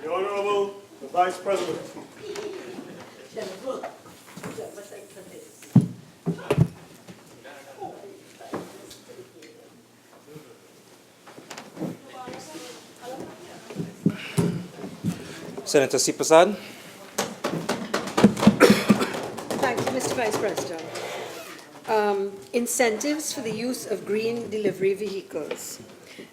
The Honorable Vice President. Senator Seepersad. Thank you, Mr. Vice President. Incentives for the use of green delivery vehicles.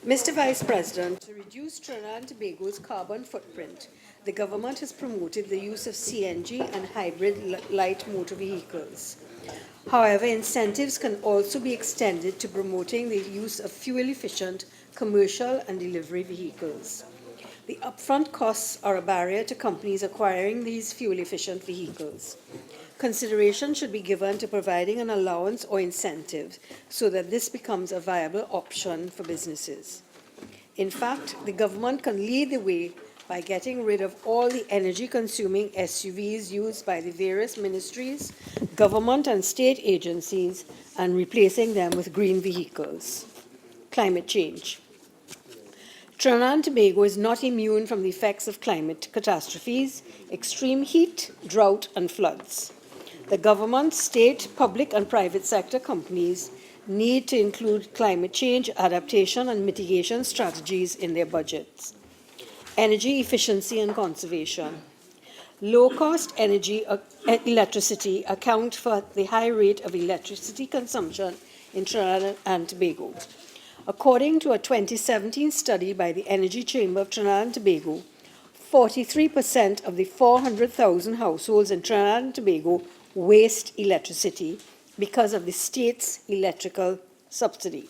Mr. Vice President, to reduce Trinidad and Tobago's carbon footprint, the government has promoted the use of CNG and hybrid light motor vehicles. However, incentives can also be extended to promoting the use of fuel-efficient commercial and delivery vehicles. The upfront costs are a barrier to companies acquiring these fuel-efficient vehicles. Consideration should be given to providing an allowance or incentive so that this becomes a viable option for businesses. In fact, the government can lead the way by getting rid of all the energy-consuming SUVs used by the various ministries, government and state agencies, and replacing them with green vehicles. Climate change. Trinidad and Tobago is not immune from the effects of climate catastrophes, extreme heat, drought, and floods. The government, state, public, and private sector companies need to include climate change adaptation and mitigation strategies in their budgets. Energy efficiency and conservation. Low-cost electricity account for the high rate of electricity consumption in Trinidad and Tobago. According to a 2017 study by the Energy Chamber of Trinidad and Tobago, 43% of the 400,000 households in Trinidad and Tobago waste electricity because of the state's electrical subsidy.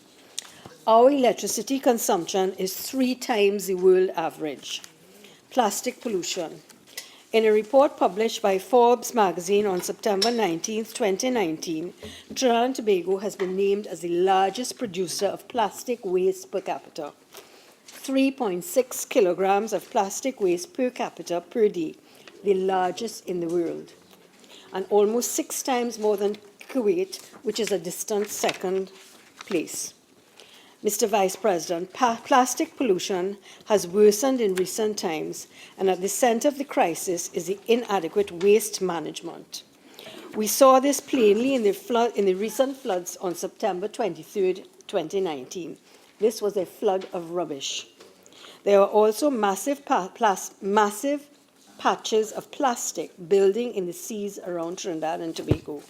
Our electricity consumption is 3 times the world average. Plastic pollution. In a report published by Forbes magazine on September 19, 2019, Trinidad and Tobago has been named as the largest producer of plastic waste per capita. 3.6 kilograms of plastic waste per capita per day, the largest in the world, and almost 6 times more than Kuwait, which is a distant second place. Mr. Vice President, plastic pollution has worsened in recent times, and at the center of the crisis is the inadequate waste management. We saw this plainly in the recent floods on September 23, 2019. This was a flood of rubbish. There are also massive patches of plastic building in the seas around Trinidad and Tobago.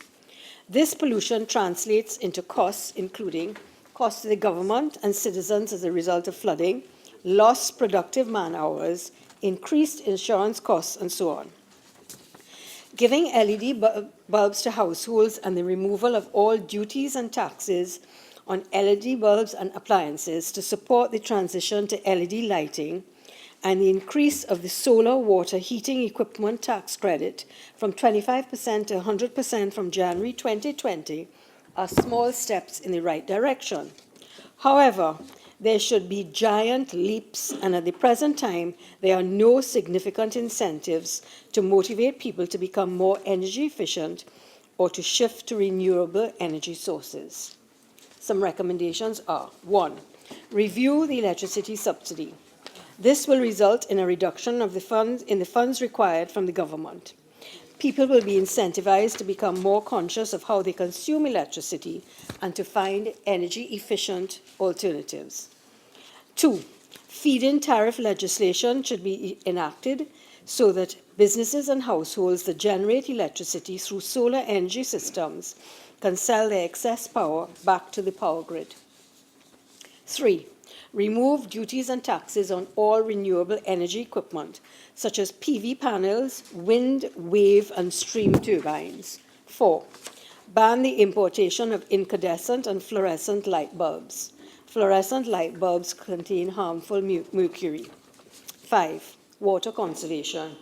This pollution translates into costs, including costs to the government and citizens as a result of flooding, lost productive man-hours, increased insurance costs, and so on. Giving LED bulbs to households and the removal of all duties and taxes on LED bulbs and appliances to support the transition to LED lighting, and the increase of the solar water heating equipment tax credit from 25% to 100% from January 2020 are small steps in the right direction. However, there should be giant leaps, and at the present time, there are no significant incentives to motivate people to become more energy efficient or to shift to renewable energy sources. Some recommendations are: 1. Review the electricity subsidy. This will result in a reduction of the funds required from the government. People will be incentivized to become more conscious of how they consume electricity and to find energy-efficient alternatives. 2. Feed-in tariff legislation should be enacted so that businesses and households that generate electricity through solar energy systems can sell their excess power back to the power grid. 3. Remove duties and taxes on all renewable energy equipment, such as PV panels, wind, wave, and steam turbines. 4. Ban the importation of incandescent and fluorescent light bulbs. Fluorescent light bulbs contain harmful mercury. 5. Water conservation.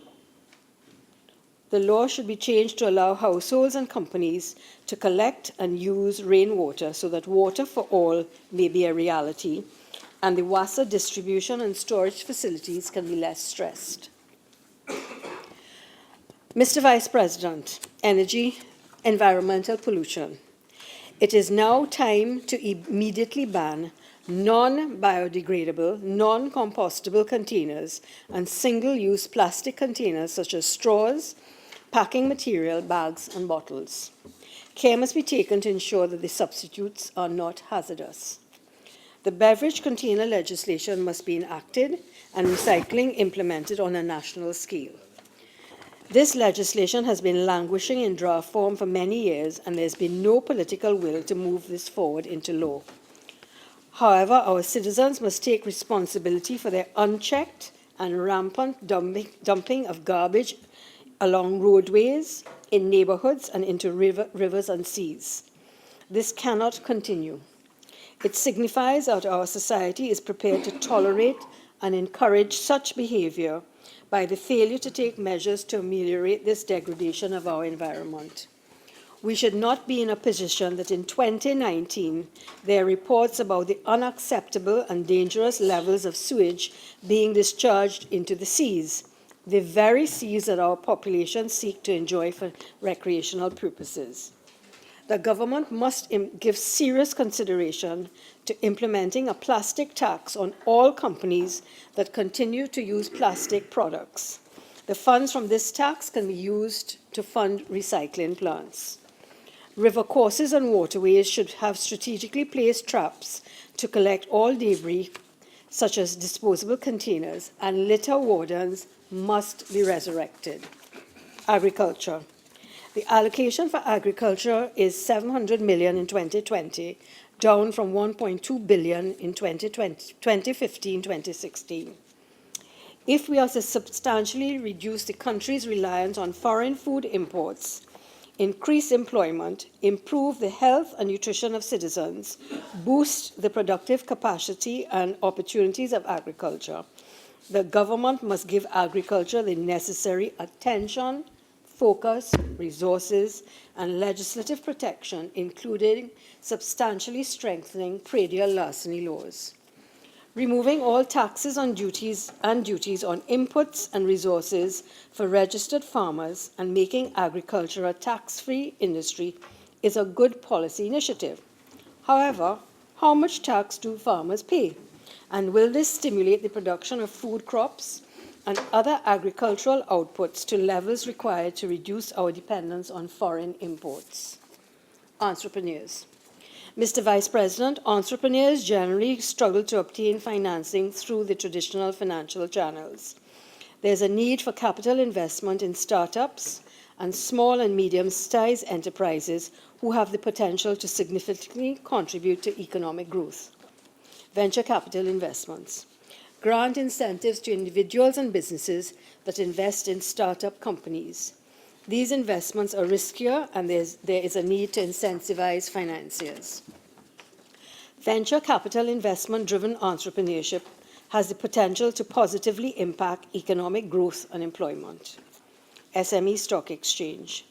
The law should be changed to allow households and companies to collect and use rainwater so that water for all may be a reality, and the water distribution and storage facilities can be less stressed. Mr. Vice President, energy, environmental pollution. It is now time to immediately ban non-biodegradable, non-compostable containers and single-use plastic containers such as straws, packing material, bags, and bottles. Care must be taken to ensure that the substitutes are not hazardous. The beverage container legislation must be enacted and recycling implemented on a national scale. This legislation has been languishing in draft form for many years, and there's been no political will to move this forward into law. However, our citizens must take responsibility for their unchecked and rampant dumping of garbage along roadways, in neighborhoods, and into rivers and seas. This cannot continue. It signifies that our society is prepared to tolerate and encourage such behavior by the failure to take measures to ameliorate this degradation of our environment. We should not be in a position that in 2019 there are reports about the unacceptable and dangerous levels of sewage being discharged into the seas, the very seas that our population seek to enjoy for recreational purposes. The government must give serious consideration to implementing a plastic tax on all companies that continue to use plastic products. The funds from this tax can be used to fund recycling plants. River courses and waterways should have strategically placed traps to collect all debris, such as disposable containers, and litter wardens must be resurrected. Agriculture. The allocation for agriculture is $700 million in 2020, down from $1.2 billion in 2015-2016. If we are to substantially reduce the country's reliance on foreign food imports, increase employment, improve the health and nutrition of citizens, boost the productive capacity and opportunities of agriculture, the government must give agriculture the necessary attention, focus, resources, and legislative protection, including substantially strengthening predial larceny laws. Removing all taxes on duties on inputs and resources for registered farmers and making agriculture a tax-free industry is a good policy initiative. However, how much tax do farmers pay? And will this stimulate the production of food crops and other agricultural outputs to levels required to reduce our dependence on foreign imports? Entrepreneurs. Mr. Vice President, entrepreneurs generally struggle to obtain financing through the traditional financial channels. There's a need for capital investment in startups and small and medium-sized enterprises who have the potential to significantly contribute to economic growth. Venture capital investments. Grant incentives to individuals and businesses that invest in startup companies. These investments are riskier, and there is a need to incentivize financiers. Venture capital investment-driven entrepreneurship has the potential to positively impact economic growth and employment. SME Stock Exchange.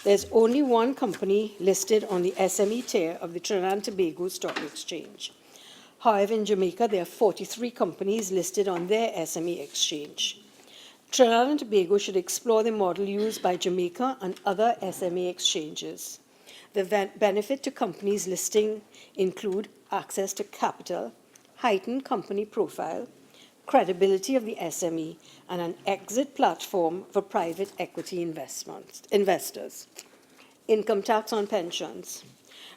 There's only one company listed on the SME tier of the Trinidad and Tobago Stock Exchange. However, in Jamaica, there are 43 companies listed on their SME exchange. Trinidad and Tobago should explore the model used by Jamaica and other SME exchanges. The benefit to companies listing include access to capital, heightened company profile, credibility of the SME, and an exit platform for private equity investors. Income tax on pensions.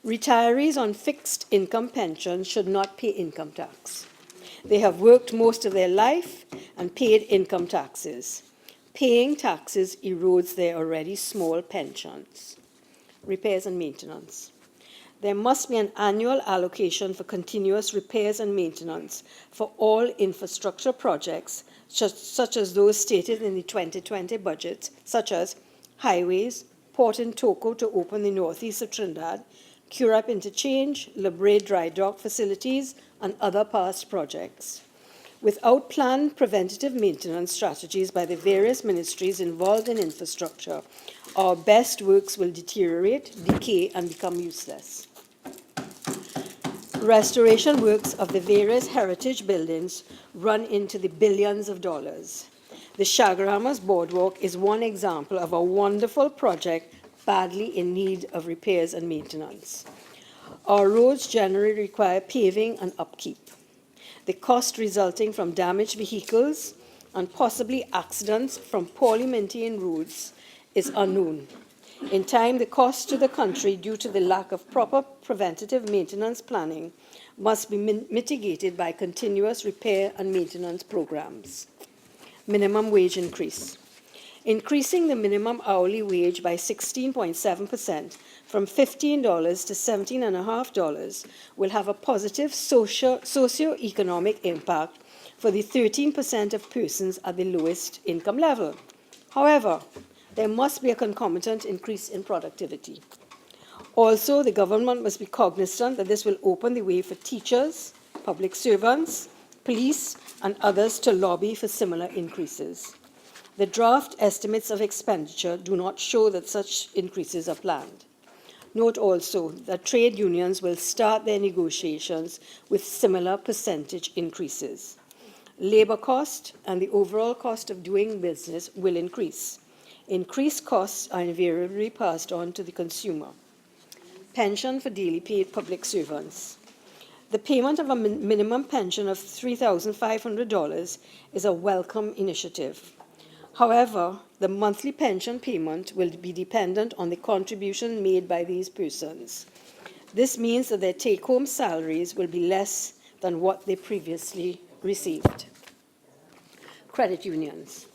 Retirees on fixed income pensions should not pay income tax. They have worked most of their life and paid income taxes. Paying taxes erodes their already small pensions. Repairs and maintenance. There must be an annual allocation for continuous repairs and maintenance for all infrastructure projects, such as those stated in the 2020 budget, such as highways, Port and Toko to open the northeast of Trinidad, Currap Interchange, Labre Dry Dock facilities, and other past projects. Without planned preventative maintenance strategies by the various ministries involved in infrastructure, our best works will deteriorate, decay, and become useless. Restoration works of the various heritage buildings run into the billions of dollars. The Chaguaramas Boardwalk is one example of a wonderful project badly in need of repairs and maintenance. Our roads generally require paving and upkeep. The cost resulting from damaged vehicles and possibly accidents from poorly maintained roads is unknown. In time, the cost to the country due to the lack of proper preventative maintenance planning must be mitigated by continuous repair and maintenance programs. Minimum wage increase. Increasing the minimum hourly wage by 16.7% from $15 to $17.50 will have a positive socio-economic impact for the 13% of persons at the lowest income level. However, there must be a concomitant increase in productivity. Also, the government must be cognizant that this will open the way for teachers, public servants, police, and others to lobby for similar increases. The draft estimates of expenditure do not show that such increases are planned. Note also that trade unions will start their negotiations with similar percentage increases. Labor cost and the overall cost of doing business will increase. Increased costs are invariably passed on to the consumer. Pension for daily paid public servants. The payment of a minimum pension of $3,500 is a welcome initiative. However, the monthly pension payment will be dependent on the contribution made by these persons. This means that their take-home salaries will be less than what they previously received. Credit unions.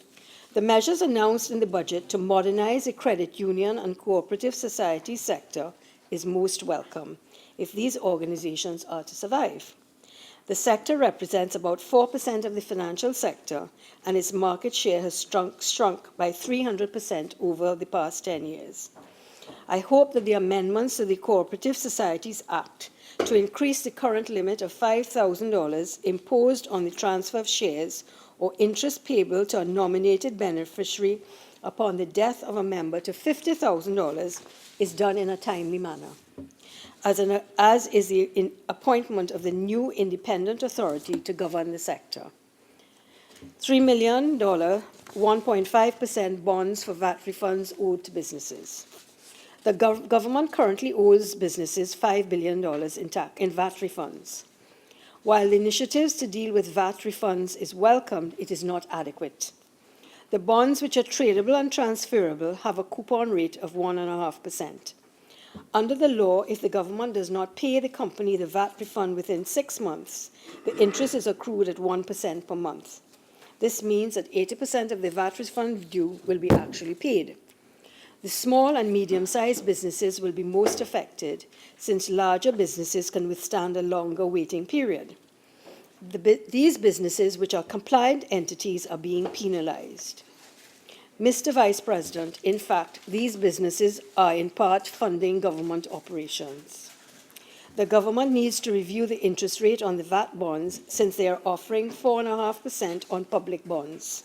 The measures announced in the budget to modernize the credit union and cooperative society sector is most welcome if these organizations are to survive. The sector represents about 4% of the financial sector, and its market share has shrunk by 300% over the past 10 years. I hope that the amendments to the Cooperative Societies Act to increase the current limit of $5,000 imposed on the transfer of shares or interest payable to a nominated beneficiary upon the death of a member to $50,000 is done in a timely manner, as is the appointment of the new independent authority to govern the sector. $3 million, 1.5% bonds for VAT refunds owed to businesses. The government currently owes businesses $5 billion in VAT refunds. While the initiatives to deal with VAT refunds is welcomed, it is not adequate. The bonds, which are tradable and transferable, have a coupon rate of 1.5%. Under the law, if the government does not pay the company the VAT refund within 6 months, the interest is accrued at 1% per month. This means that 80% of the VAT refund due will be actually paid. The small and medium-sized businesses will be most affected, since larger businesses can withstand a longer waiting period. These businesses, which are compliant entities, are being penalized. Mr. Vice President, in fact, these businesses are in part funding government operations. The government needs to review the interest rate on the VAT bonds, since they are offering 4.5% on public bonds.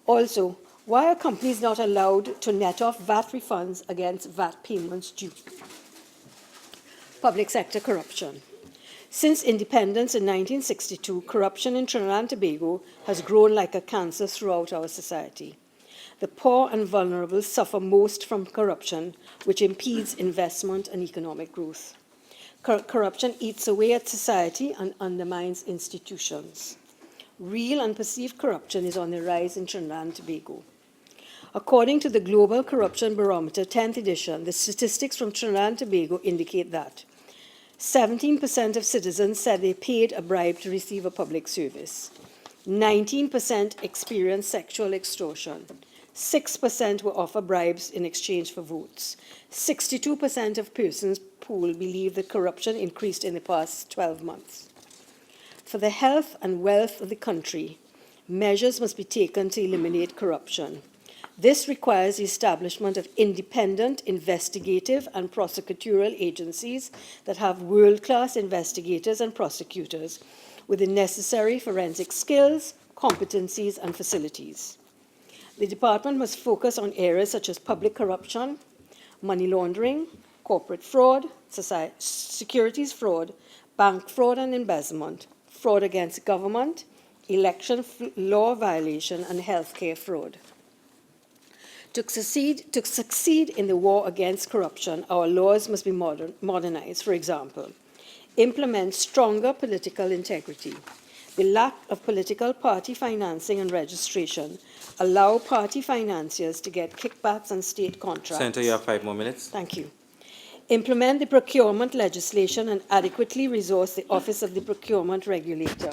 Also, why are companies not allowed to net off VAT refunds against VAT payments due? Public sector corruption. Since independence in 1962, corruption in Trinidad and Tobago has grown like a cancer throughout our society. The poor and vulnerable suffer most from corruption, which impedes investment and economic growth. Corruption eats away at society and undermines institutions. Real and perceived corruption is on the rise in Trinidad and Tobago. According to the Global Corruption Barometer 10th edition, the statistics from Trinidad and Tobago indicate that 17% of citizens said they paid a bribe to receive a public service. 19% experienced sexual extortion. 6% were offered bribes in exchange for votes. 62% of persons polled believe that corruption increased in the past 12 months. For the health and wealth of the country, measures must be taken to eliminate corruption. This requires the establishment of independent investigative and prosecutorial agencies that have world-class investigators and prosecutors with the necessary forensic skills, competencies, and facilities. The department must focus on areas such as public corruption, money laundering, corporate fraud, securities fraud, bank fraud and embezzlement, fraud against government, election law violation, and healthcare fraud. To succeed in the war against corruption, our laws must be modernized. For example, implement stronger political integrity. The lack of political party financing and registration allow party financiers to get kickbacks on state contracts. Senator, you have 5 more minutes. Thank you. Implement the procurement legislation and adequately resource the Office of the Procurement Regulator.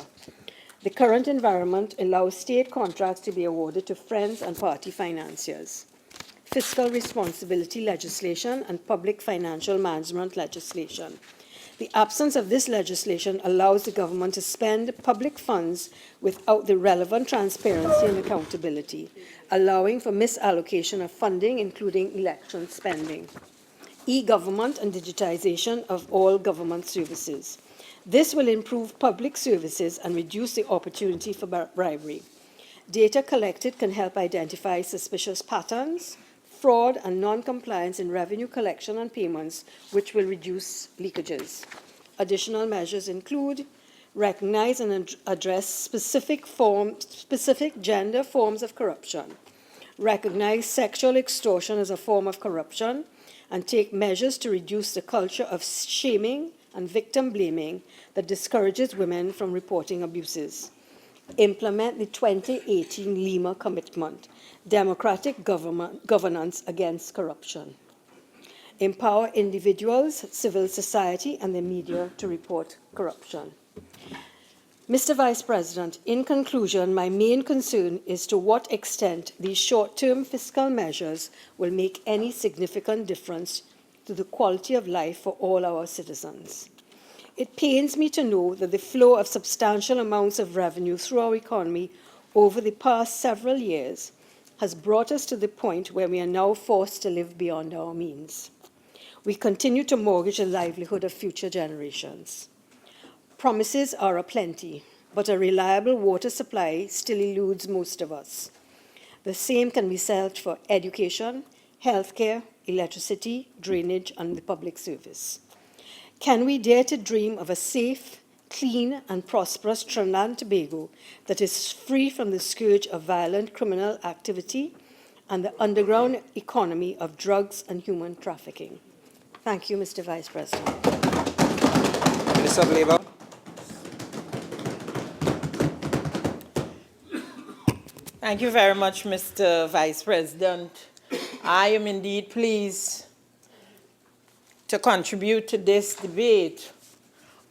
The current environment allows state contracts to be awarded to friends and party financiers. Fiscal responsibility legislation and public financial management legislation. The absence of this legislation allows the government to spend public funds without the relevant transparency and accountability, allowing for misallocation of funding, including election spending. E-government and digitization of all government services. This will improve public services and reduce the opportunity for bribery. Data collected can help identify suspicious patterns, fraud, and non-compliance in revenue collection and payments, which will reduce leakages. Additional measures include recognize and address specific gender forms of corruption, recognize sexual extortion as a form of corruption, and take measures to reduce the culture of shaming and victim blaming that discourages women from reporting abuses. Implement the 2018 Lima Commitment, Democratic Governance Against Corruption. Empower individuals, civil society, and the media to report corruption. Mr. Vice President, in conclusion, my main concern is to what extent these short-term fiscal measures will make any significant difference to the quality of life for all our citizens. It pains me to know that the flow of substantial amounts of revenue through our economy over the past several years has brought us to the point where we are now forced to live beyond our means. We continue to mortgage the livelihood of future generations. Promises are aplenty, but a reliable water supply still eludes most of us. The same can be said for education, healthcare, electricity, drainage, and the public service. Can we dare to dream of a safe, clean, and prosperous Trinidad and Tobago that is free from the scourge of violent criminal activity and the underground economy of drugs and human trafficking? Thank you, Mr. Vice President. Minister of Labour. Thank you very much, Mr. Vice President. I am indeed pleased to contribute to this debate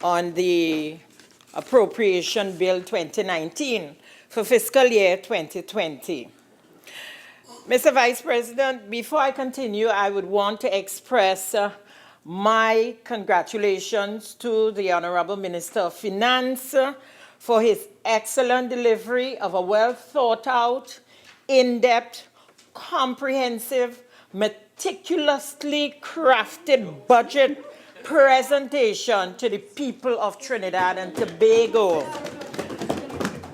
on the Appropriation Bill 2019 for fiscal year 2020. Mr. Vice President, before I continue, I would want to express my congratulations to the Honorable Minister of Finance for his excellent delivery of a well-thought-out, in-depth, comprehensive, meticulously crafted budget presentation to the people of Trinidad and Tobago.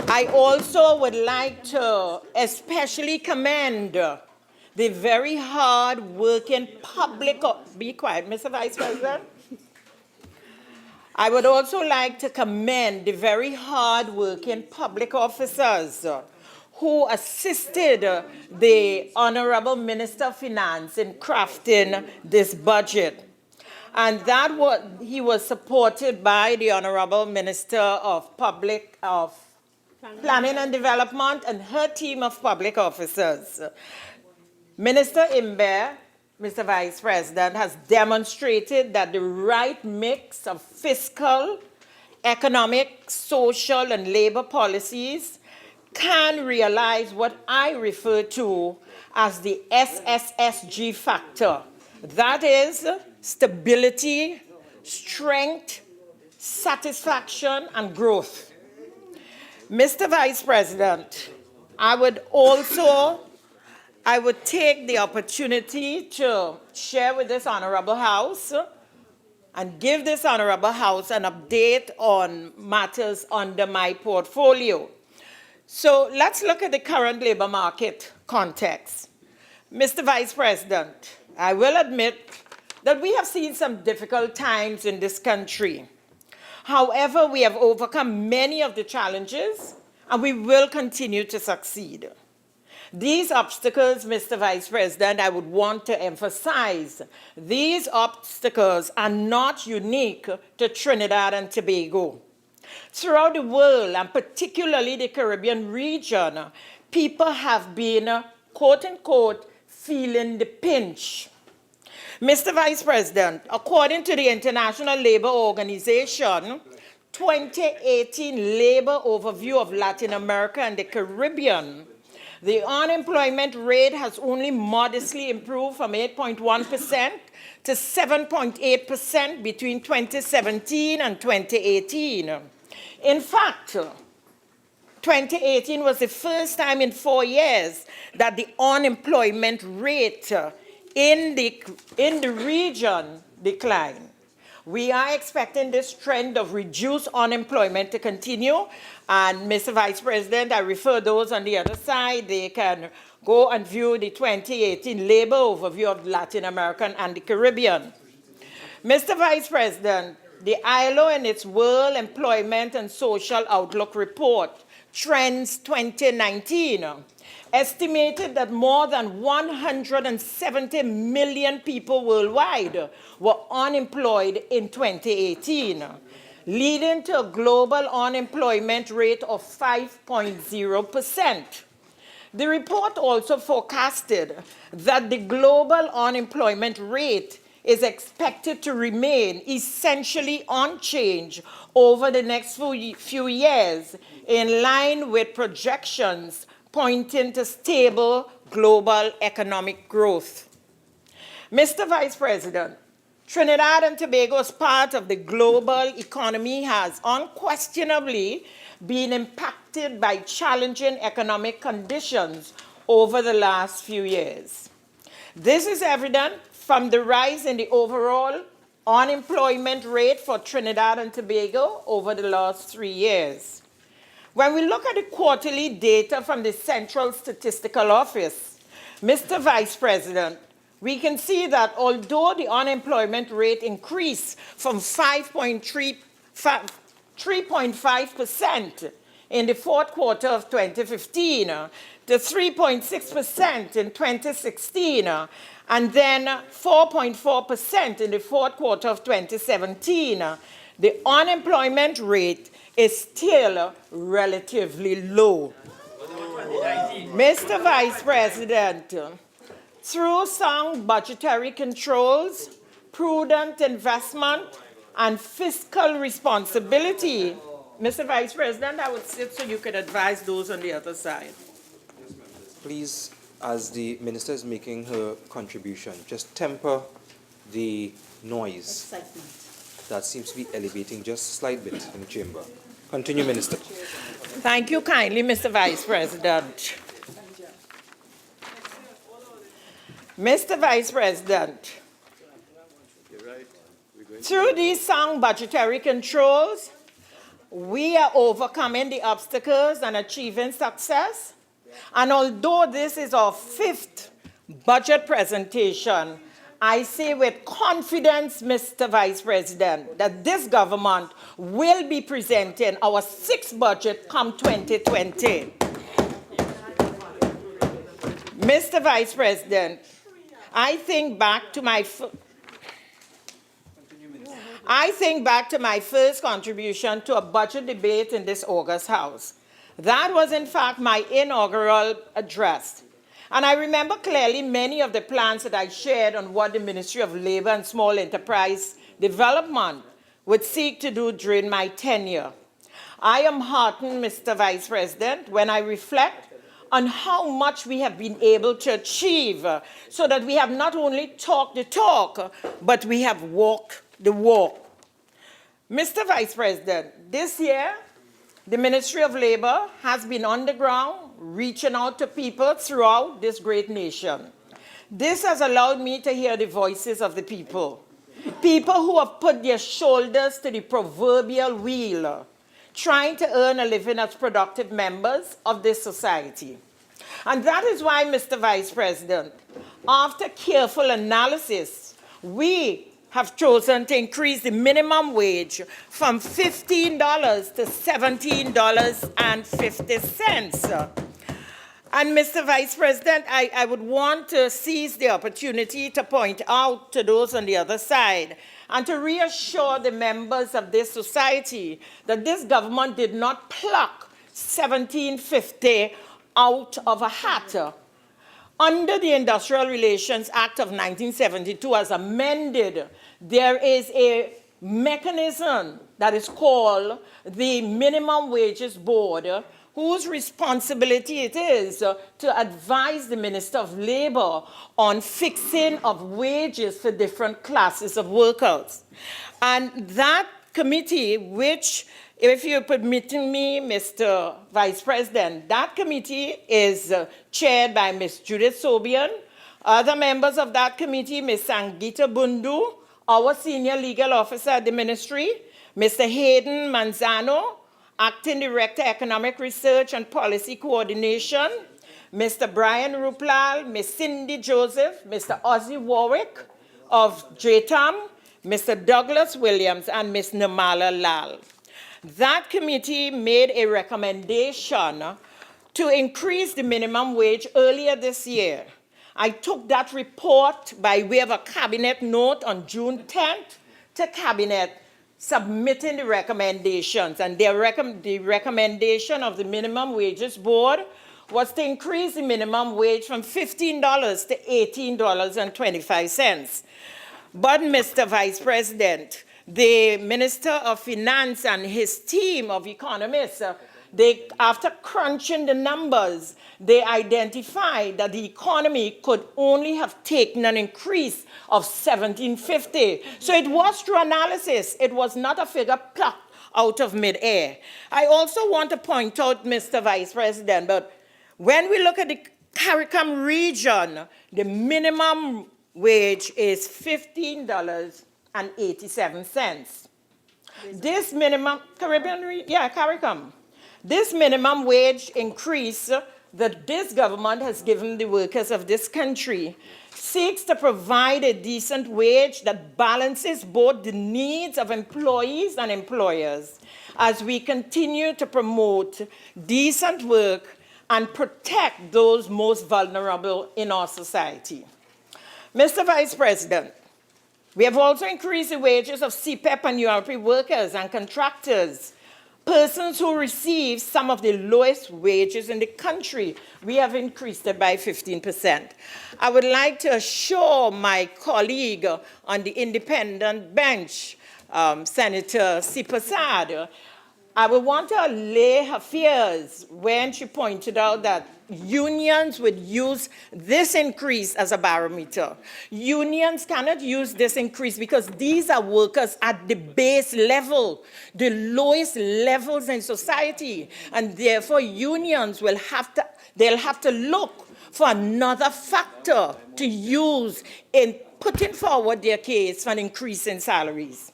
I also would like to especially commend the very hard-working public... Be quiet, Mr. Vice President. I would also like to commend the very hard-working public officers who assisted the Honorable Minister of Finance in crafting this budget. And he was supported by the Honorable Minister of Planning and Development and her team of public officers. Minister Imber, Mr. Vice President, has demonstrated that the right mix of fiscal, economic, social, and labor policies can realize what I refer to as the SSSG factor. That is stability, strength, satisfaction, and growth. Mr. Vice President, I would take the opportunity to share with this Honorable House and give this Honorable House an update on matters under my portfolio. So let's look at the current labor market context. Mr. Vice President, I will admit that we have seen some difficult times in this country. However, we have overcome many of the challenges, and we will continue to succeed. These obstacles, Mr. Vice President, I would want to emphasize, these obstacles are not unique to Trinidad and Tobago. Throughout the world, and particularly the Caribbean region, people have been, quote unquote, feeling the pinch. Mr. Vice President, according to the International Labour Organization, 2018 Labor Overview of Latin America and the Caribbean, the unemployment rate has only modestly improved from 8.1% to 7.8% between 2017 and 2018. In fact, 2018 was the first time in 4 years that the unemployment rate in the region declined. We are expecting this trend of reduced unemployment to continue. And Mr. Vice President, I refer those on the other side. They can go and view the 2018 Labor Overview of Latin America and the Caribbean. Mr. Vice President, the ILO in its World Employment and Social Outlook Report, Trends 2019, estimated that more than 170 million people worldwide were unemployed in 2018, leading to a global unemployment rate of 5.0%. The report also forecasted that the global unemployment rate is expected to remain essentially unchanged over the next few years, in line with projections pointing to stable global economic growth. Mr. Vice President, Trinidad and Tobago's part of the global economy has unquestionably been impacted by challenging economic conditions over the last few years. This is evident from the rise in the overall unemployment rate for Trinidad and Tobago over the last 3 years. When we look at the quarterly data from the Central Statistical Office, Mr. Vice President, we can see that although the unemployment rate increased from 3.5% in the fourth quarter of 2015 to 3.6% in 2016, and then 4.4% in the fourth quarter of 2017, the unemployment rate is still relatively low. Mr. Vice President, through sound budgetary controls, prudent investment, and fiscal responsibility, Mr. Vice President, I would sit so you could advise those on the other side. Please, as the Minister is making her contribution, just temper the noise that seems to be elevating just a slight bit in the chamber. Continue, Minister. Thank you kindly, Mr. Vice President. Mr. Vice President, through these sound budgetary controls, we are overcoming the obstacles and achieving success. And although this is our 5th budget presentation, I say with confidence, Mr. Vice President, that this government will be presenting our 6th budget come 2020. Mr. Vice President, I think back to my first contribution to a budget debate in this August House. That was, in fact, my inaugural address. And I remember clearly many of the plans that I shared on what the Ministry of Labor and Small Enterprise Development would seek to do during my tenure. I am heartened, Mr. Vice President, when I reflect on how much we have been able to achieve so that we have not only talked the talk, but we have walked the walk. Mr. Vice President, this year, the Ministry of Labor has been on the ground, reaching out to people throughout this great nation. This has allowed me to hear the voices of the people. people who have put their shoulders to the proverbial wheel, trying to earn a living as productive members of this society. And that is why, Mr. Vice President, after careful analysis, we have chosen to increase the minimum wage from $15 to $17.50. And Mr. Vice President, I would want to seize the opportunity to point out to those on the other side and to reassure the members of this society that this government did not pluck $17.50 out of a hat. Under the Industrial Relations Act of 1972, as amended, there is a mechanism that is called the Minimum Wages Board, whose responsibility it is to advise the Minister of Labor on fixing of wages for different classes of workers. And that committee, which, if you're permitting me, Mr. Vice President, that committee is chaired by Ms. Judith Sobian. Other members of that committee, Ms. Sangita Bundu, our senior legal officer at the ministry, Mr. Hayden Manzano, Acting Director, Economic Research and Policy Coordination, Mr. Brian Ruplal, Ms. Cindy Joseph, Mr. Ozzy Warwick of Drayton, Mr. Douglas Williams, and Ms. Nirmala Lal. That committee made a recommendation to increase the minimum wage earlier this year. I took that report by way of a cabinet note on June 10th to cabinet, submitting the recommendations. And the recommendation of the Minimum Wages Board was to increase the minimum wage from $15 to $18.25. But, Mr. Vice President, the Minister of Finance and his team of economists, after crunching the numbers, they identified that the economy could only have taken an increase of $17.50. So it was through analysis. It was not a figure plucked out of midair. I also want to point out, Mr. Vice President, but when we look at the CARICOM region, the minimum wage is $15.87. This minimum, CARICOM. This minimum wage increase that this government has given the workers of this country seeks to provide a decent wage that balances both the needs of employees and employers as we continue to promote decent work and protect those most vulnerable in our society. Mr. Vice President, we have also increased the wages of CPEP and URP workers and contractors, persons who receive some of the lowest wages in the country. We have increased it by 15%. I would like to assure my colleague on the independent bench, Senator Seepersad, I would want to allay her fears when she pointed out that unions would use this increase as a barometer. Unions cannot use this increase because these are workers at the base level, the lowest levels in society, and therefore unions will have to look for another factor to use in putting forward their case for an increase in salaries.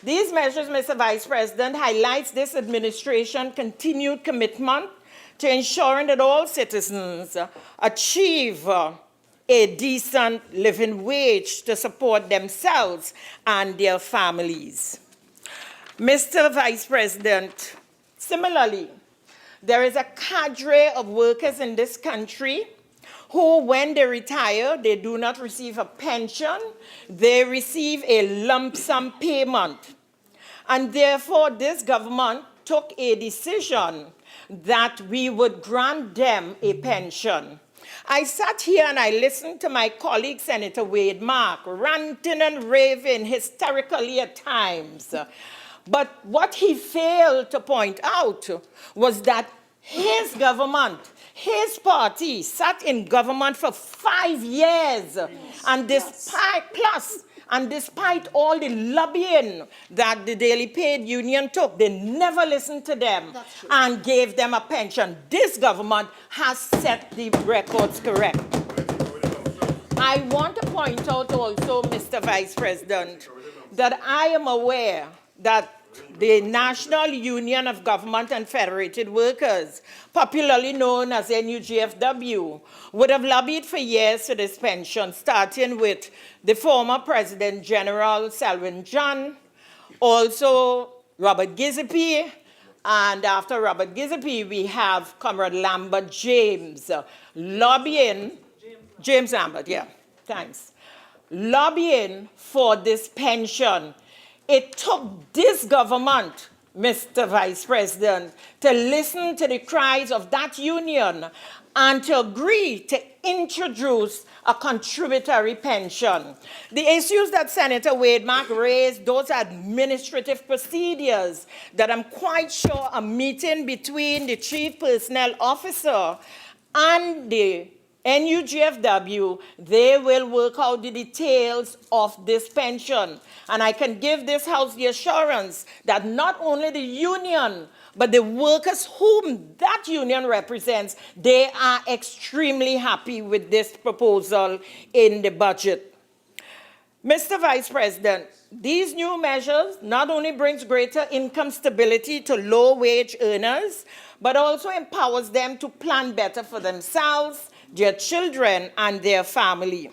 These measures, Mr. Vice President, highlights this administration's continued commitment to ensuring that all citizens achieve a decent living wage to support themselves and their families. Mr. Vice President, similarly, there is a cadre of workers in this country who, when they retire, they do not receive a pension, they receive a lump sum payment. And therefore, this government took a decision that we would grant them a pension. I sat here and I listened to my colleague, Senator Wade Mark, ranting and raving hysterically at times. But what he failed to point out was that his government, his party, sat in government for 5 years, and despite all the lobbying that the Daily Paid Union took, they never listened to them and gave them a pension. This government has set the records correct. I want to point out also, Mr. Vice President, that I am aware that the National Union of Government and Federated Workers, popularly known as NUGFW, would have lobbied for years for this pension, starting with the former President General Selwyn John, also Robert Giuseppe, and after Robert Giuseppe, we have Comrade Lambert James lobbying, James Lambert, yeah, thanks, lobbying for this pension. It took this government, Mr. Vice President, to listen to the cries of that union and to agree to introduce a contributory pension. The issues that Senator Wade Mark raised, those are administrative procedures that I'm quite sure a meeting between the Chief Personnel Officer and the NUGFW, they will work out the details of this pension. And I can give this House the assurance that not only the union, but the workers whom that union represents, they are extremely happy with this proposal in the budget. Mr. Vice President, these new measures not only brings greater income stability to low-wage earners, but also empowers them to plan better for themselves, their children, and their family.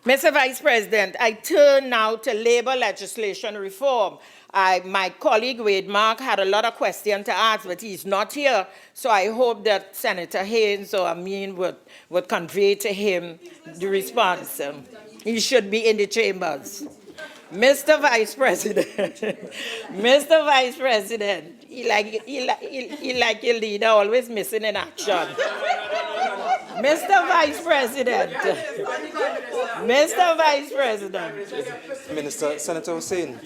Mr. Vice President, I turn now to labor legislation reform. My colleague Wade Mark had a lot of questions to ask, but he's not here. So I hope that Senator Haynes or Amin would convey to him the response. He should be in the chambers. Mr. Vice President, Mr. Vice President, he like your leader, always missing in action. Mr. Vice President, Mr. Vice President. Minister, Senator Hussain,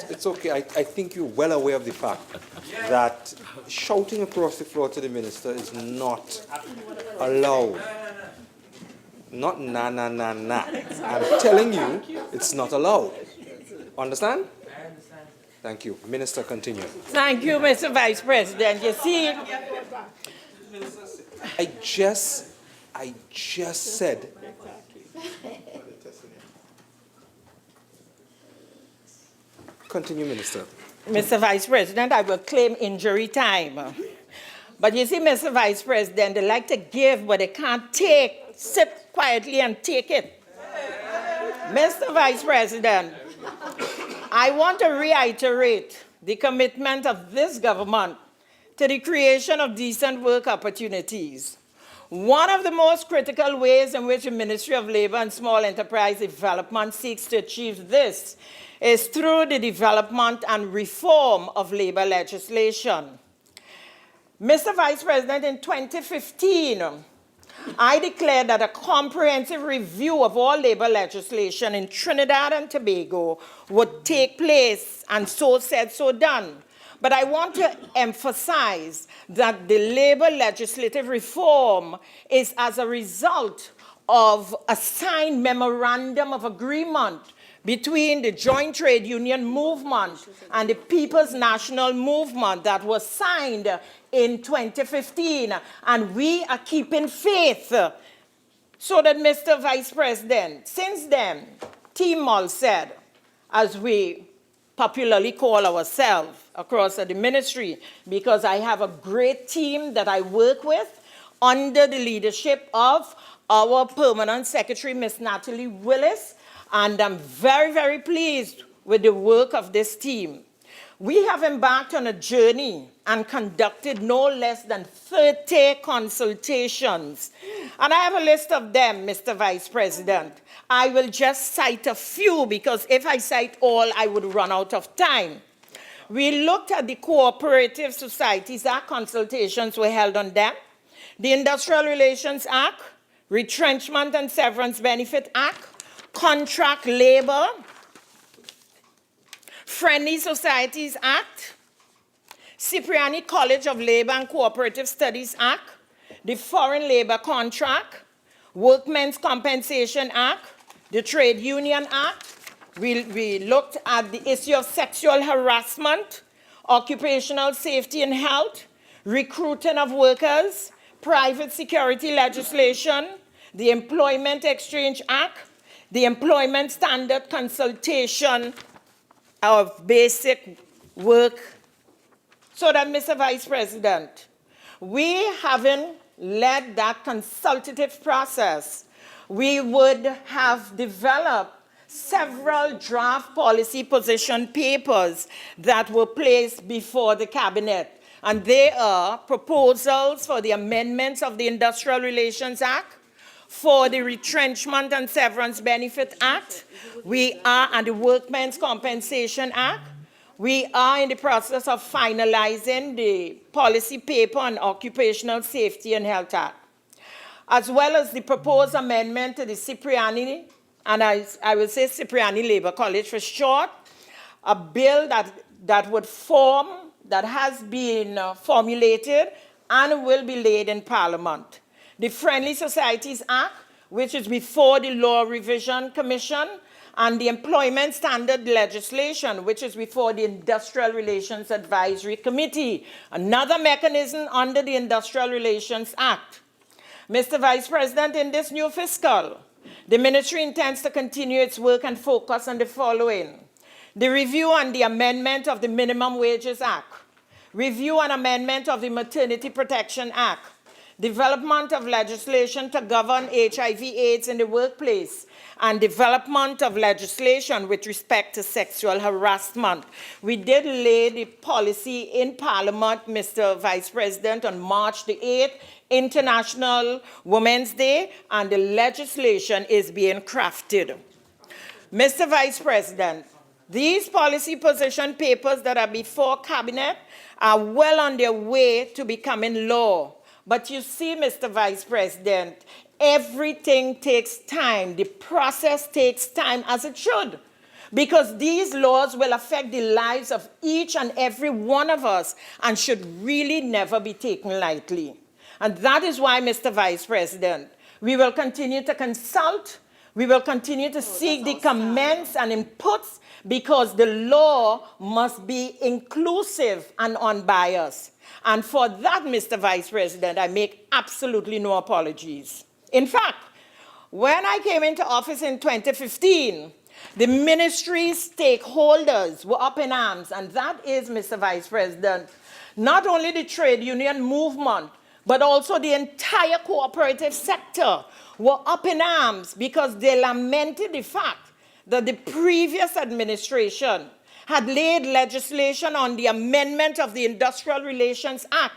it's okay. I think you're well aware of the fact that shouting across the floor to the minister is not allowed. Not na, na, na, na. I'm telling you, it's not allowed. Understand? I understand. Thank you. Minister, continue. Thank you, Mr. Vice President. You see, I just said. Continue, Minister. Mr. Vice President, I will claim injury time. But you see, Mr. Vice President, they like to give, but they can't take. Sit quietly and take it. Mr. Vice President, I want to reiterate the commitment of this government to the creation of decent work opportunities. One of the most critical ways in which the Ministry of Labor and Small Enterprise Development seeks to achieve this is through the development and reform of labor legislation. Mr. Vice President, in 2015, I declared that a comprehensive review of all labor legislation in Trinidad and Tobago would take place, and so said, so done. But I want to emphasize that the labor legislative reform is as a result of a signed memorandum of agreement between the Joint Trade Union Movement and the People's National Movement that was signed in 2015. And we are keeping faith so that, Mr. Vice President, since then, Team Mulsed, as we popularly call ourselves across the ministry, because I have a great team that I work with under the leadership of our Permanent Secretary, Ms. Natalie Willis, and I'm very, very pleased with the work of this team. We have embarked on a journey and conducted no less than 30 consultations. And I have a list of them, Mr. Vice President. I will just cite a few because if I cite all, I would run out of time. We looked at the Cooperative Societies Act, consultations were held on them, the Industrial Relations Act, Retrenchment and Severance Benefit Act, Contract Labor, Friendly Societies Act, Cipriani College of Labor and Cooperative Studies Act, the Foreign Labor Contract, Workmen's Compensation Act, the Trade Union Act. We looked at the issue of sexual harassment, occupational safety and health, recruiting of workers, private security legislation, the Employment Exchange Act, the Employment Standard Consultation of Basic Work. So that, Mr. Vice President, we haven't led that consultative process. We would have developed several draft policy position papers that were placed before the cabinet. And they are proposals for the amendments of the Industrial Relations Act, for the Retrenchment and Severance Benefit Act, and the Workmen's Compensation Act. We are in the process of finalizing the policy paper on Occupational Safety and Health Act, as well as the proposed amendment to the Cipriani, and I will say Cipriani Labor College for short, a bill that would form, that has been formulated and will be laid in Parliament. The Friendly Societies Act, which is before the Law Revision Commission, and the Employment Standard Legislation, which is before the Industrial Relations Advisory Committee, another mechanism under the Industrial Relations Act. Mr. Vice President, in this new fiscal, the ministry intends to continue its work and focus on the following: the review and the amendment of the Minimum Wages Act, review and amendment of the Maternity Protection Act, development of legislation to govern HIV/AIDS in the workplace, and development of legislation with respect to sexual harassment. We did lay the policy in Parliament, Mr. Vice President, on March the 8th, International Women's Day, and the legislation is being crafted. Mr. Vice President, these policy position papers that are before Cabinet are well on their way to becoming law. But you see, Mr. Vice President, everything takes time. The process takes time, as it should, because these laws will affect the lives of each and every one of us and should really never be taken lightly. And that is why, Mr. Vice President, we will continue to consult, we will continue to seek the comments and inputs, because the law must be inclusive and unbiased. And for that, Mr. Vice President, I make absolutely no apologies. In fact, when I came into office in 2015, the ministry's stakeholders were up in arms, and that is, Mr. Vice President, not only the trade union movement, but also the entire cooperative sector were up in arms because they lamented the fact that the previous administration had laid legislation on the amendment of the Industrial Relations Act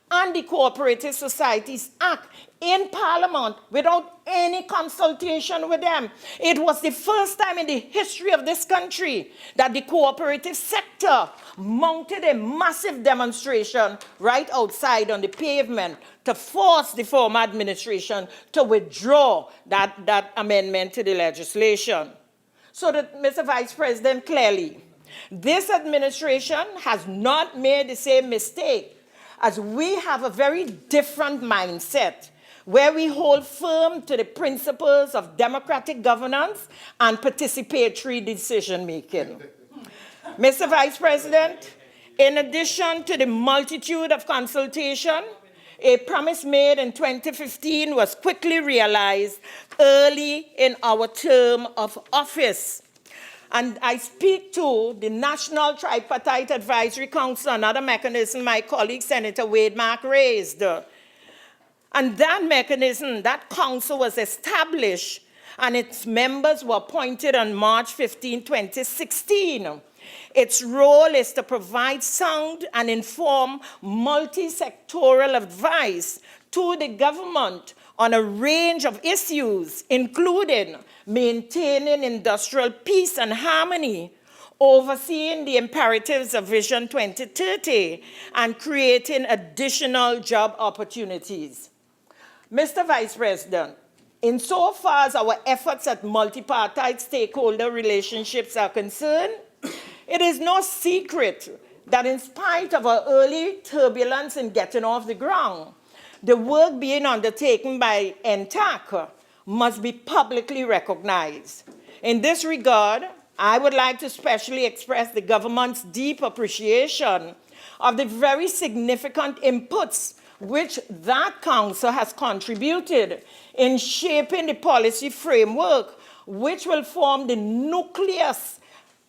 and the Cooperative Societies Act in Parliament without any consultation with them. It was the first time in the history of this country that the cooperative sector mounted a massive demonstration right outside on the pavement to force the former administration to withdraw that amendment to the legislation. So that, Mr. Vice President, clearly, this administration has not made the same mistake, as we have a very different mindset where we hold firm to the principles of democratic governance and participatory decision-making. Mr. Vice President, in addition to the multitude of consultation, a promise made in 2015 was quickly realized early in our term of office. And I speak to the National Tripartite Advisory Council, another mechanism my colleague Senator Wade Mark raised. And that mechanism, that council was established, and its members were appointed on March 15, 2016. Its role is to provide sound and informed multi-sectoral advice to the government on a range of issues, including maintaining industrial peace and harmony, overseeing the imperatives of Vision 2030, and creating additional job opportunities. Mr. Vice President, insofar as our efforts at multipartite stakeholder relationships are concerned, it is no secret that in spite of our early turbulence in getting off the ground, the work being undertaken by NTAC must be publicly recognized. In this regard, I would like to specially express the government's deep appreciation of the very significant inputs which that council has contributed in shaping the policy framework, which will form the nucleus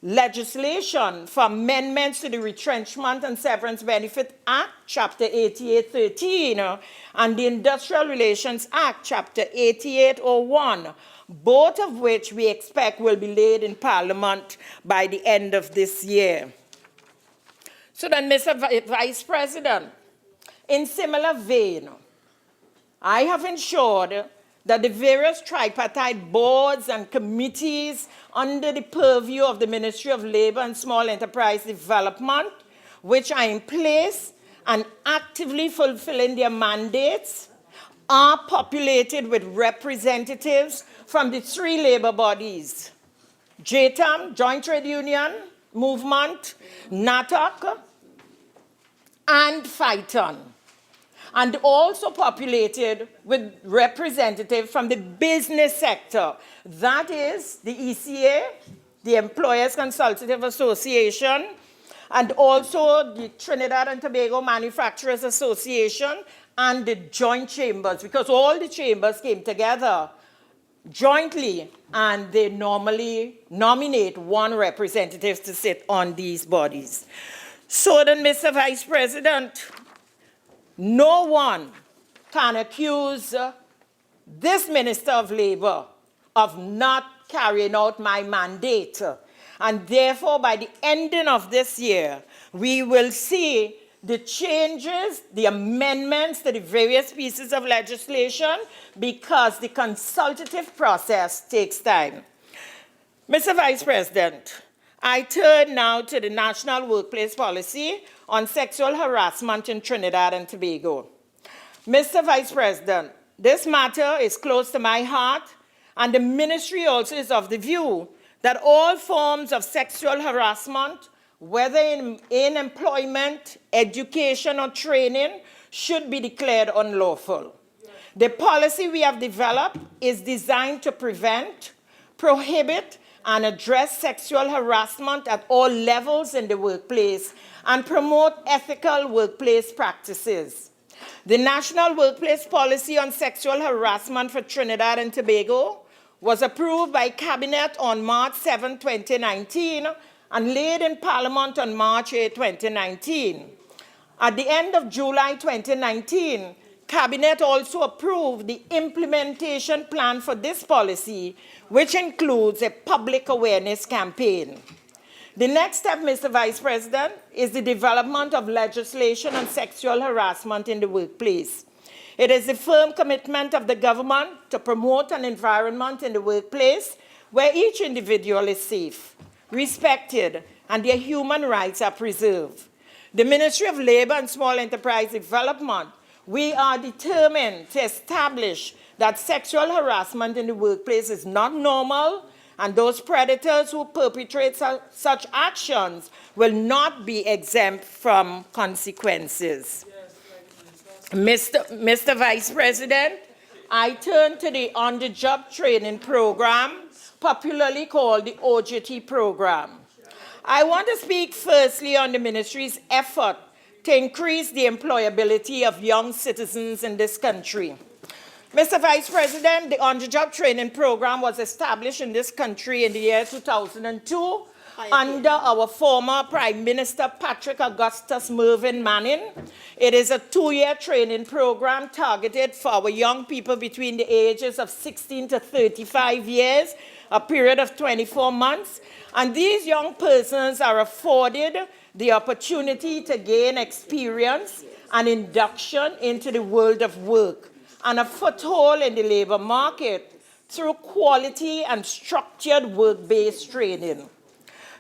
legislation for amendments to the Retrenchment and Severance Benefit Act, Chapter 8813, and the Industrial Relations Act, Chapter 8801, both of which we expect will be laid in Parliament by the end of this year. So then, Mr. Vice President, in similar vein, I have ensured that the various tripartite boards and committees under the purview of the Ministry of Labour and Small Enterprise Development, which are in place and actively fulfilling their mandates, are populated with representatives from the 3 labour bodies: JTAM, Joint Trade Union Movement, NATOC, and FITON, and also populated with representatives from the business sector. That is the ECA, the Employers Consultative Association, and also the Trinidad and Tobago Manufacturers Association and the joint chambers, because all the chambers came together jointly and they normally nominate 1 representative to sit on these bodies. So then, Mr. Vice President, no one can accuse this Minister of Labour of not carrying out my mandate. And therefore, by the ending of this year, we will see the changes, the amendments to the various pieces of legislation, because the consultative process takes time. Mr. Vice President, I turn now to the National Workplace Policy on Sexual Harassment in Trinidad and Tobago. Mr. Vice President, this matter is close to my heart, and the ministry also is of the view that all forms of sexual harassment, whether in employment, education, or training, should be declared unlawful. The policy we have developed is designed to prevent, prohibit, and address sexual harassment at all levels in the workplace and promote ethical workplace practices. The National Workplace Policy on Sexual Harassment for Trinidad and Tobago was approved by Cabinet on March 7, 2019, and laid in Parliament on March 8, 2019. At the end of July 2019, Cabinet also approved the implementation plan for this policy, which includes a public awareness campaign. The next step, Mr. Vice President, is the development of legislation on sexual harassment in the workplace. It is the firm commitment of the government to promote an environment in the workplace where each individual is safe, respected, and their human rights are preserved. The Ministry of Labour and Small Enterprise Development, we are determined to establish that sexual harassment in the workplace is not normal, and those predators who perpetrate such actions will not be exempt from consequences. Mr. Vice President, I turn to the on-the-job training program, popularly called the OJT program. I want to speak firstly on the ministry's effort to increase the employability of young citizens in this country. Mr. Vice President, the on-the-job training program was established in this country in the year 2002 under our former Prime Minister Patrick Augustus Mervyn Manning. It is a 2-year training program targeted for our young people between the ages of 16 to 35 years, a period of 24 months. And these young persons are afforded the opportunity to gain experience and induction into the world of work and a foothold in the labor market through quality and structured work-based training.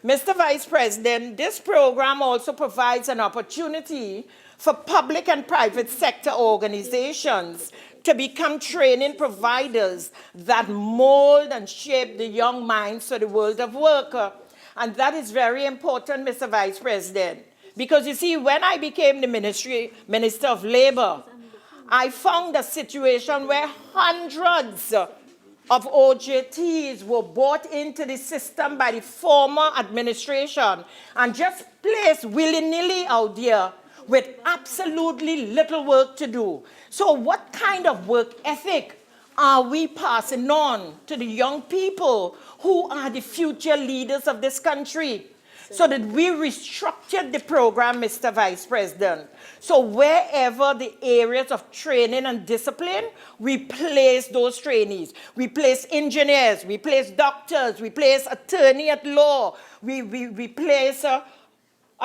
Mr. Vice President, this program also provides an opportunity for public and private sector organizations to become training providers that mold and shape the young minds for the world of work. And that is very important, Mr. Vice President, because you see, when I became the Minister of Labor, I found a situation where hundreds of OJTs were brought into the system by the former administration and just placed willy-nilly out there with absolutely little work to do. So what kind of work ethic are we passing on to the young people who are the future leaders of this country? So that we restructured the program, Mr. Vice President. So wherever the areas of training and discipline, we place those trainees. We place engineers, we place doctors, we place attorney at law, we place a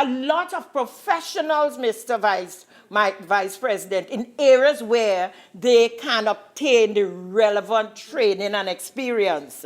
lot of professionals, Mr. Vice President, in areas where they can obtain the relevant training and experience.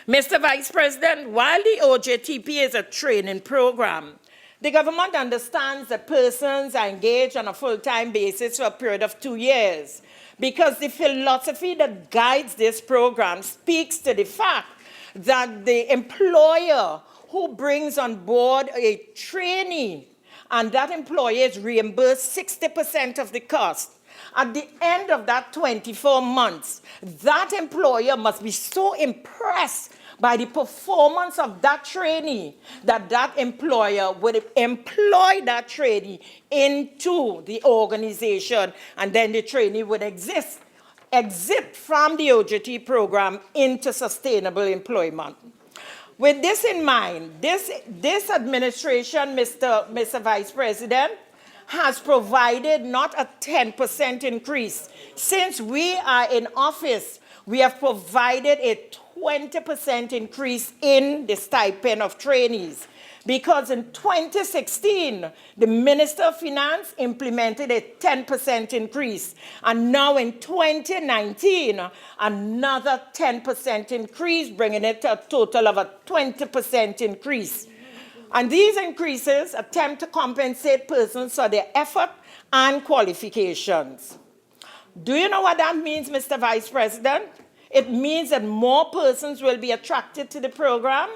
Mr. Vice President, while the OJTP is a training program, the government understands that persons are engaged on a full-time basis for a period of 2 years, because the philosophy that guides this program speaks to the fact that the employer who brings on board a trainee and that employer is reimbursed 60% of the cost. At the end of that 24 months, that employer must be so impressed by the performance of that trainee that that employer would employ that trainee into the organization, and then the trainee would exit from the OJT program into sustainable employment. With this in mind, this administration, Mr. Vice President, has provided not a 10% increase. Since we are in office, we have provided a 20% increase in the stipend of trainees. Because in 2016, the Minister of Finance implemented a 10% increase. And now in 2019, another 10% increase, bringing it to a total of a 20% increase. And these increases attempt to compensate persons for their effort and qualifications. Do you know what that means, Mr. Vice President? It means that more persons will be attracted to the program,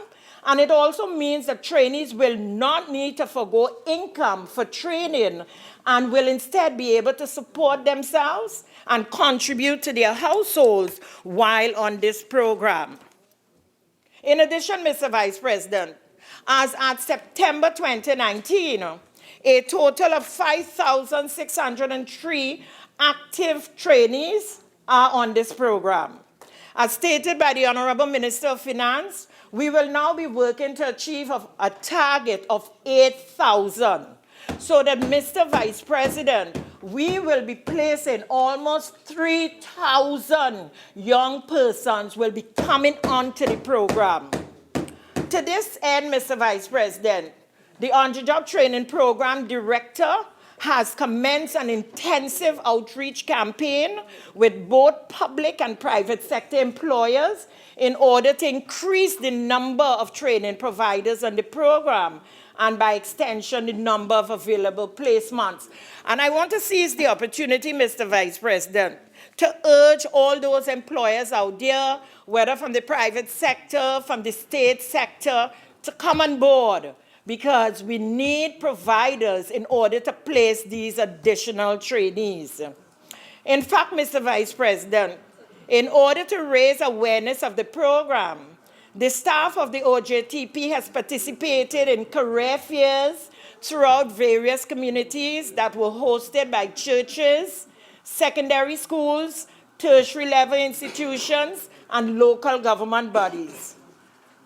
and it also means that trainees will not need to forgo income for training and will instead be able to support themselves and contribute to their households while on this program. In addition, Mr. Vice President, as at September 2019, a total of 5,603 active trainees are on this program. As stated by the Honorable Minister of Finance, we will now be working to achieve a target of 8,000. So that, Mr. Vice President, we will be placing almost 3,000 young persons will be coming onto the program. To this end, Mr. Vice President, the On-the-Job Training Program Director has commenced an intensive outreach campaign with both public and private sector employers in order to increase the number of training providers on the program and, by extension, the number of available placements. And I want to seize the opportunity, Mr. Vice President, to urge all those employers out there, whether from the private sector, from the state sector, to come on board, because we need providers in order to place these additional trainees. In fact, Mr. Vice President, in order to raise awareness of the program, the staff of the OJTP has participated in career fairs throughout various communities that were hosted by churches, secondary schools, tertiary level institutions, and local government bodies.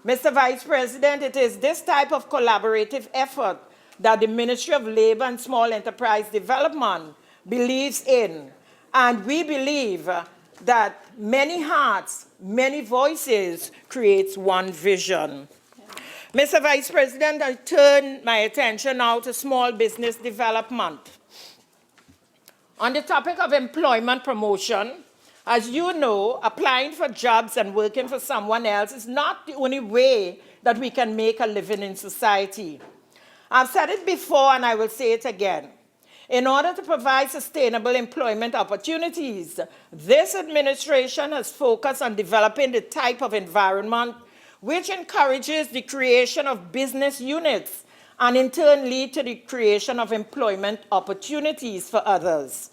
Mr. Vice President, it is this type of collaborative effort that the Ministry of Labor and Small Enterprise Development believes in. And we believe that many hearts, many voices creates one vision. Mr. Vice President, I turn my attention now to small business development. On the topic of employment promotion, as you know, applying for jobs and working for someone else is not the only way that we can make a living in society. I've said it before and I will say it again. In order to provide sustainable employment opportunities, this administration has focused on developing the type of environment which encourages the creation of business units and in turn lead to the creation of employment opportunities for others.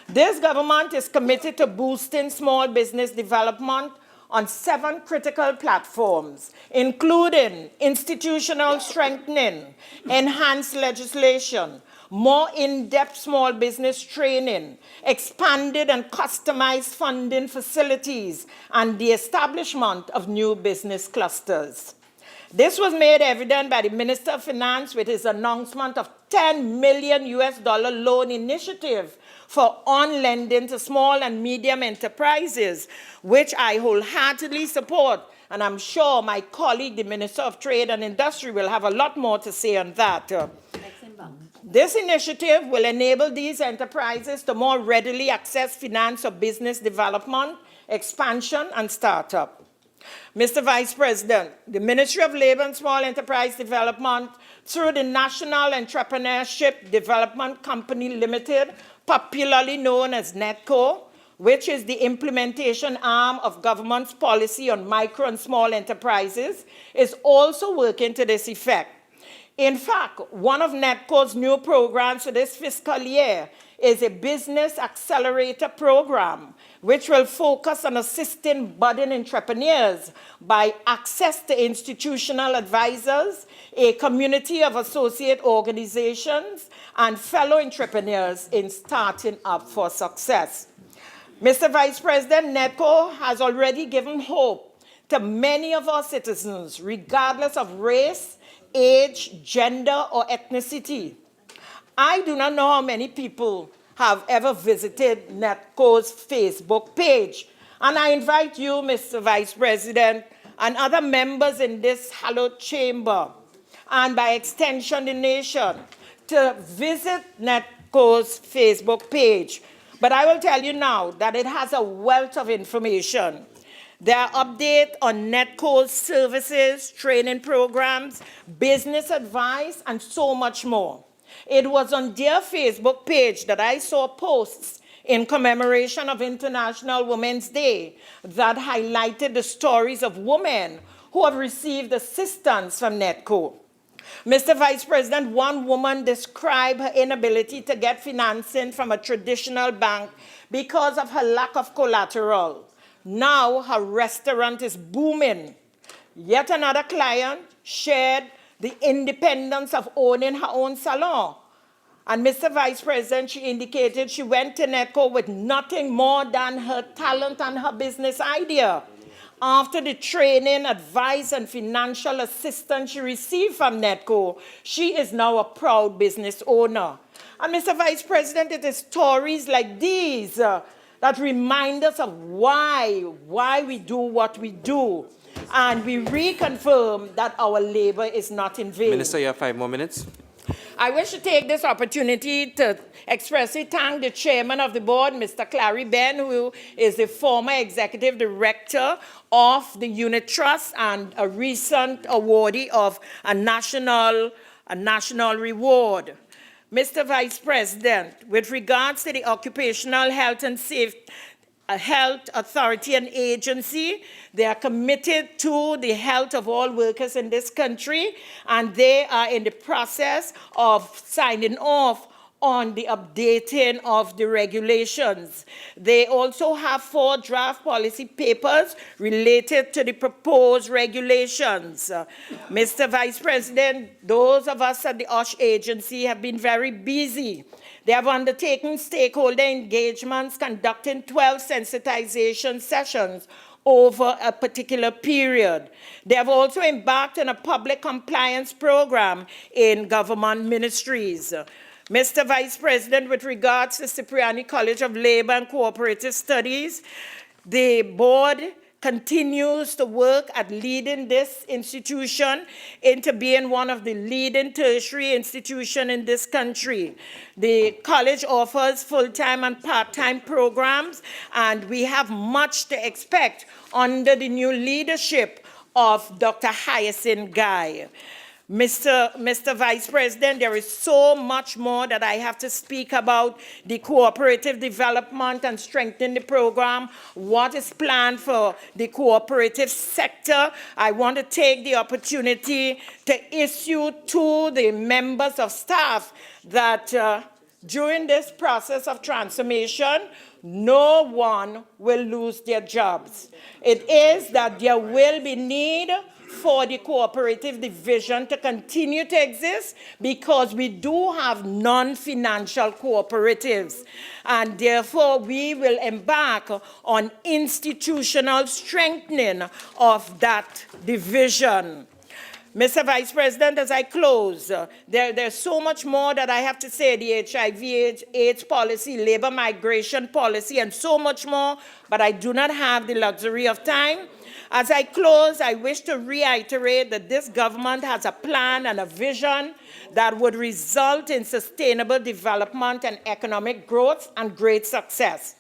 This government is committed to boosting small business development on 7 critical platforms, including institutional strengthening, enhanced legislation, more in-depth small business training, expanded and customized funding facilities, and the establishment of new business clusters. This was made evident by the Minister of Finance with his announcement of $10 million loan initiative for on-lending to small and medium enterprises, which I wholeheartedly support. And I'm sure my colleague, the Minister of Trade and Industry, will have a lot more to say on that. This initiative will enable these enterprises to more readily access finance for business development, expansion, and startup. Mr. Vice President, the Ministry of Labor and Small Enterprise Development, through the National Entrepreneurship Development Company Limited, popularly known as NETCO, which is the implementation arm of government's policy on micro and small enterprises, is also working to this effect. In fact, one of NETCO's new programs for this fiscal year is a business accelerator program, which will focus on assisting budding entrepreneurs by access to institutional advisors, a community of associate organizations, and fellow entrepreneurs in starting up for success. Mr. Vice President, NETCO has already given hope to many of our citizens, regardless of race, age, gender, or ethnicity. I do not know how many people have ever visited NETCO's Facebook page. And I invite you, Mr. Vice President, and other members in this hallowed chamber, and by extension the nation, to visit NETCO's Facebook page. But I will tell you now that it has a wealth of information. There are updates on NETCO's services, training programs, business advice, and so much more. It was on their Facebook page that I saw posts in commemoration of International Women's Day that highlighted the stories of women who have received assistance from NETCO. Mr. Vice President, one woman described her inability to get financing from a traditional bank because of her lack of collateral. Now her restaurant is booming. Yet another client shared the independence of owning her own salon. And Mr. Vice President, she indicated she went to NETCO with nothing more than her talent and her business idea. After the training, advice, and financial assistance she received from NETCO, she is now a proud business owner. And Mr. Vice President, it is stories like these that remind us of why we do what we do. And we reconfirm that our labor is not in vain. Minister, you have 5 more minutes. I wish to take this opportunity to expressly thank the chairman of the board, Mr. Clary Ben, who is the former executive director of the Unit Trust and a recent awardee of a national reward. Mr. Vice President, with regards to the Occupational Health and Safety Health Authority and Agency, they are committed to the health of all workers in this country, and they are in the process of signing off on the updating of the regulations. They also have 4 draft policy papers related to the proposed regulations. Mr. Vice President, those of us at the OSH agency have been very busy. They have undertaken stakeholder engagements, conducting 12 sensitization sessions over a particular period. They have also embarked on a public compliance program in government ministries. Mr. Vice President, with regards to Cipriani College of Labor and Cooperative Studies, the board continues to work at leading this institution into being one of the leading tertiary institutions in this country. The college offers full-time and part-time programs, and we have much to expect under the new leadership of Dr. Hyacinth Guy. Mr. Vice President, there is so much more that I have to speak about the cooperative development and strengthening the program, what is planned for the cooperative sector. I want to take the opportunity to issue to the members of staff that during this process of transformation, no one will lose their jobs. It is that there will be need for the cooperative division to continue to exist because we do have non-financial cooperatives. And therefore, we will embark on institutional strengthening of that division. Mr. Vice President, as I close, there's so much more that I have to say, the HIV/AIDS policy, labor migration policy, and so much more, but I do not have the luxury of time. As I close, I wish to reiterate that this government has a plan and a vision that would result in sustainable development and economic growth and great success.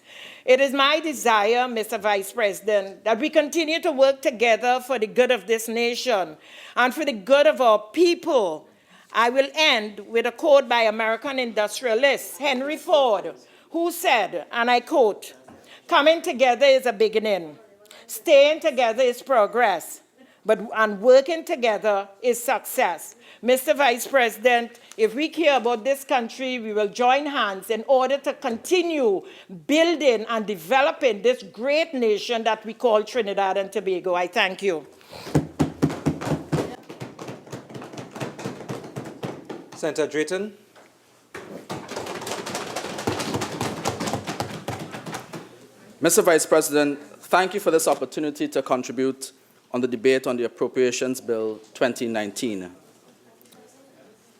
It is my desire, Mr. Vice President, that we continue to work together for the good of this nation and for the good of our people. I will end with a quote by American industrialist Henry Ford, who said, and I quote, "Coming together is a beginning. Staying together is progress, and working together is success." Mr. Vice President, if we care about this country, we will join hands in order to continue building and developing this great nation that we call Trinidad and Tobago. I thank you. Senator Drayton. Mr. Vice President, thank you for this opportunity to contribute on the debate on the Appropriations Bill 2019.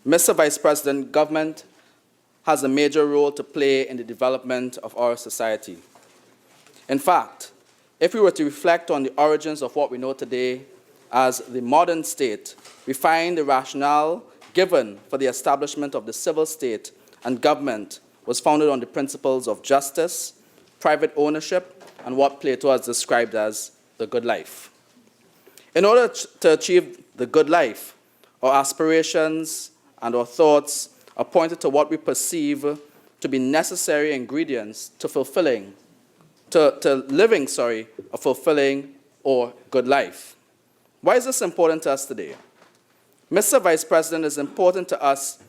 Mr. Vice President, government has a major role to play in the development of our society. In fact, if we were to reflect on the origins of what we know today as the modern state, we find the rationale given for the establishment of the civil state and government was founded on the principles of justice, private ownership, and what Plato has described as the good life. In order to achieve the good life, our aspirations and our thoughts are pointed to what we perceive to be necessary ingredients to living a fulfilling or good life. Why is this important to us today? Mr. Vice President, is important to us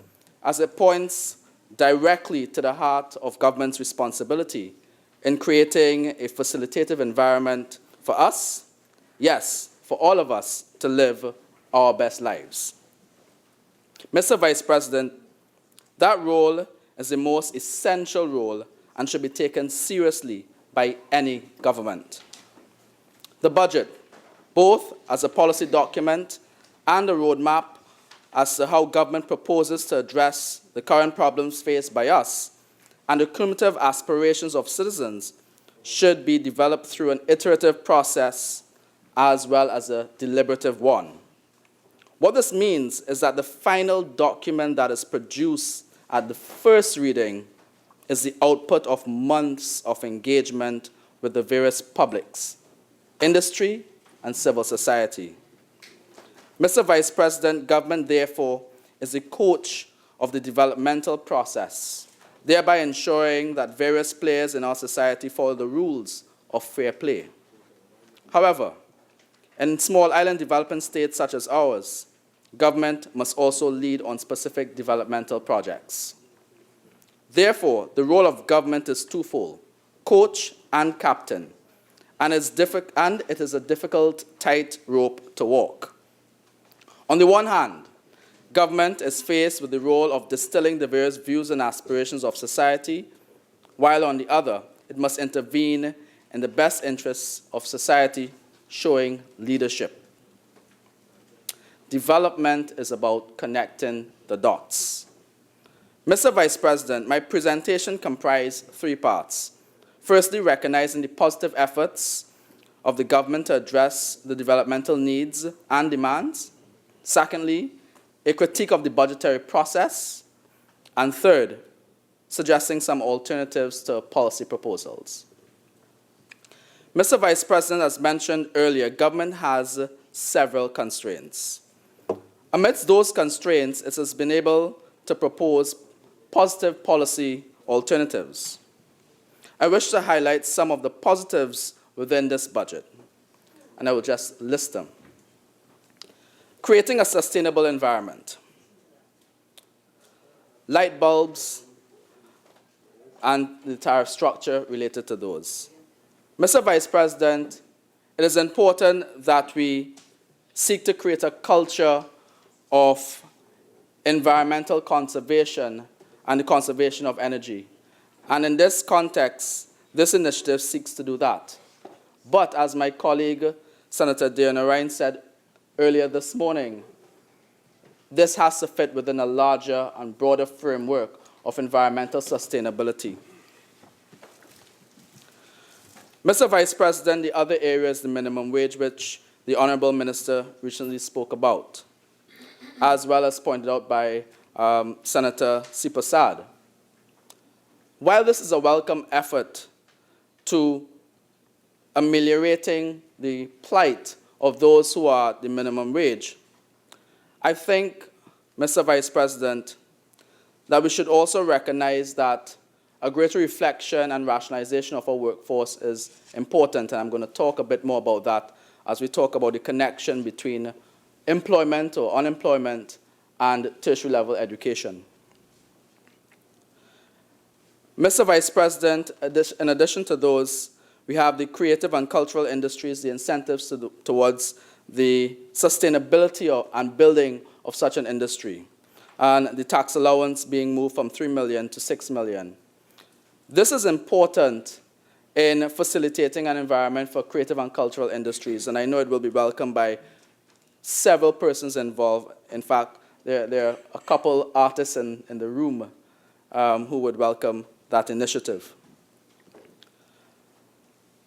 as it points directly to the heart of government's responsibility in creating a facilitative environment for us, yes, for all of us to live our best lives. Mr. Vice President, that role is the most essential role and should be taken seriously by any government. The budget, both as a policy document and a roadmap as to how government proposes to address the current problems faced by us and the cumulative aspirations of citizens, should be developed through an iterative process as well as a deliberative one. What this means is that the final document that is produced at the first reading is the output of months of engagement with the various publics, industry, and civil society. Mr. Vice President, government, therefore, is the coach of the developmental process, thereby ensuring that various players in our society follow the rules of fair play. However, in small island developing states such as ours, government must also lead on specific developmental projects. Therefore, the role of government is twofold, coach and captain, and it is a difficult tightrope to walk. On the one hand, government is faced with the role of distilling the various views and aspirations of society, while on the other, it must intervene in the best interests of society, showing leadership. Development is about connecting the dots. Mr. Vice President, my presentation comprised 3 parts. Firstly, recognizing the positive efforts of the government to address the developmental needs and demands. Secondly, a critique of the budgetary process. And third, suggesting some alternatives to policy proposals. Mr. Vice President, as mentioned earlier, government has several constraints. Amidst those constraints, it has been able to propose positive policy alternatives. I wish to highlight some of the positives within this budget, and I will just list them. Creating a sustainable environment. Light bulbs and the tariff structure related to those. Mr. Vice President, it is important that we seek to create a culture of environmental conservation and the conservation of energy. And in this context, this initiative seeks to do that. But as my colleague, Senator Diana Ryan, said earlier this morning, this has to fit within a larger and broader framework of environmental sustainability. Mr. Vice President, the other area is the minimum wage, which the Honourable Minister recently spoke about, as well as pointed out by Senator Seepersad. While this is a welcome effort to ameliorating the plight of those who are the minimum wage, I think, Mr. Vice President, that we should also recognize that a greater reflection and rationalization of our workforce is important, and I'm going to talk a bit more about that as we talk about the connection between employment or unemployment and tertiary level education. Mr. Vice President, in addition to those, we have the creative and cultural industries, the incentives towards the sustainability and building of such an industry, and the tax allowance being moved from 3 million to 6 million. This is important in facilitating an environment for creative and cultural industries, and I know it will be welcomed by several persons involved. In fact, there are a couple artists in the room who would welcome that initiative.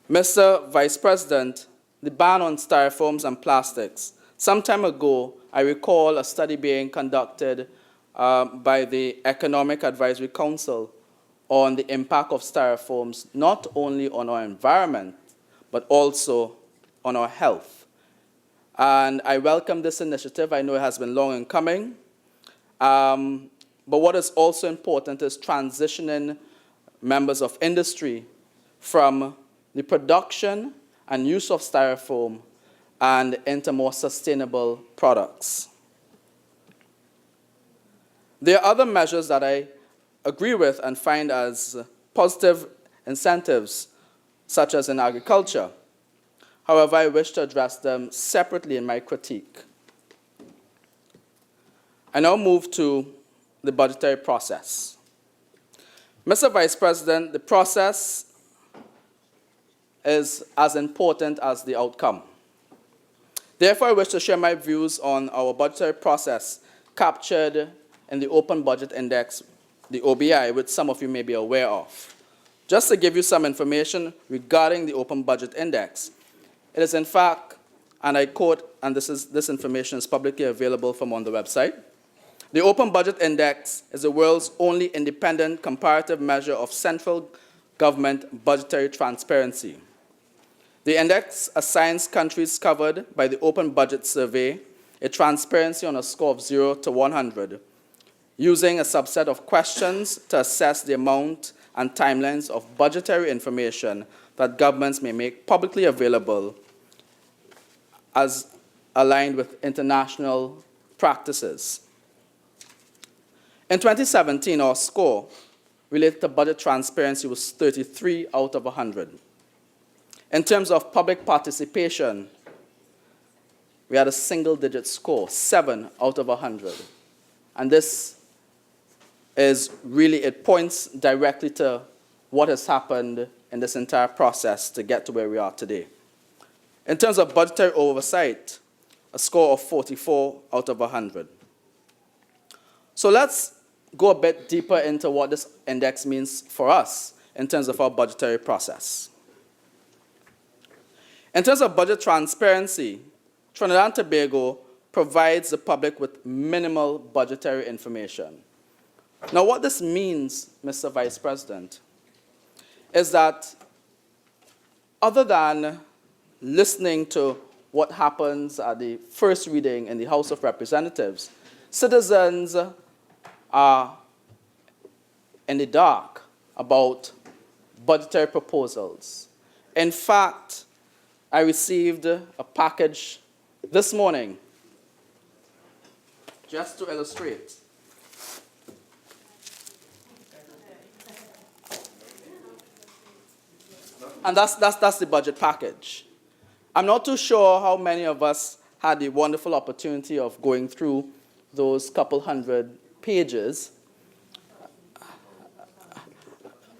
Mr. Vice President, the ban on styrofoams and plastics. Some time ago, I recall a study being conducted by the Economic Advisory Council on the impact of styrofoams, not only on our environment, but also on our health. And I welcome this initiative. I know it has been long in coming. But what is also important is transitioning members of industry from the production and use of styrofoam and into more sustainable products. There are other measures that I agree with and find as positive incentives, such as in agriculture. However, I wish to address them separately in my critique. I now move to the budgetary process. Mr. Vice President, the process is as important as the outcome. Therefore, I wish to share my views on our budgetary process captured in the Open Budget Index, the OBI, which some of you may be aware of. Just to give you some information regarding the Open Budget Index, it is in fact, and I quote, and this information is publicly available from on the website, the Open Budget Index is the world's only independent comparative measure of central government budgetary transparency. The index assigns countries covered by the Open Budget Survey a transparency on a score of 0 to 100, using a subset of questions to assess the amount and timelines of budgetary information that governments may make publicly available as aligned with international practices. In 2017, our score related to budget transparency was 33 out of 100. In terms of public participation, we had a single-digit score, 7 out of 100. And this is really, it points directly to what has happened in this entire process to get to where we are today. In terms of budgetary oversight, a score of 44 out of 100. So let's go a bit deeper into what this index means for us in terms of our budgetary process. In terms of budget transparency, Trinidad and Tobago provides the public with minimal budgetary information. Now, what this means, Mr. Vice President, is that other than listening to what happens at the first reading in the House of Representatives, citizens are in the dark about budgetary proposals. In fact, I received a package this morning, just to illustrate. And that's the budget package. I'm not too sure how many of us had the wonderful opportunity of going through those couple hundred pages,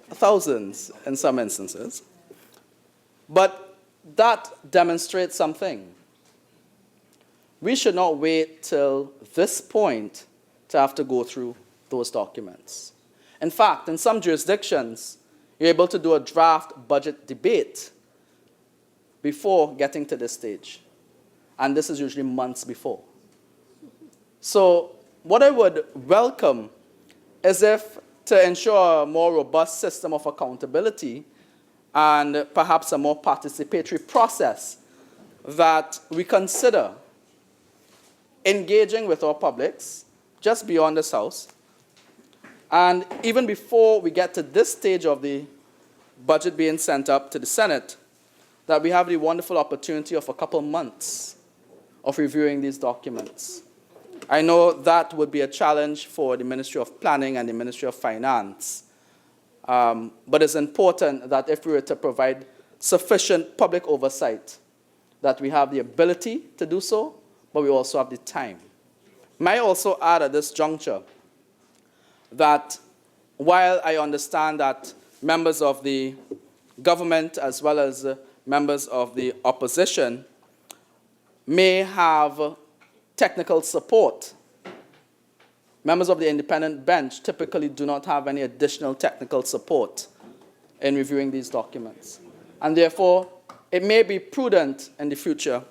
thousands in some instances. But that demonstrates something. We should not wait till this point to have to go through those documents. In fact, in some jurisdictions, you're able to do a draft budget debate before getting to this stage. And this is usually months before. So what I would welcome is if, to ensure a more robust system of accountability and perhaps a more participatory process, that we consider engaging with our publics just beyond this House. And even before we get to this stage of the budget being sent up to the Senate, that we have the wonderful opportunity of a couple months of reviewing these documents. I know that would be a challenge for the Ministry of Planning and the Ministry of Finance. But it's important that if we were to provide sufficient public oversight, that we have the ability to do so, but we also have the time. May I also add at this juncture that while I understand that members of the government as well as members of the opposition may have technical support, members of the independent bench typically do not have any additional technical support in reviewing these documents. And therefore, it may be prudent in the future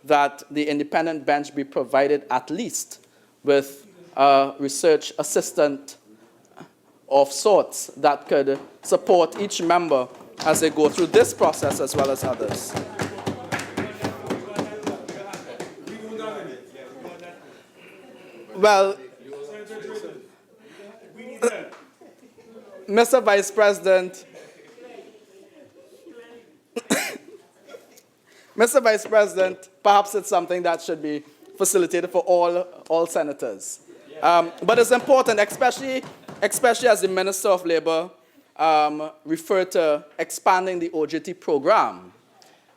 that the independent bench be provided at least with a research assistant of sorts that could support each member as they go through this process as well as others. Well, Mr. Vice President, Mr. Vice President, perhaps it's something that should be facilitated for all senators. But it's important, especially as the Minister of Labor referred to expanding the OJT program.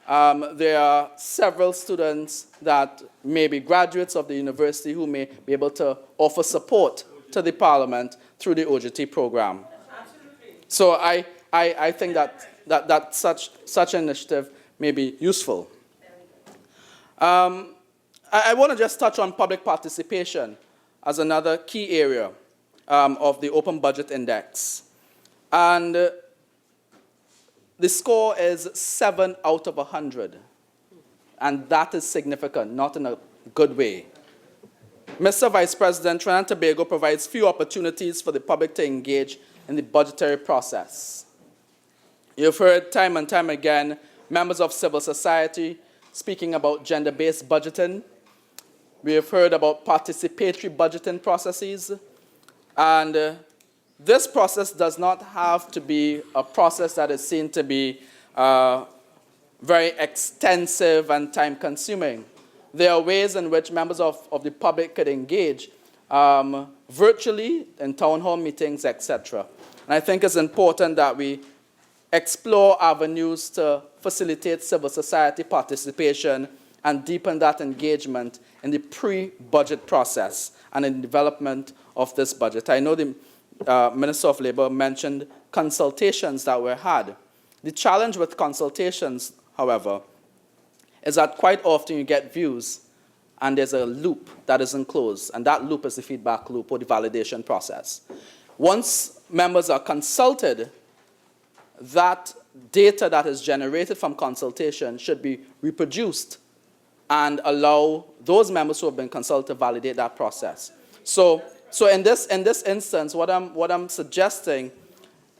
There are several students that may be graduates of the university who may be able to offer support to the Parliament through the OJT program. Absolutely. So I think that such an initiative may be useful. I want to just touch on public participation as another key area of the Open Budget Index. And the score is 7 out of 100. And that is significant, not in a good way. Mr. Vice President, Trinidad and Tobago provides few opportunities for the public to engage in the budgetary process. You've heard time and time again members of civil society speaking about gender-based budgeting. We have heard about participatory budgeting processes. And this process does not have to be a process that is seen to be very extensive and time-consuming. There are ways in which members of the public could engage virtually in town hall meetings, etc. And I think it's important that we explore avenues to facilitate civil society participation and deepen that engagement in the pre-budget process and in the development of this budget. I know the Minister of Labor mentioned consultations that were had. The challenge with consultations, however, is that quite often you get views and there's a loop that isn't closed, and that loop is the feedback loop or the validation process. Once members are consulted, that data that is generated from consultation should be reproduced and allow those members who have been consulted to validate that process. So in this instance, what I'm suggesting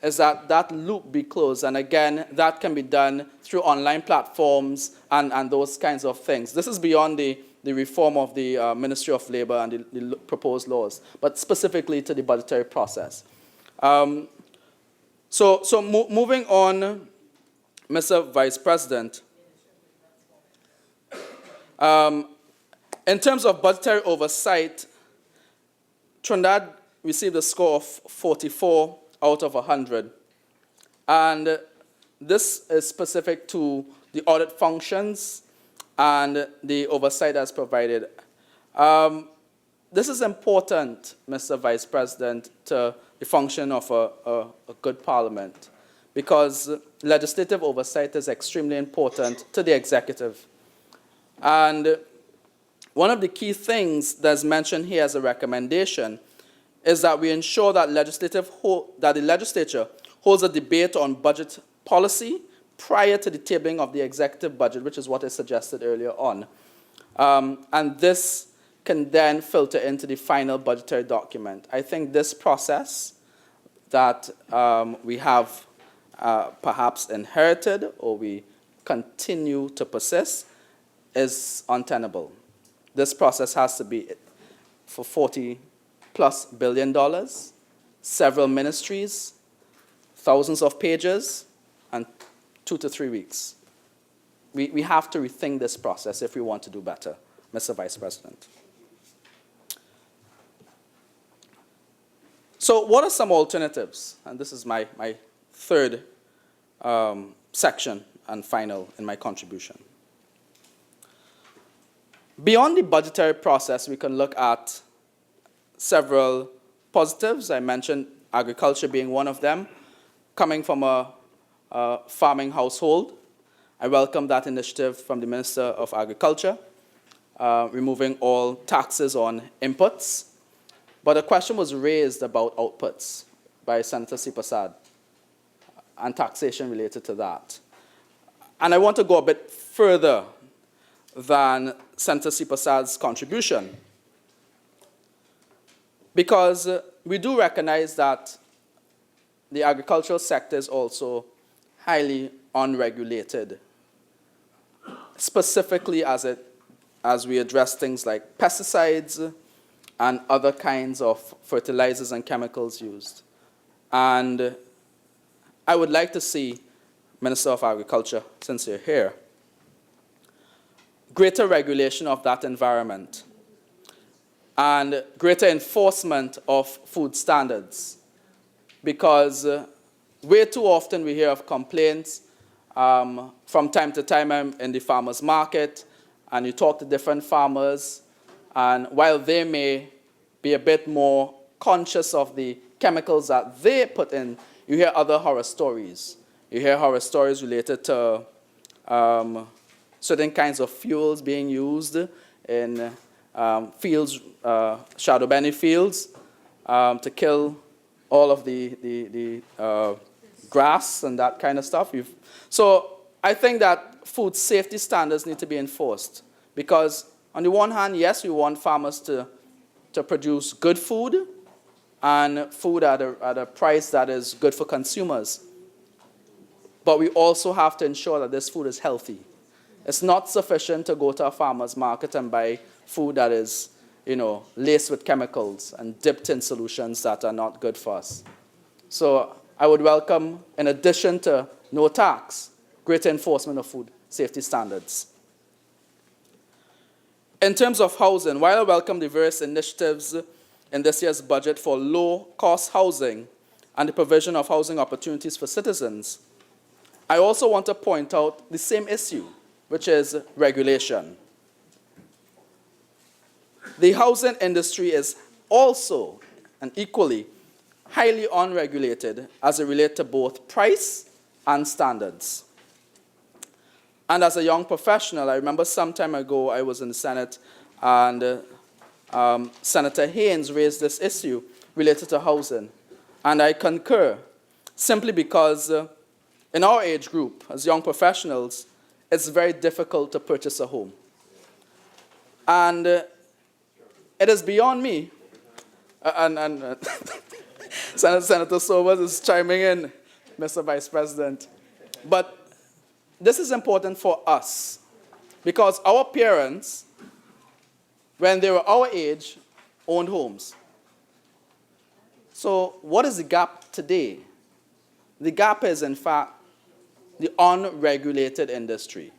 is that that loop be closed. And again, that can be done through online platforms and those kinds of things. This is beyond the reform of the Ministry of Labor and the proposed laws, but specifically to the budgetary process. Moving on, Mr. Vice President, in terms of budgetary oversight, Trinidad received a score of 44 out of 100. And this is specific to the audit functions and the oversight that's provided. This is important, Mr. Vice President, to the function of a good parliament, because legislative oversight is extremely important to the executive. And one of the key things that's mentioned here as a recommendation is that we ensure that the legislature holds a debate on budget policy prior to the tabling of the executive budget, which is what I suggested earlier on. And this can then filter into the final budgetary document. I think this process that we have perhaps inherited or we continue to persist is untenable. This process has to be for $40+ billion, several ministries, thousands of pages, and 2 to 3 weeks. We have to rethink this process if we want to do better, Mr. Vice President. So what are some alternatives? And this is my third section and final in my contribution. Beyond the budgetary process, we can look at several positives. I mentioned agriculture being one of them. Coming from a farming household, I welcome that initiative from the Minister of Agriculture, removing all taxes on inputs. But a question was raised about outputs by Senator Seepersad and taxation related to that. And I want to go a bit further than Senator Seepersad's contribution, because we do recognize that the agricultural sector is also highly unregulated, specifically as we address things like pesticides and other kinds of fertilizers and chemicals used. And I would like to see, Minister of Agriculture, since you're here, greater regulation of that environment and greater enforcement of food standards, because way too often we hear of complaints from time to time. I'm in the farmers market and you talk to different farmers, and while they may be a bit more conscious of the chemicals that they put in, you hear other horror stories. You hear horror stories related to certain kinds of fuels being used in fields, shadow benny fields, to kill all of the grass and that kind of stuff. So I think that food safety standards need to be enforced, because on the one hand, yes, we want farmers to produce good food and food at a price that is good for consumers. But we also have to ensure that this food is healthy. It's not sufficient to go to a farmer's market and buy food that is, laced with chemicals and dipped in solutions that are not good for us. So I would welcome, in addition to no tax, greater enforcement of food safety standards. In terms of housing, while I welcome the various initiatives in this year's budget for low-cost housing and the provision of housing opportunities for citizens, I also want to point out the same issue, which is regulation. The housing industry is also and equally highly unregulated as it relates to both price and standards. And as a young professional, I remember some time ago I was in the Senate and Senator Haynes raised this issue related to housing. And I concur, simply because in our age group, as young professionals, it's very difficult to purchase a home. And it is beyond me, and Senator Sobers is chiming in, Mr. Vice President, but this is important for us, because our parents, when they were our age, owned homes. So what is the gap today? The gap is, in fact, the unregulated industry.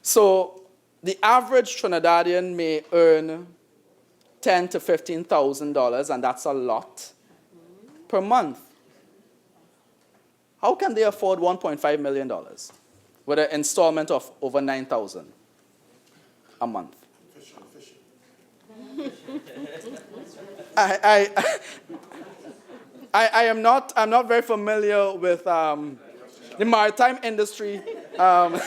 So the average Trinidadian may earn $10,000 to $15,000, and that's a lot, per month. How can they afford $1.5 million with an installment of over $9,000 a month. I'm not very familiar with the maritime industry. But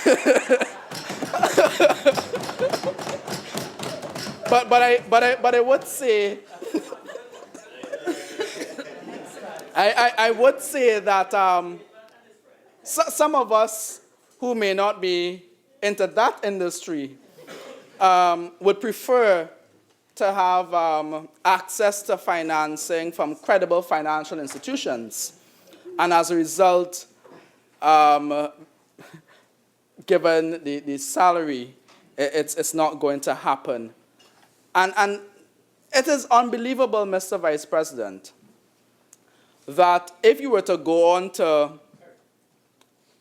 I would say I would say that some of us who may not be into that industry would prefer to have access to financing from credible financial institutions. And as a result, given the salary, it's not going to happen. And it is unbelievable, Mr. Vice President, that if you were to go on to,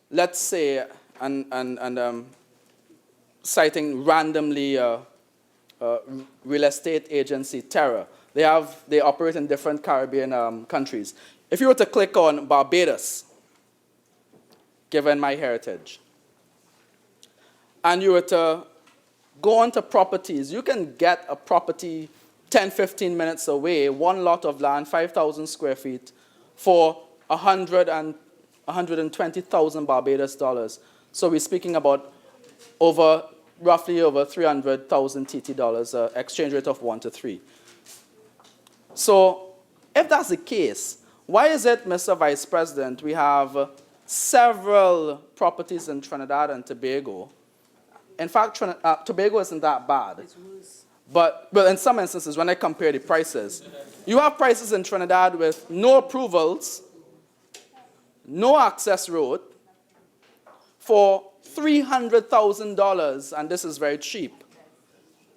let's say, and citing randomly real estate agency Terra, they operate in different Caribbean countries. If you were to click on Barbados, given my heritage, and you were to go on to properties, you can get a property 10, 15 minutes away, one lot of land, 5,000 square feet, for 100 and 120,000 Barbados dollars. So we're speaking about roughly over 300,000 TT dollars, exchange rate of 1 to 3. So if that's the case, why is it, Mr. Vice President, we have several properties in Trinidad and Tobago? In fact, Tobago isn't that bad. But in some instances, when I compare the prices, you have prices in Trinidad with no approvals, no access road, for $300,000, and this is very cheap,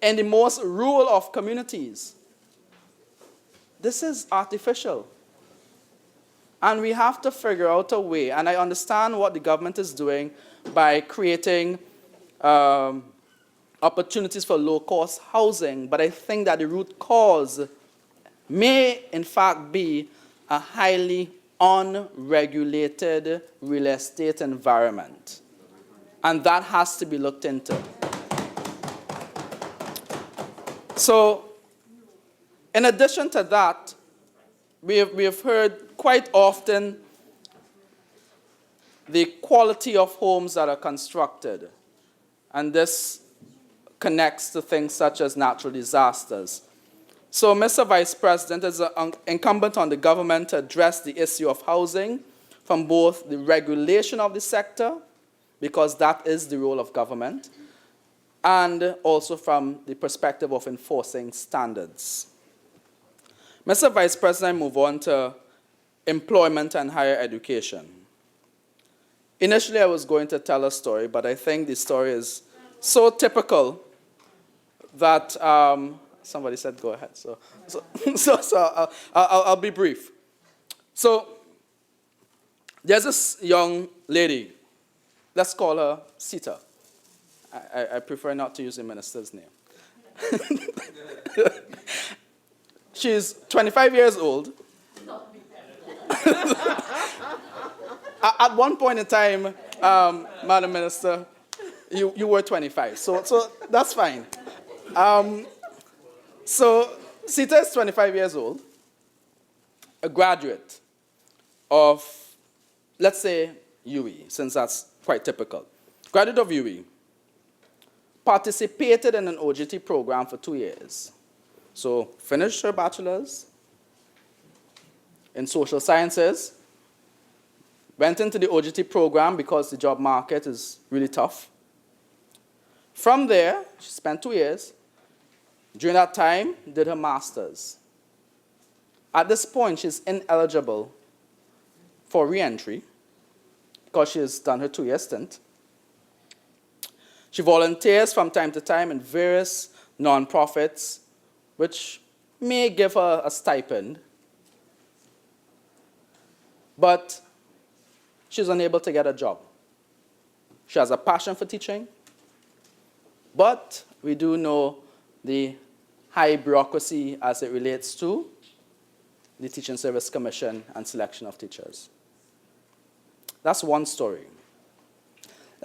in the most rural of communities. This is artificial. And we have to figure out a way, and I understand what the government is doing by creating opportunities for low-cost housing, but I think that the root cause may, in fact, be a highly unregulated real estate environment. And that has to be looked into. So, in addition to that, we have heard quite often the quality of homes that are constructed. And this connects to things such as natural disasters. So, Mr. Vice President, it is incumbent on the government to address the issue of housing from both the regulation of the sector, because that is the role of government, and also from the perspective of enforcing standards. Mr. Vice President, I move on to employment and higher education. Initially, I was going to tell a story, but I think the story is so typical that somebody said go ahead. So I'll be brief. So there's this young lady. Let's call her Sita. I prefer not to use the minister's name. She's 25 years old. At one point in time, Madam Minister, you were 25, so that's fine. So Sita is 25 years old, a graduate of, let's say, UE, since that's quite typical. Graduate of UE, participated in an OGT program for 2 years. So finished her bachelor's in social sciences, went into the OGT program because the job market is really tough. From there, she spent 2 years. During that time, did her master's. At this point, she's ineligible for re-entry because she has done her 2-year stint. She volunteers from time to time in various nonprofits, which may give her a stipend, but she's unable to get a job. She has a passion for teaching, but we do know the high bureaucracy as it relates to the Teaching Service Commission and selection of teachers. That's one story.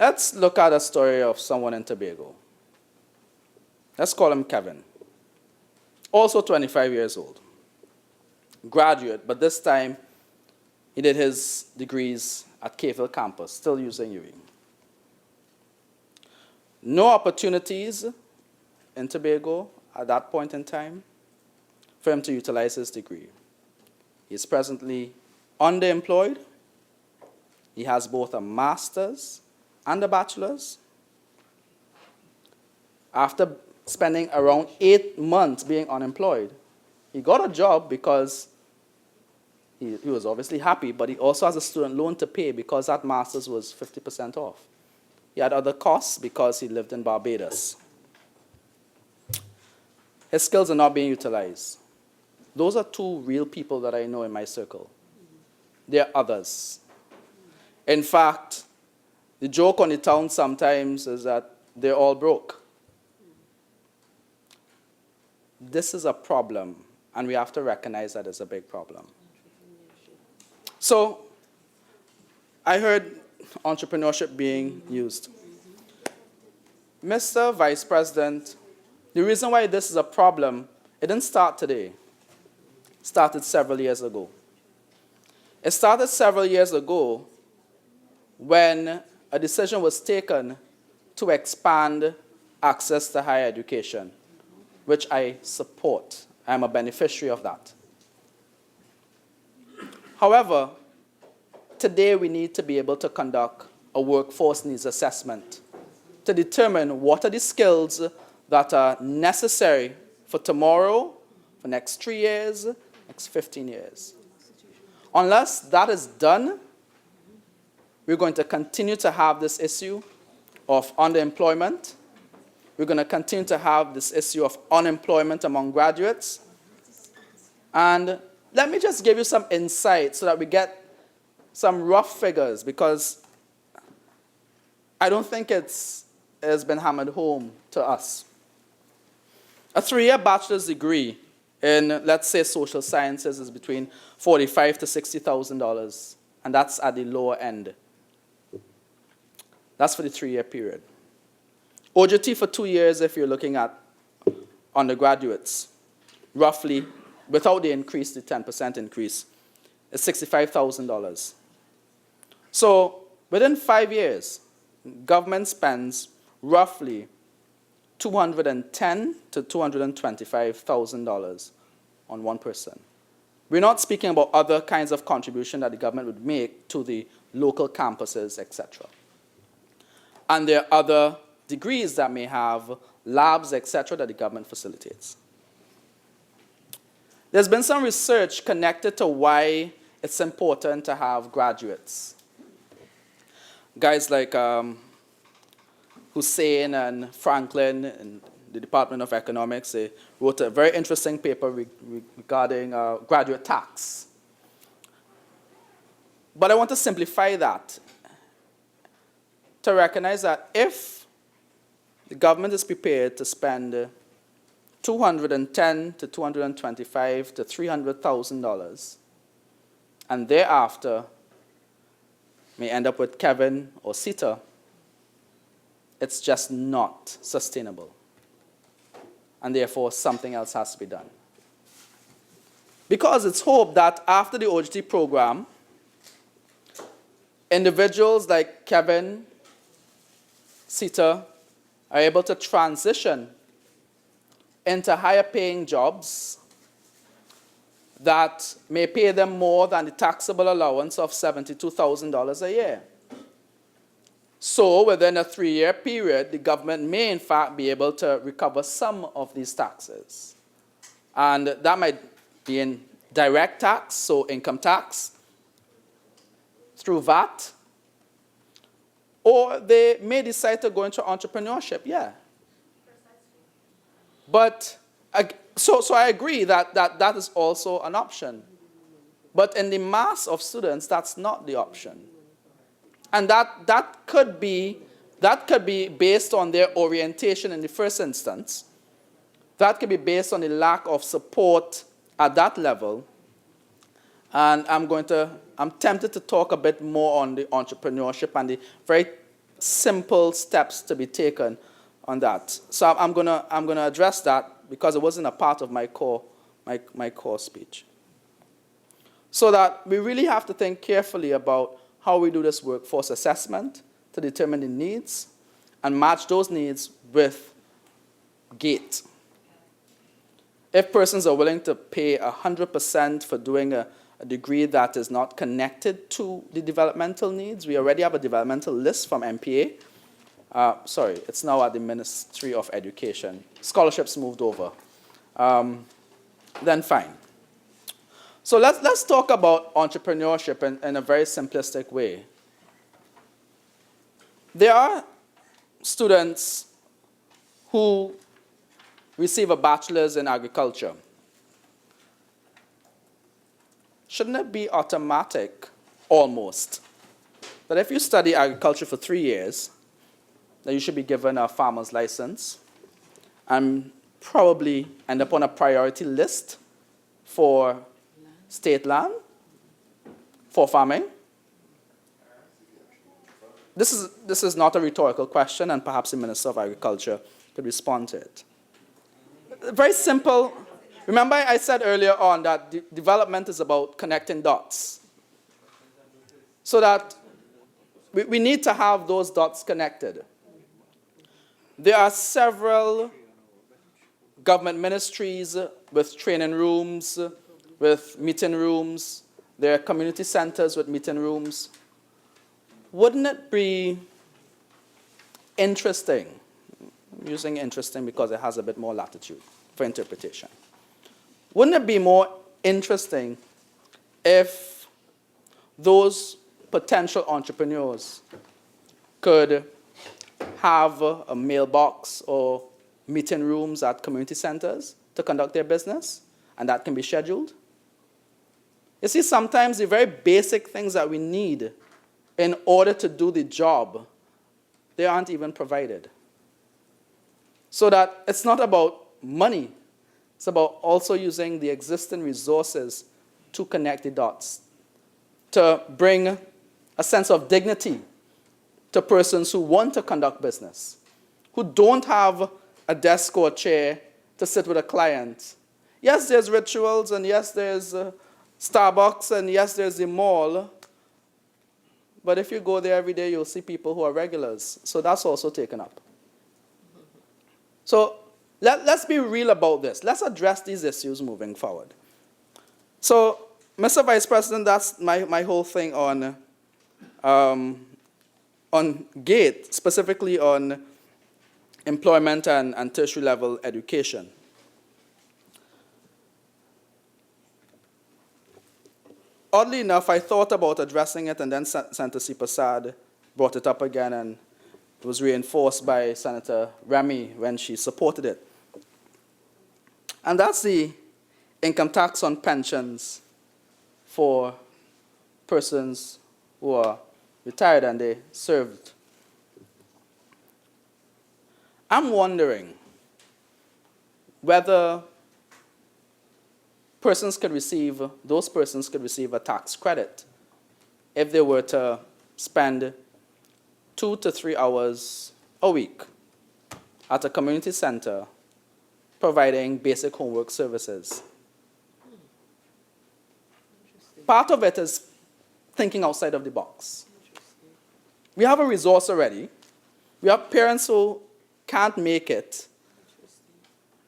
Let's look at a story of someone in Tobago. Let's call him Kevin. Also 25 years old. Graduate, but this time he did his degrees at Caveville campus, still using UE. No opportunities in Tobago at that point in time for him to utilize his degree. He's presently underemployed. He has both a master's and a bachelor's. After spending around 8 months being unemployed, he got a job because he was obviously happy, but he also has a student loan to pay because that master's was 50% off. He had other costs because he lived in Barbados. His skills are not being utilized. Those are two real people that I know in my circle. There are others. In fact, the joke on the town sometimes is that they're all broke. This is a problem, and we have to recognize that it's a big problem. So, I heard entrepreneurship being used. Mr. Vice President, the reason why this is a problem, it didn't start today. It started several years ago. It started several years ago when a decision was taken to expand access to higher education, which I support. I'm a beneficiary of that. However, today we need to be able to conduct a workforce needs assessment to determine what are the skills that are necessary for tomorrow, for next 3 years, next 15 years. Unless that is done, we're going to continue to have this issue of underemployment. We're going to continue to have this issue of unemployment among graduates. And let me just give you some insight so that we get some rough figures, because I don't think it has been hammered home to us. A 3-year bachelor's degree in, let's say, social sciences is between $45,000 to $60,000, and that's at the lower end. That's for the 3-year period. OJT for 2 years, if you're looking at undergraduates, roughly, without the increase, the 10% increase, is $65,000. So within 5 years, government spends roughly $210,000 to $225,000 on one person. We're not speaking about other kinds of contribution that the government would make to the local campuses, etc. And there are other degrees that may have labs, etc., that the government facilitates. There's been some research connected to why it's important to have graduates. Guys like Hussein and Franklin in the Department of Economics, they wrote a very interesting paper regarding graduate tax. But I want to simplify that to recognize that if the government is prepared to spend $210,000 to $225,000 to $300,000, and thereafter may end up with Kevin or Sita, it's just not sustainable. And therefore, something else has to be done. Because it's hoped that after the OJT program, individuals like Kevin, Sita, are able to transition into higher paying jobs that may pay them more than the taxable allowance of $72,000 a year. So within a 3-year period, the government may in fact be able to recover some of these taxes. And that might be in direct tax, so income tax, through VAT, or they may decide to go into entrepreneurship, yeah. But, so I agree that is also an option. But in the mass of students, that's not the option. And that could be based on their orientation in the first instance. That could be based on the lack of support at that level. And I'm tempted to talk a bit more on the entrepreneurship and the very simple steps to be taken on that. So I'm gonna address that because it wasn't a part of my core speech. So that we really have to think carefully about how we do this workforce assessment to determine the needs and match those needs with gate. If persons are willing to pay 100% for doing a degree that is not connected to the developmental needs, we already have a developmental list from MPA. Sorry, it's now at the Ministry of Education. Scholarships moved over. Then fine. So let's talk about entrepreneurship in a very simplistic way. There are students who receive a bachelor's in agriculture. Shouldn't it be automatic, almost, that if you study agriculture for 3 years, that you should be given a farmer's license and probably end up on a priority list for state land for farming? This is not a rhetorical question, and perhaps the Minister of Agriculture could respond to it. Very simple. Remember I said earlier on that development is about connecting dots. So that we need to have those dots connected. There are several government ministries with training rooms, with meeting rooms. There are community centers with meeting rooms. Wouldn't it be interesting, I'm using interesting because it has a bit more latitude for interpretation. Wouldn't it be more interesting if those potential entrepreneurs could have a mailbox or meeting rooms at community centers to conduct their business, and that can be scheduled? You see, sometimes the very basic things that we need in order to do the job, they aren't even provided. So that it's not about money. It's about also using the existing resources to connect the dots, to bring a sense of dignity to persons who want to conduct business, who don't have a desk or a chair to sit with a client. Yes, there's rituals, and yes, there's Starbucks, and yes, there's the mall. But if you go there every day, you'll see people who are regulars. So that's also taken up. So let's be real about this. Let's address these issues moving forward. So, Mr. Vice President, that's my whole thing on GATE, specifically on employment and tertiary level education. Oddly enough, I thought about addressing it, and then Senator Seepersad brought it up again, and it was reinforced by Senator Remy when she supported it. And that's the income tax on pensions for persons who are retired and they served. I'm wondering whether those persons could receive a tax credit if they were to spend 2 to 3 hours a week at a community center providing basic homework services. Part of it is thinking outside of the box. We have a resource already. We have parents who can't make it.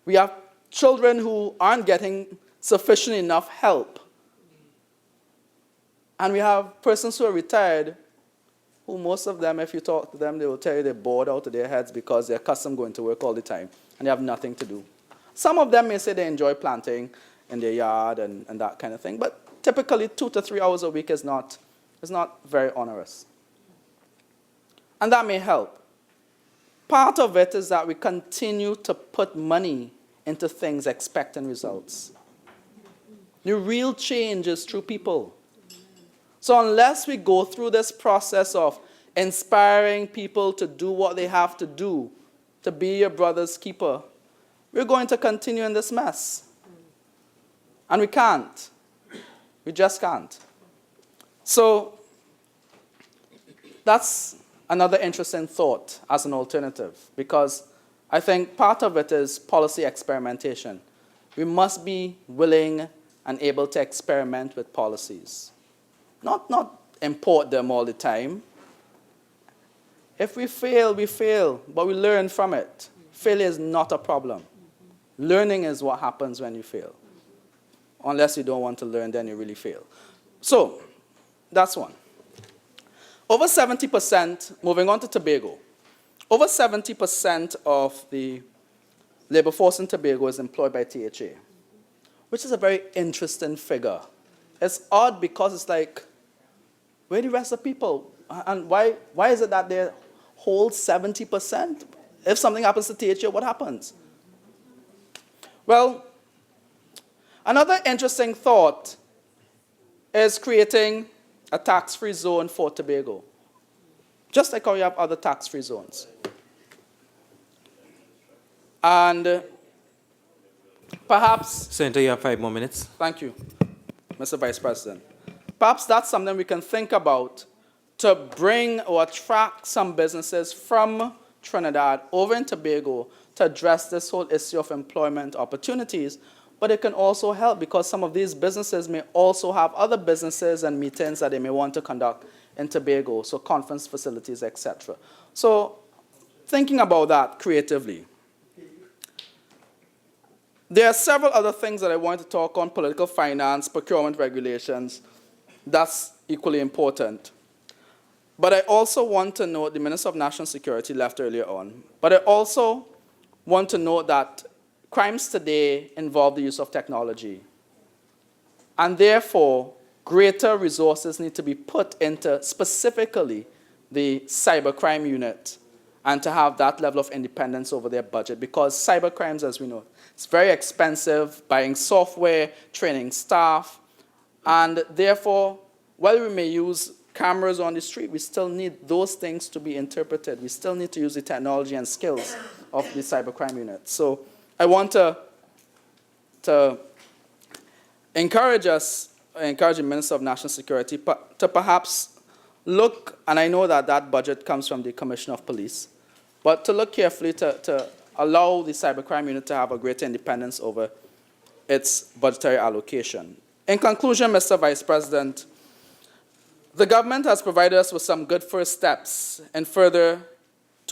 We have children who aren't getting sufficient enough help. And we have persons who are retired who most of them, if you talk to them, they will tell you they're bored out of their heads because they're accustomed going to work all the time and they have nothing to do. Some of them may say they enjoy planting in their yard and that kind of thing, but typically 2 to 3 hours a week is not very onerous. And that may help. Part of it is that we continue to put money into things expecting results. The real change is through people. So unless we go through this process of inspiring people to do what they have to do, to be your brother's keeper, we're going to continue in this mess. And we can't. We just can't. So that's another interesting thought as an alternative, because I think part of it is policy experimentation. We must be willing and able to experiment with policies. Not import them all the time. If we fail, we fail, but we learn from it. Failure is not a problem. Learning is what happens when you fail. Unless you don't want to learn, then you really fail. So, that's one. Over 70%, moving on to Tobago, over 70% of the labor force in Tobago is employed by THA, which is a very interesting figure. It's odd because it's like, where are the rest of the people? And why is it that they hold 70%? If something happens to THA, what happens? Well, another interesting thought is creating a tax-free zone for Tobago, just like how you have other tax-free zones. And perhaps... Senator, you have 5 more minutes. Thank you, Mr. Vice President. Perhaps that's something we can think about to bring or attract some businesses from Trinidad over in Tobago to address this whole issue of employment opportunities. But it can also help because some of these businesses may also have other businesses and meetings that they may want to conduct in Tobago, so conference facilities, etc. So thinking about that creatively. There are several other things that I want to talk on: political finance, procurement regulations. That's equally important. But I also want to note, the Minister of National Security left earlier on, but I also want to note that crimes today involve the use of technology. And therefore, greater resources need to be put into specifically the cybercrime unit and to have that level of independence over their budget, because cybercrimes, as we know, it's very expensive, buying software, training staff, and therefore, while we may use cameras on the street, we still need those things to be interpreted. We still need to use the technology and skills of the cybercrime unit. So I want to encourage the Minister of National Security to perhaps look, and I know that that budget comes from the Commissioner of Police, but to look carefully to allow the cybercrime unit to have a greater independence over its budgetary allocation. In conclusion, Mr. Vice President, the government has provided us with some good first steps to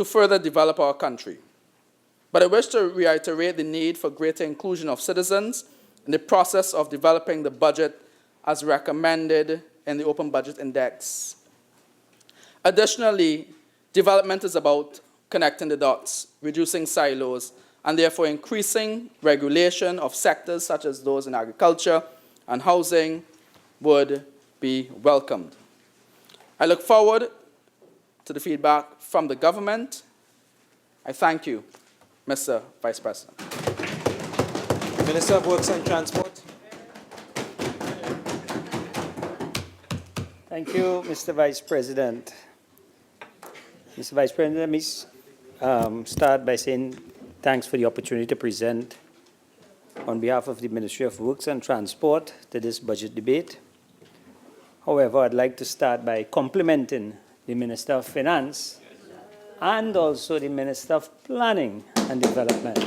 further develop our country. But I wish to reiterate the need for greater inclusion of citizens in the process of developing the budget as recommended in the Open Budget Index. Additionally, development is about connecting the dots, reducing silos, and therefore increasing regulation of sectors such as those in agriculture and housing would be welcomed. I look forward to the feedback from the government. I thank you, Mr. Vice President. Minister of Works and Transport. Thank you, Mr. Vice President. Mr. Vice President, let me start by saying thanks for the opportunity to present on behalf of the Ministry of Works and Transport to this budget debate. However, I'd like to start by complimenting the Minister of Finance and also the Minister of Planning and Development.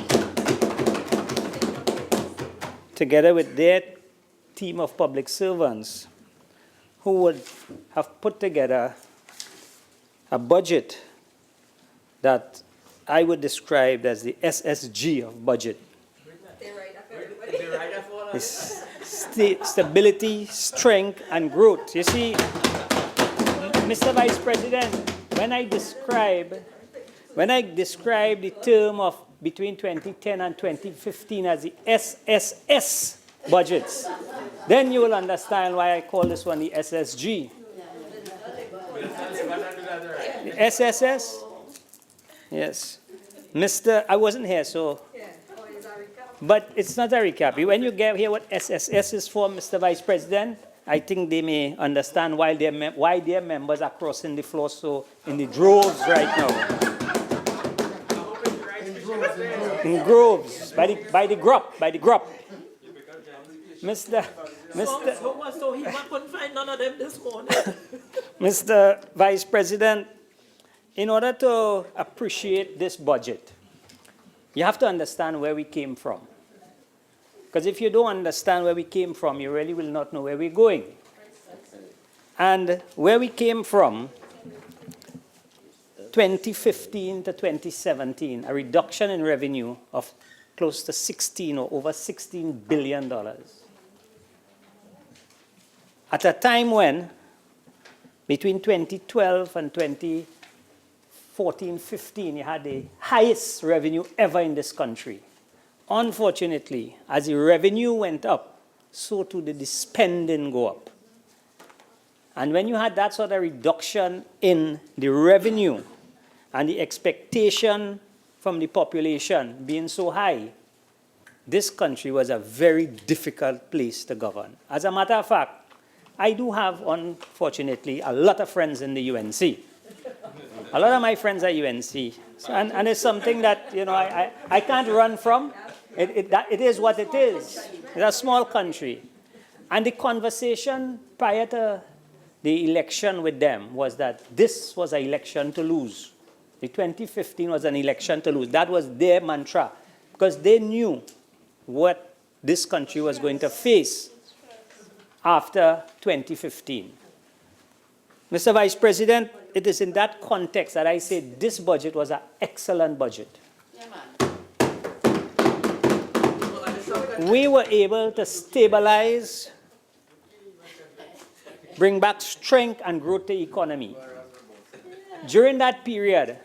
Together with their team of public servants who would have put together a budget that I would describe as the SSG of budget. It's stability, strength, and growth. You see, Mr. Vice President, when I describe the term of between 2010 and 2015 as the SSS budgets, then you will understand why I call this one the SSG. The SSS? Yes. I wasn't here, so. But it's not a recap. When you get here what SSS is for, Mr. Vice President, I think they may understand why their members are crossing the floor so in the droves right now. In groves, by the grub. So he couldn't find none of them this morning. Mr. Vice President, in order to appreciate this budget, you have to understand where we came from. Because if you don't understand where we came from, you really will not know where we're going. And where we came from, 2015 to 2017, a reduction in revenue of close to 16 or over $16 billion. At a time when, between 2012 and 2014-15, you had the highest revenue ever in this country. Unfortunately, as the revenue went up, so too did the spending go up. And when you had that sort of reduction in the revenue and the expectation from the population being so high, this country was a very difficult place to govern. As a matter of fact, I do have, unfortunately, a lot of friends in the UNC. A lot of my friends are UNC. And it's something that, you know, I can't run from. It is what it is. It's a small country. And the conversation prior to the election with them was that this was an election to lose. The 2015 was an election to lose. That was their mantra, because they knew what this country was going to face after 2015. Mr. Vice President, it is in that context that I say this budget was an excellent budget. We were able to stabilize, bring back strength and growth to the economy. During that period,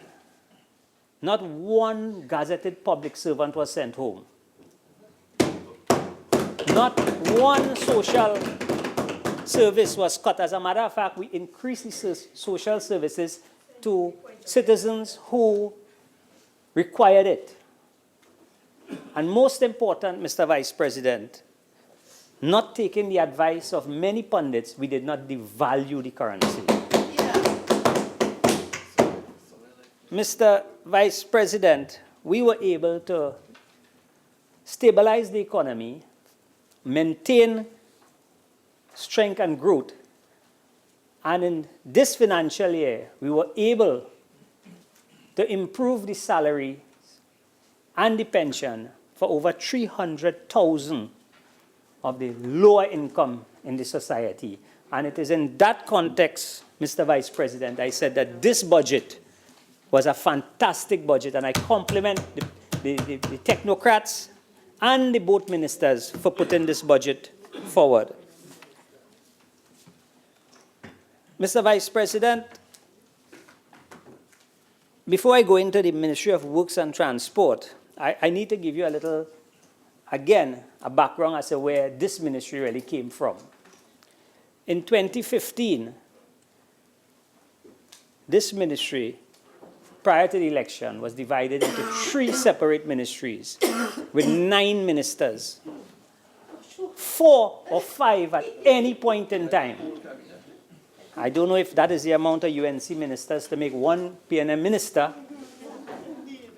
not one gazetted public servant was sent home. Not one social service was cut. As a matter of fact, we increased the social services to citizens who required it. And most important, Mr. Vice President, not taking the advice of many pundits, we did not devalue the currency. Mr. Vice President, we were able to stabilize the economy, maintain strength and growth, and in this financial year, we were able to improve the salary and the pension for over 300,000 of the lower income in the society. And it is in that context, Mr. Vice President, I said that this budget was a fantastic budget, and I compliment the technocrats and the both ministers for putting this budget forward. Mr. Vice President, before I go into the Ministry of Works and Transport, I need to give you a little, again, a background as to where this ministry really came from. In 2015, this ministry, prior to the election, was divided into 3 separate ministries with 9 ministers, 4 or 5 at any point in time. I don't know if that is the amount of UNC ministers to make one PNM minister,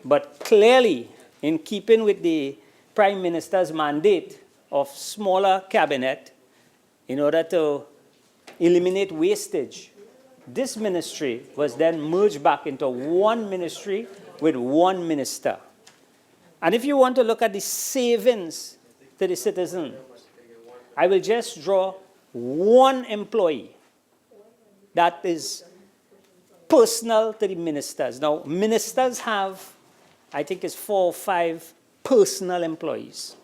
but clearly, in keeping with the Prime Minister's mandate of smaller cabinet in order to eliminate wastage, this ministry was then merged back into one ministry with one minister. And if you want to look at the savings to the citizen, I will just draw one employee that is personal to the ministers. Now, ministers have, I think it's 4 or 5 personal employees.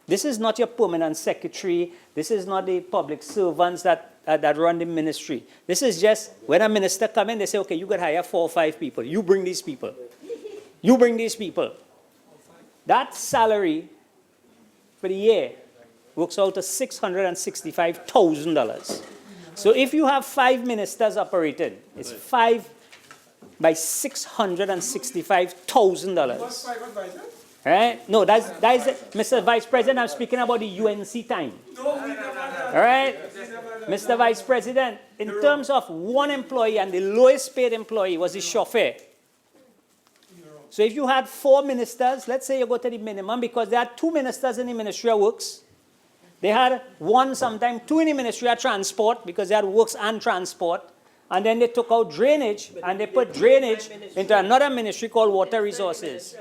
This is not your permanent secretary. This is not the public servants that run the ministry. This is just when a minister comes in, they say, okay, you got to hire 4 or 5 people. You bring these people. You bring these people. That salary for the year works out to $665,000. So if you have 5 ministers operating, it's 5 by $665,000. What's 5 advisors? Right? No, that's it. Mr. Vice President, I'm speaking about the UNC time. No, we never done. All right? Mr. Vice President, in terms of one employee, and the lowest paid employee was the chauffeur. So if you had 4 ministers, let's say you go to the minimum, because there are 2 ministers in the Ministry of Works. They had 1, sometimes 2 in the Ministry of Transport, because they had Works and Transport. and then they took out drainage, and they put drainage into another ministry called Water Resources.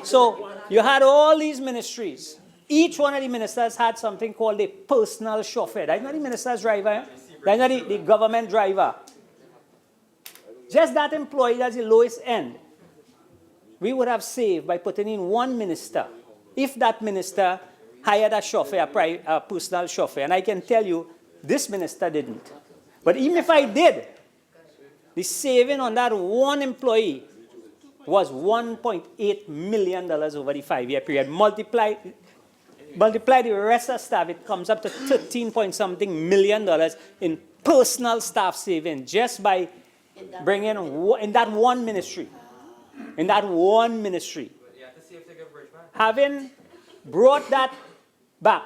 So you had all these ministries. Each one of the ministers had something called a personal chauffeur. That's not the minister's driver. That's not the government driver. Just that employee, that's the lowest end. We would have saved by putting in one minister, if that minister hired a chauffeur, a personal chauffeur. And I can tell you, this minister didn't. But even if I did, the saving on that one employee was $1.8 million over the 5-year period. Multiply the rest of staff, it comes up to 13-point-something million in personal staff saving just by bringing in that one ministry. In that one ministry. Having brought that back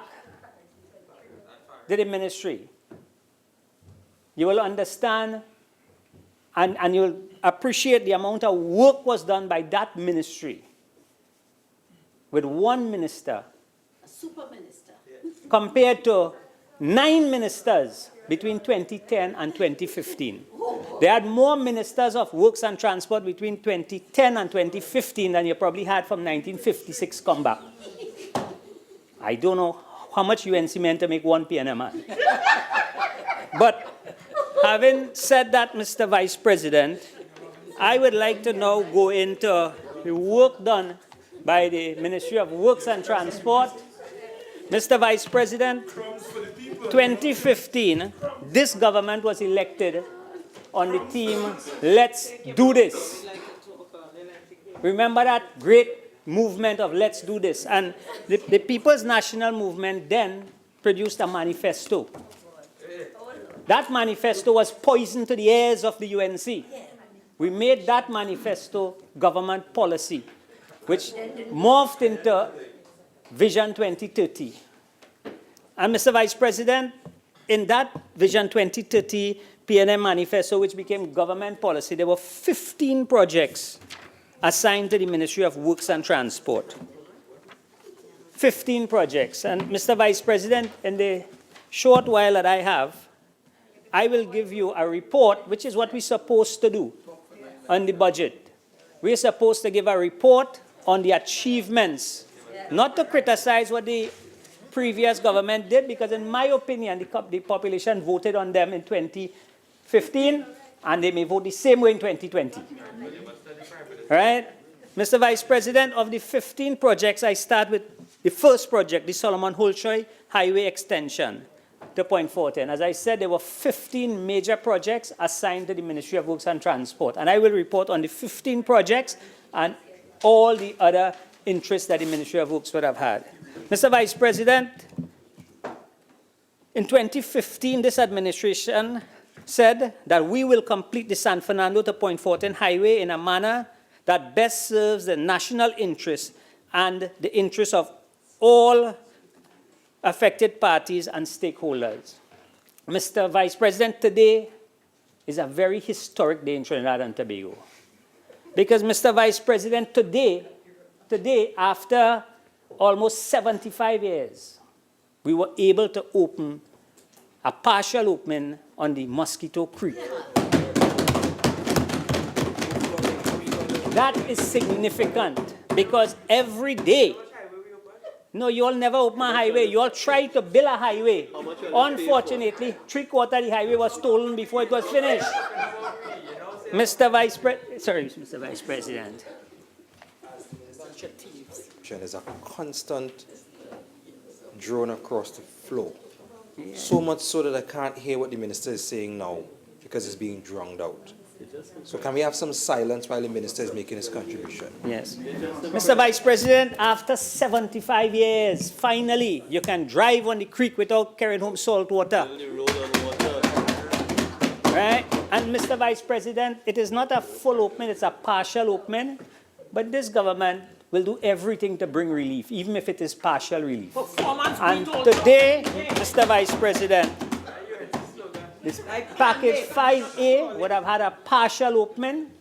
to the ministry, you will understand and you'll appreciate the amount of work was done by that ministry with one minister. A super minister. Compared to 9 ministers between 2010 and 2015. They had more ministers of works and transport between 2010 and 2015 than you probably had from 1956 come back. I don't know how much UNC meant to make one PNM man. But having said that, Mr. Vice President, I would like to now go into the work done by the Ministry of Works and Transport. Mr. Vice President, 2015, this government was elected on the team, let's do this. Remember that great movement of let's do this. And the People's National Movement then produced a manifesto. That manifesto was poison to the ears of the UNC. We made that manifesto government policy, which morphed into Vision 2030. And Mr. Vice President, in that Vision 2030 PNM manifesto, which became government policy, there were 15 projects assigned to the Ministry of Works and Transport. 15 projects. And Mr. Vice President, in the short while that I have, I will give you a report, which is what we're supposed to do on the budget. We're supposed to give a report on the achievements, not to criticize what the previous government did, because in my opinion, the population voted on them in 2015, and they may vote the same way in 2020. Right? Mr. Vice President, of the 15 projects, I start with the first project, the Solomon Holshoy Highway Extension to Point Fortin. As I said, there were 15 major projects assigned to the Ministry of Works and Transport. And I will report on the 15 projects and all the other interests that the Ministry of Works would have had. Mr. Vice President, in 2015, this administration said that we will complete the San Fernando to Point Fortin Highway in a manner that best serves the national interest and the interests of all affected parties and stakeholders. Mr. Vice President, today is a very historic day in Trinidad and Tobago. Because, Mr. Vice President, today, after almost 75 years, we were able to open a partial opening on the Mosquito Creek. That is significant because every day, no, you all never open a highway. You all try to build a highway. Unfortunately, 3/4 of the highway was stolen before it was finished. Mr. Vice President. There's a constant drone across the floor. So much so that I can't hear what the minister is saying now because it's being drowned out. So can we have some silence while the minister is making his contribution? Yes. Mr. Vice President, after 75 years, finally, you can drive on the creek without carrying home salt water. Right? And Mr. Vice President, it is not a full opening, it's a partial opening. But this government will do everything to bring relief, even if it is partial relief. And today, Mr. Vice President, this package 5A would have had a partial opening,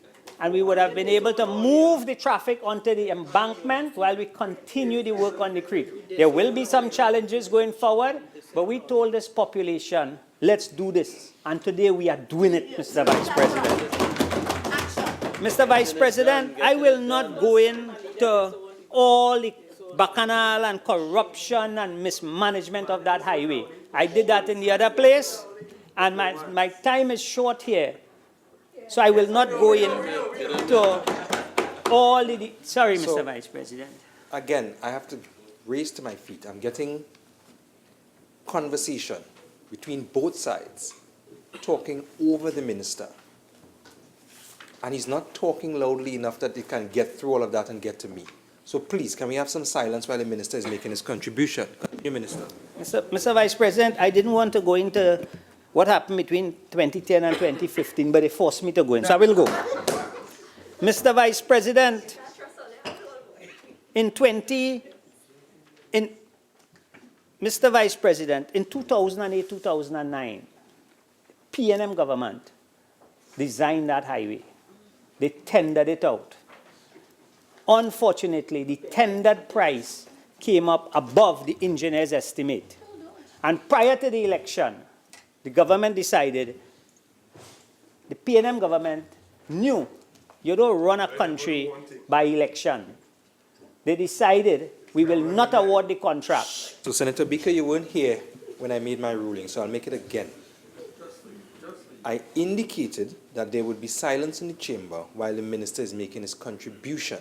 and we would have been able to move the traffic onto the embankment while we continue the work on the creek. There will be some challenges going forward, but we told this population let's do this. And today we are doing it, Mr. Vice President. Mr. Vice President, I will not go into all the bacchanal and corruption and mismanagement of that highway. I did that in the other place, and my time is short here. So I will not go into all the... Sorry, Mr. Vice President. Again, I have to raise to my feet. I'm getting conversation between both sides, talking over the minister. And he's not talking loudly enough that he can get through all of that and get to me. So please, can we have some silence while the minister is making his contribution? Continue, Minister. Mr. Vice President, I didn't want to go into what happened between 2010 and 2015, but they forced me to go in, so I will go. Mr. Vice President, Mr. Vice President, in 2008-2009, PNM government designed that highway. They tendered it out. Unfortunately, the tendered price came up above the engineer's estimate. And prior to the election, the government decided, the PNM government knew you don't run a country by election. They decided we will not award the contract. So, Senator Beaker, you weren't here when I made my ruling, so I'll make it again. I indicated that there would be silence in the chamber while the minister is making his contribution.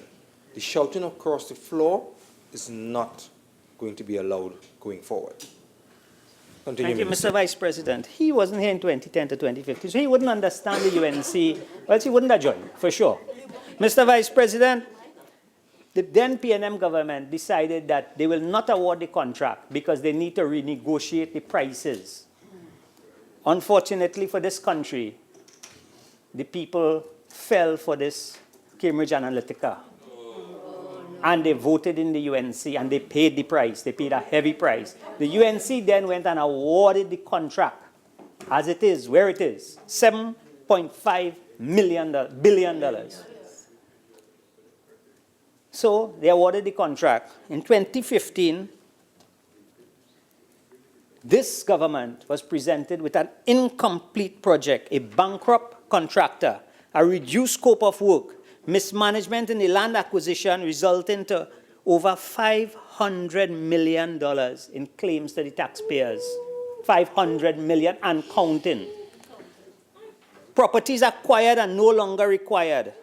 The shouting across the floor is not going to be allowed going forward. Continue, Thank you, Minister. Mr. Vice President. He wasn't here in 2010 to 2015, so he wouldn't understand the UNC, else he wouldn't have joined, for sure. Mr. Vice President, the then PNM government decided that they will not award the contract because they need to renegotiate the prices. Unfortunately for this country, the people fell for this Cambridge Analytica. And they voted in the UNC and they paid the price. They paid a heavy price. The UNC then went and awarded the contract as it is, where it is, $7.5 billion. So they awarded the contract. In 2015, this government was presented with an incomplete project, a bankrupt contractor, a reduced scope of work, mismanagement in the land acquisition resulting to over $500 million in claims to the taxpayers. 500 million and counting. Properties acquired and no longer required.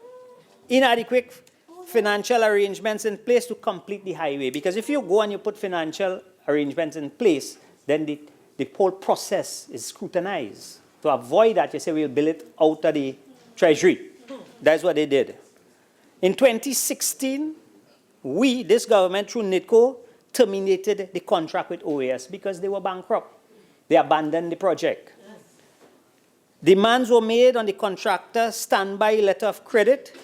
Inadequate financial arrangements in place to complete the highway. Because if you go and you put financial arrangements in place, then the whole process is scrutinized. To avoid that, you say we'll bill it out of the treasury. That's what they did. In 2016, this government, through NITCO, terminated the contract with OAS because they were bankrupt. They abandoned the project. Demands were made on the contractor, standby letter of credit,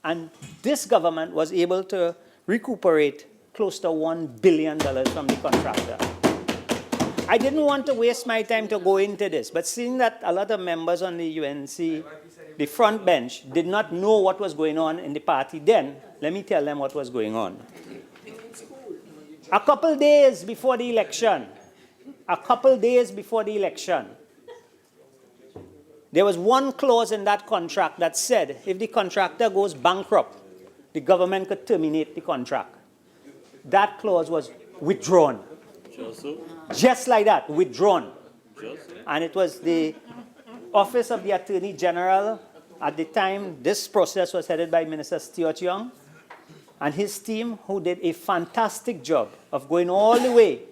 and this government was able to recuperate close to $1 billion from the contractor. I didn't want to waste my time to go into this, but seeing that a lot of members on the UNC, the front bench, did not know what was going on in the party then, let me tell them what was going on. A couple days before the election, there was one clause in that contract that said if the contractor goes bankrupt, the government could terminate the contract. That clause was withdrawn. Just like that, withdrawn. And it was the Office of the Attorney General. At the time, this process was headed by Minister Stuart Young and his team, who did a fantastic job of going all the way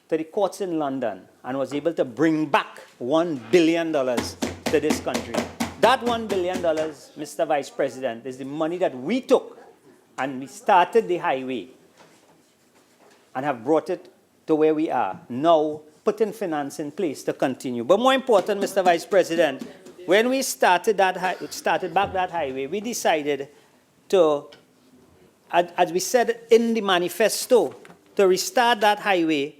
to the courts in London and was able to bring back $1 billion to this country. That $1 billion, Mr. Vice President, is the money that we took and we started the highway and have brought it to where we are now, putting finance in place to continue. But more important, Mr. Vice President, when we started back that highway, we decided to, as we said in the manifesto, to restart that highway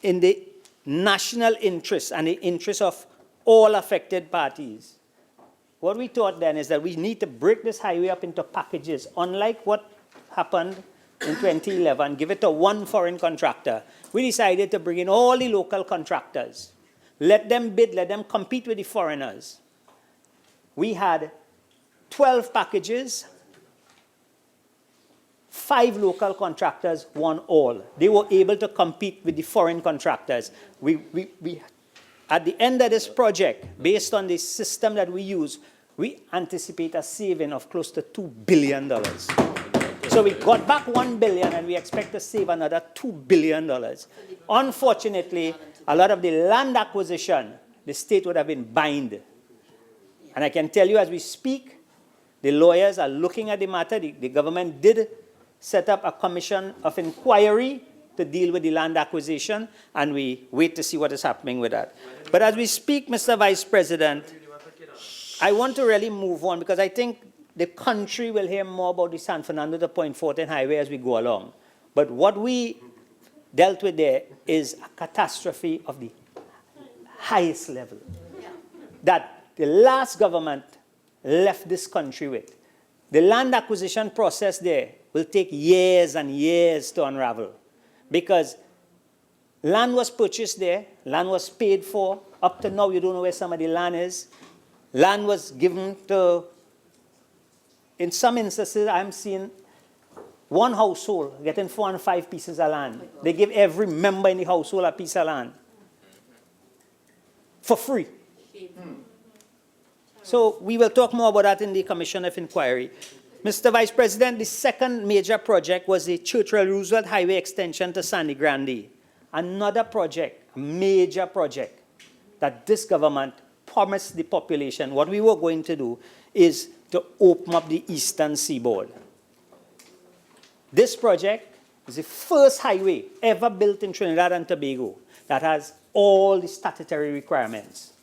in the national interest and the interest of all affected parties. What we thought then is that we need to break this highway up into packages, unlike what happened in 2011, give it to one foreign contractor. We decided to bring in all the local contractors. Let them bid, let them compete with the foreigners. We had 12 packages, 5 local contractors won all. They were able to compete with the foreign contractors. At the end of this project, based on the system that we use, we anticipate a saving of close to $2 billion. So we got back $1 billion and we expect to save another $2 billion. Unfortunately, a lot of the land acquisition, the state would have been bind. And I can tell you as we speak, the lawyers are looking at the matter. The government did set up a commission of inquiry to deal with the land acquisition, and we wait to see what is happening with that. But as we speak, Mr. Vice President, I want to really move on because I think the country will hear more about the San Fernando to Point Fortin Highway as we go along. But what we dealt with there is a catastrophe of the highest level that the last government left this country with. The land acquisition process there will take years and years to unravel because land was purchased there, land was paid for. Up to now, you don't know where some of the land is. Land was given to, in some instances, I'm seeing one household getting 4 and 5 pieces of land. They give every member in the household a piece of land for free. So we will talk more about that in the Commission of Inquiry. Mr. Vice President, the second major project was the Churchill Roosevelt Highway extension to Sandy Grande. Another project, a major project, that this government promised the population. What we were going to do is to open up the eastern seaboard. This project is the first highway ever built in Trinidad and Tobago that has all the statutory requirements.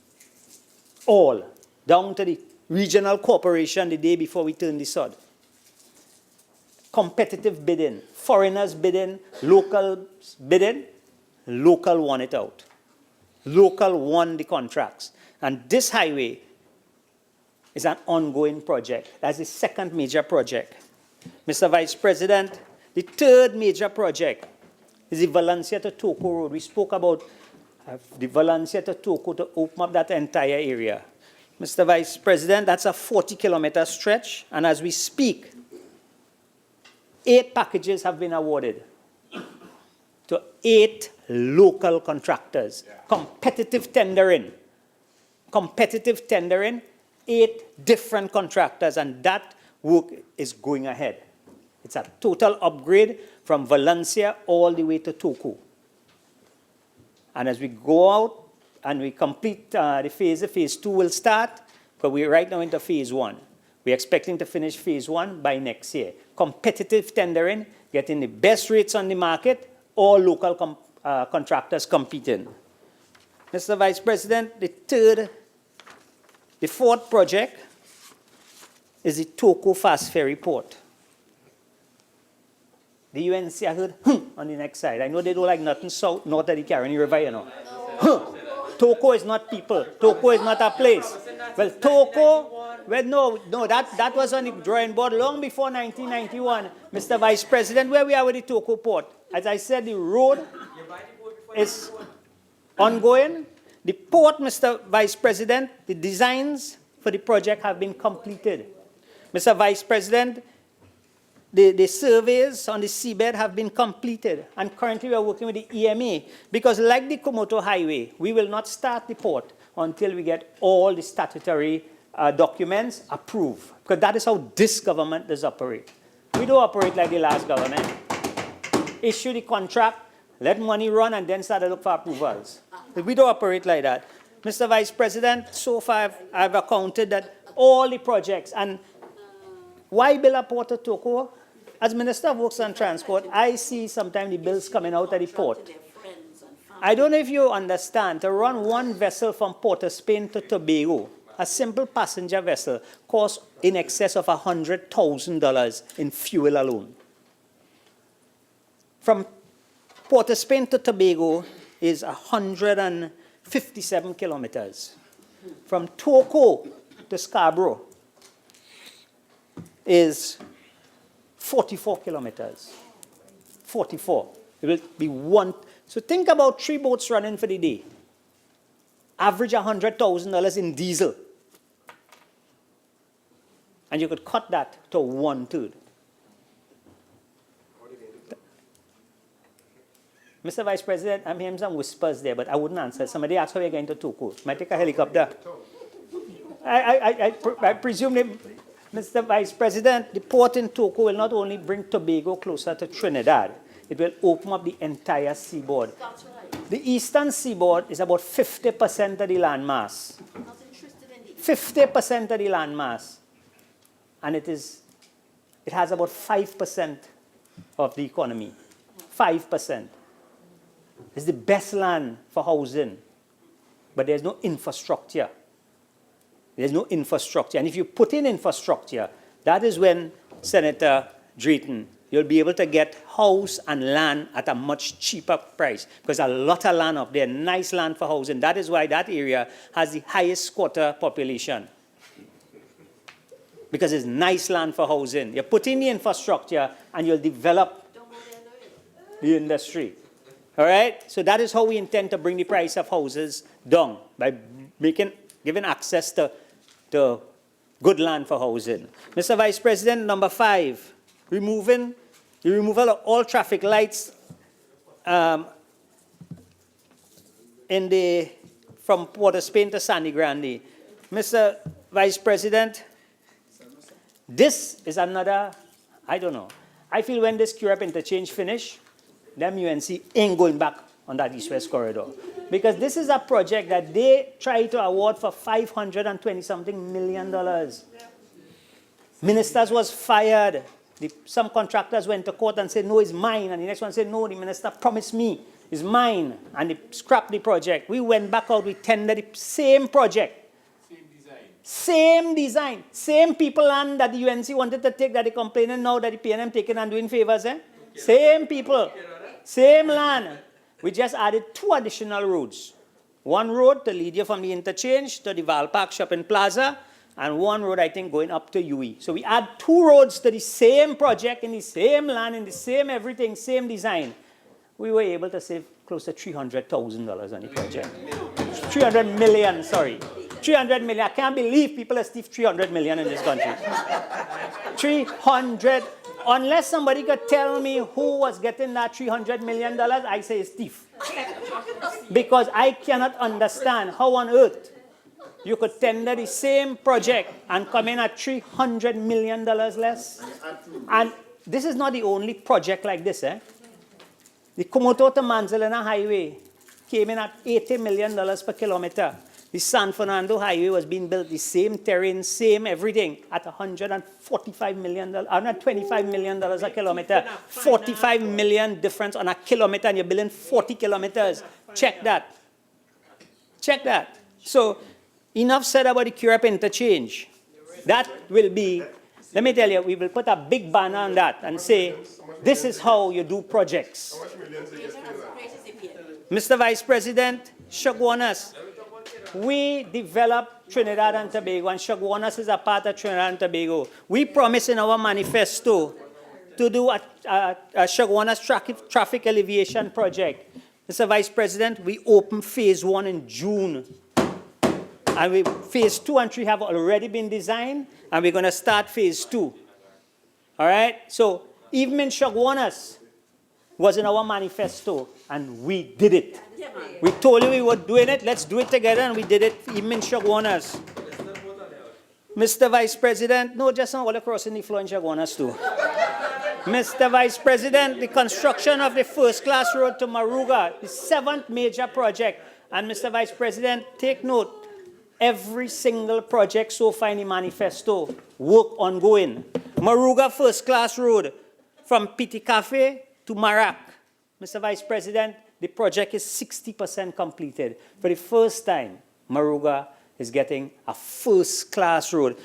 All, down to the regional corporation the day before we turned the sod. Competitive bidding, foreigners bidding, locals bidding, local won it out. Local won the contracts. And this highway is an ongoing project. That's the second major project. Mr. Vice President, the third major project is the Valencia to Toco Road. We spoke about the Valencia to Toco to open up that entire area. Mr. Vice President, that's a 40-kilometer stretch, and as we speak, 8 packages have been awarded to 8 local contractors. Competitive tendering. Competitive tendering, 8 different contractors, and that work is going ahead. It's a total upgrade from Valencia all the way to Toco. And as we go out and we complete the phase 2 will start, but we're right now into phase 1. We're expecting to finish phase 1 by next year. Competitive tendering, getting the best rates on the market, all local contractors competing. Mr. Vice President, the fourth project is the Toco Fast Ferry Port. The UNC, I heard, on the next side. I know they don't like nothing south, north of the Caroni River, you know. Toco is not people. Toco is not a place. Well, Toco, well, no, that was on the drawing board long before 1991, Mr. Vice President, where we are with the Toco Port. As I said, the road is ongoing. The port, Mr. Vice President, the designs for the project have been completed. Mr. Vice President, the surveys on the seabed have been completed, and currently we are working with the EMA, because like the Komoto Highway, we will not start the port until we get all the statutory documents approved, because that is how this government does operate. We don't operate like the last government. Issue the contract, let money run, and then start to look for approvals. We don't operate like that. Mr. Vice President, so far I've accounted that all the projects, and why build a port at Toco? As Minister of Works and Transport, I see sometimes the bills coming out of the port. I don't know if you understand, to run one vessel from Port of Spain to Tobago, a simple passenger vessel, costs in excess of $100,000 in fuel alone. From Port of Spain to Tobago is 157 kilometers. From Toco to Scarborough is 44 kilometers. 44. It will be one. So think about 3 boats running for the day. Average $100,000 in diesel. And you could cut that to 1/3. Mr. Vice President, I'm hearing some whispers there, but I wouldn't answer. Somebody asked how you're going to Togo. Might take a helicopter. I presume that, Mr. Vice President, the port in Togo will not only bring Tobago closer to Trinidad, it will open up the entire seaboard. That's right. The eastern seaboard is about 50% of the landmass. I'm not interested in the 50% of the landmass. And it has about 5% of the economy. 5%. It's the best land for housing, but there's no infrastructure. There's no infrastructure. And if you put in infrastructure, that is when, Senator Drayton, you'll be able to get house and land at a much cheaper price, because a lot of land up there, nice land for housing. That is why that area has the highest squatter population, because it's nice land for housing. You put in the infrastructure and you'll develop the industry. All right? So that is how we intend to bring the price of houses down, by giving access to good land for housing. Mr. Vice President, number 5, the removal of all traffic lights from Port of Spain to Sandy Grande. Mr. Vice President, this is another, I don't know. I feel when this Europe interchange finish, them UNC ain't going back on that east-west corridor. Because this is a project that they tried to award for $520-something million. Ministers was fired. Some contractors went to court and said, no, it's mine. And the next one said, no, the minister promised me, it's mine. And they scrapped the project. We went back out, we tendered the same project. Same design. Same people land that the UNC wanted to take, that they complaining now that the PNM taking and doing favors. Same people. Same land. We just added 2 additional roads. One road to lead you from the interchange to the Val Park Shopping Plaza, and one road, I think, going up to UE. So we add 2 roads to the same project, in the same land, in the same everything, same design. We were able to save close to $300,000 on the project. 300 million, sorry. 300 million. I can't believe people have stiffed 300 million in this country. 300. Unless somebody could tell me who was getting that $300 million, I say it's thief. Because I cannot understand how on earth you could tender the same project and come in at $300 million less. And this is not the only project like this. The Komoto to Manzalena Highway came in at $80 million per kilometer. The San Fernando Highway was being built, the same terrain, same everything, at $125 million, $125 million a kilometer. 45 million difference on a kilometer, and you're building 40 kilometers. Check that. Check that. So, enough said about the Europe interchange. That will be, let me tell you, we will put a big banner on that and say, this is how you do projects. Mr. Vice President, Shagwanas, we developed Trinidad and Tobago, and Shagwanas is a part of Trinidad and Tobago. We promised in our manifesto to do a Shagwanas traffic alleviation project. Mr. Vice President, we opened phase 1 in June. And phase 2 and 3 have already been designed, and we're going to start phase 2. All right? So even in Shagwanas was in our manifesto, and we did it. We told you we were doing it, let's do it together, and we did it even in Shagwanas. Mr. Vice President, no, just all across in the floor in Shagwanas too. Mr. Vice President, the construction of the first-class road to Maruga, the 7th major project. And Mr. Vice President, take note, every single project so far in the manifesto, work ongoing. Maruga first-class road from Piti Cafe to Marak. Mr. Vice President, the project is 60% completed. For the first time, Maruga is getting a first-class road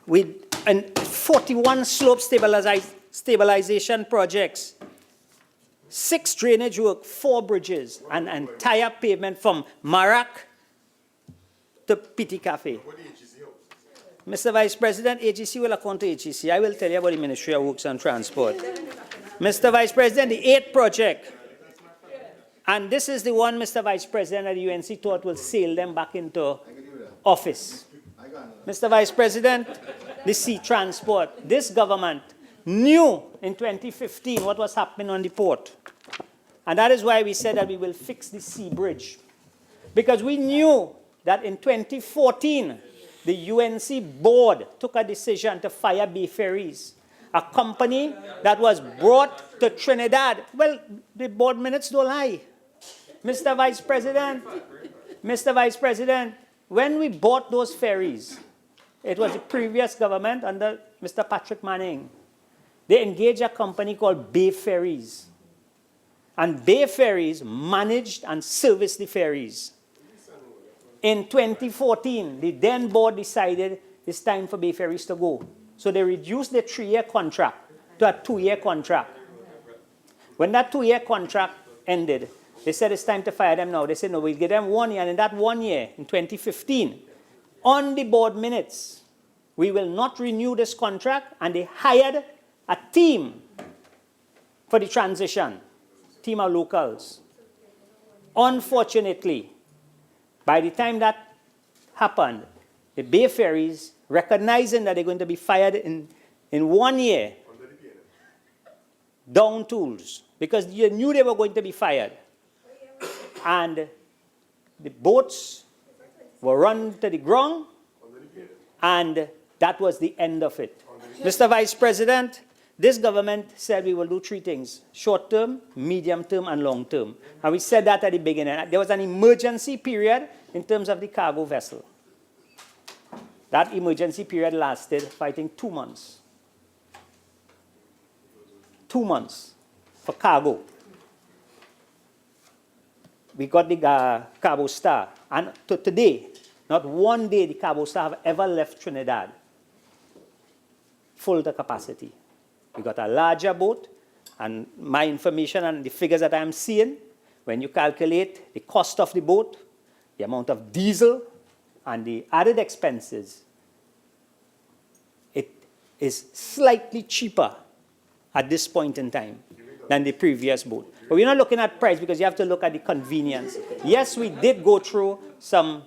with 41 slope stabilization projects, 6 drainage work, 4 bridges, and entire pavement from Marak to Piti Cafe. Mr. Vice President, AGC will account to AGC. I will tell you about the Ministry of Works and Transport. Mr. Vice President, the 8th project. And this is the one, Mr. Vice President, that the UNC thought will sail them back into office. Mr. Vice President, the sea transport. This government knew in 2015 what was happening on the port. And that is why we said that we will fix the sea bridge. Because we knew that in 2014, the UNC board took a decision to fire Bay Ferries, a company that was brought to Trinidad. Well, the board minutes don't lie. Mr. Vice President, when we bought those ferries, it was the previous government under Mr. Patrick Manning. They engaged a company called Bay Ferries. And Bay Ferries managed and serviced the ferries. In 2014, the then board decided it's time for Bay Ferries to go. So they reduced the 3-year contract to a 2-year contract. When that 2-year contract ended, they said it's time to fire them now. They said, no, we'll give them 1 year. And in that 1 year, in 2015, on the board minutes, we will not renew this contract. And they hired a team for the transition, team of locals. Unfortunately, by the time that happened, the Bay Ferries, recognizing that they're going to be fired in 1 year, down tools, because you knew they were going to be fired. And the boats were run to the ground, and that was the end of it. Mr. Vice President, this government said we will do 3 things: short term, medium term, and long term. And we said that at the beginning. There was an emergency period in terms of the cargo vessel. That emergency period lasted, I think, 2 months. 2 months for cargo. We got the Cabo Star. And to today, not one day the Cabo Star have ever left Trinidad full to capacity. We got a larger boat, and my information and the figures that I'm seeing, when you calculate the cost of the boat, the amount of diesel, and the added expenses, it is slightly cheaper at this point in time than the previous boat. But we're not looking at price because you have to look at the convenience. Yes, we did go through some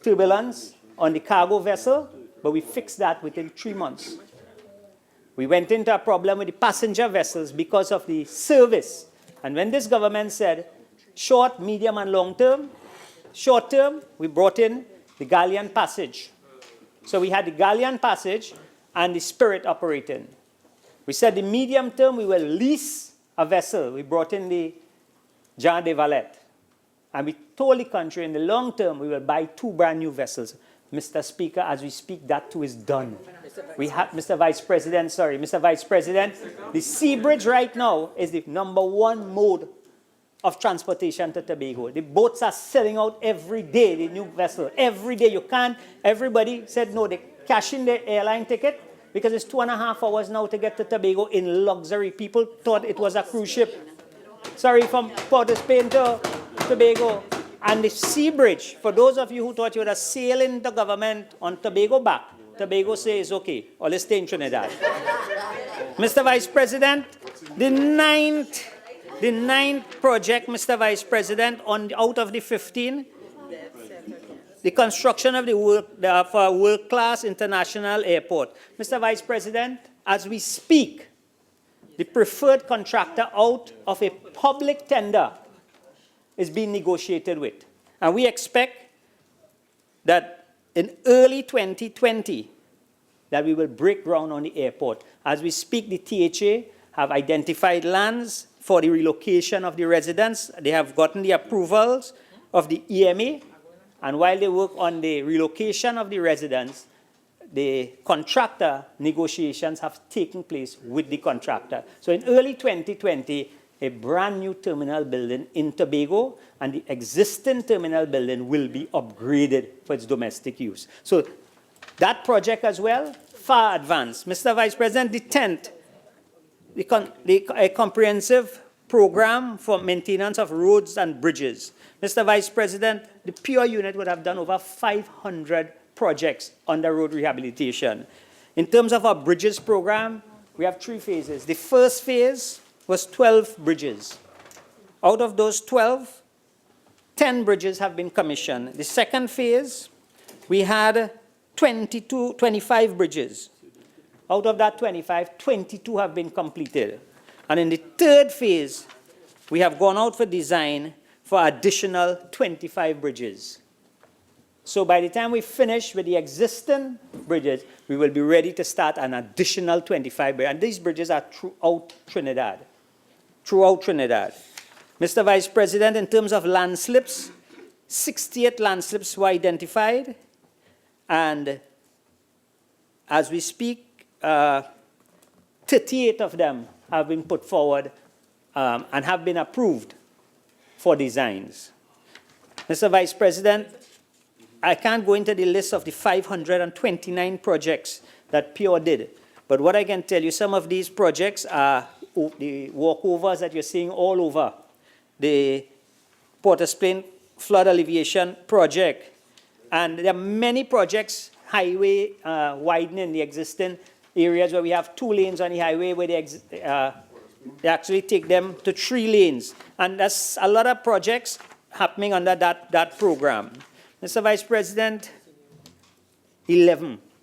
turbulence on the cargo vessel, but we fixed that within 3 months. We went into a problem with the passenger vessels because of the service. And when this government said short, medium, and long term, short term, we brought in the galleon passage. So we had the galleon passage and the Spirit operating. We said the medium term, we will lease a vessel. We brought in the Jean de Valette. And we told the country in the long term, we will buy 2 brand new vessels. Mr. Speaker, as we speak, that too is done. We have, Mr. Vice President, the sea bridge right now is the #1 mode of transportation to Tobago. The boats are selling out every day, the new vessel. Every day you can't. Everybody said no, they cash in their airline ticket because it's 2.5 hours now to get to Tobago in luxury. People thought it was a cruise ship. Sorry, from Port of Spain to Tobago. And the sea bridge, for those of you who thought you would have sailed into government on Tobago back, Tobago says, okay, or let's stay in Trinidad. Mr. Vice President, the ninth project, Mr. Vice President, out of the 15, the construction of for a world-class international airport. Mr. Vice President, as we speak, the preferred contractor out of a public tender is being negotiated with. And we expect that in early 2020, that we will break ground on the airport. As we speak, the THA have identified lands for the relocation of the residents. They have gotten the approvals of the EMA. And while they work on the relocation of the residents, the contractor negotiations have taken place with the contractor. So in early 2020, a brand new terminal building in Tobago, and the existing terminal building will be upgraded for its domestic use. So that project as well, far advanced. Mr. Vice President, the 10th, a comprehensive program for maintenance of roads and bridges. Mr. Vice President, the PUR unit would have done over 500 projects under road rehabilitation. In terms of our bridges program, we have 3 phases. The first phase was 12 bridges. Out of those 12, 10 bridges have been commissioned. The second phase, we had 25 bridges. Out of that 25, 22 have been completed. And in the third phase, we have gone out for design for additional 25 bridges. So by the time we finish with the existing bridges, we will be ready to start an additional 25 bridges. And these bridges are throughout Trinidad. Throughout Trinidad. Mr. Vice President, in terms of landslips, 68 landslips were identified. And as we speak, 38 of them have been put forward and have been approved for designs. Mr. Vice President, I can't go into the list of the 529 projects that PURE did, but what I can tell you, some of these projects are the walkovers that you're seeing all over. The Port-au-Plain flood alleviation project, and there are many projects, highway widening the existing areas where we have 2 lanes on the highway where they actually take them to 3 lanes. And that's a lot of projects happening under that program. Mr. Vice President, the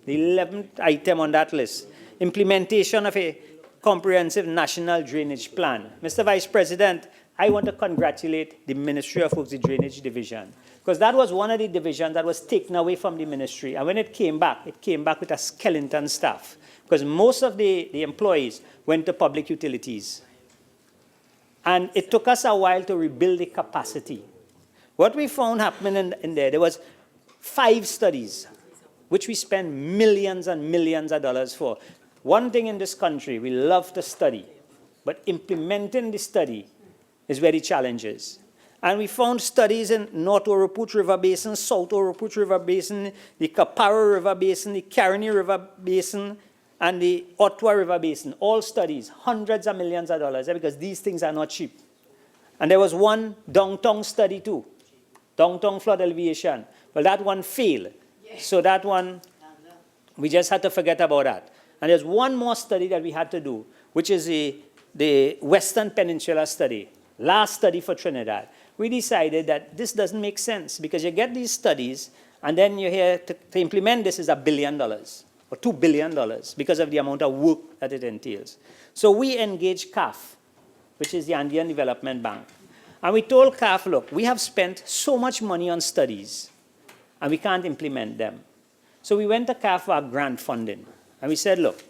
11th item on that list, implementation of a comprehensive national drainage plan. Mr. Vice President, I want to congratulate the Ministry of Works, the Drainage Division, because that was one of the divisions that was taken away from the ministry. And when it came back with a skeleton staff, because most of the employees went to public utilities. And it took us a while to rebuild the capacity. What we found happening in there was 5 studies, which we spent millions and millions of dollars for. One thing in this country, we love to study, but implementing the study is where the challenge is. And we found studies in North Oraput River Basin, South Oraput River Basin, the Kapara River Basin, the Caroni River Basin, and the Ottawa River Basin, all studies, hundreds of millions of dollars, because these things are not cheap. And there was one downtown study too, downtown flood alleviation. Well, that one failed. So that one, we just had to forget about that. And there's one more study that we had to do, which is the Western Peninsula study, last study for Trinidad. We decided that this doesn't make sense because you get these studies and then you hear to implement this is $1 billion or $2 billion because of the amount of work that it entails. So we engaged CAF, which is the Andean Development Bank. And we told CAF, look, we have spent so much money on studies and we can't implement them. So we went to CAF for our grant funding. And we said, look,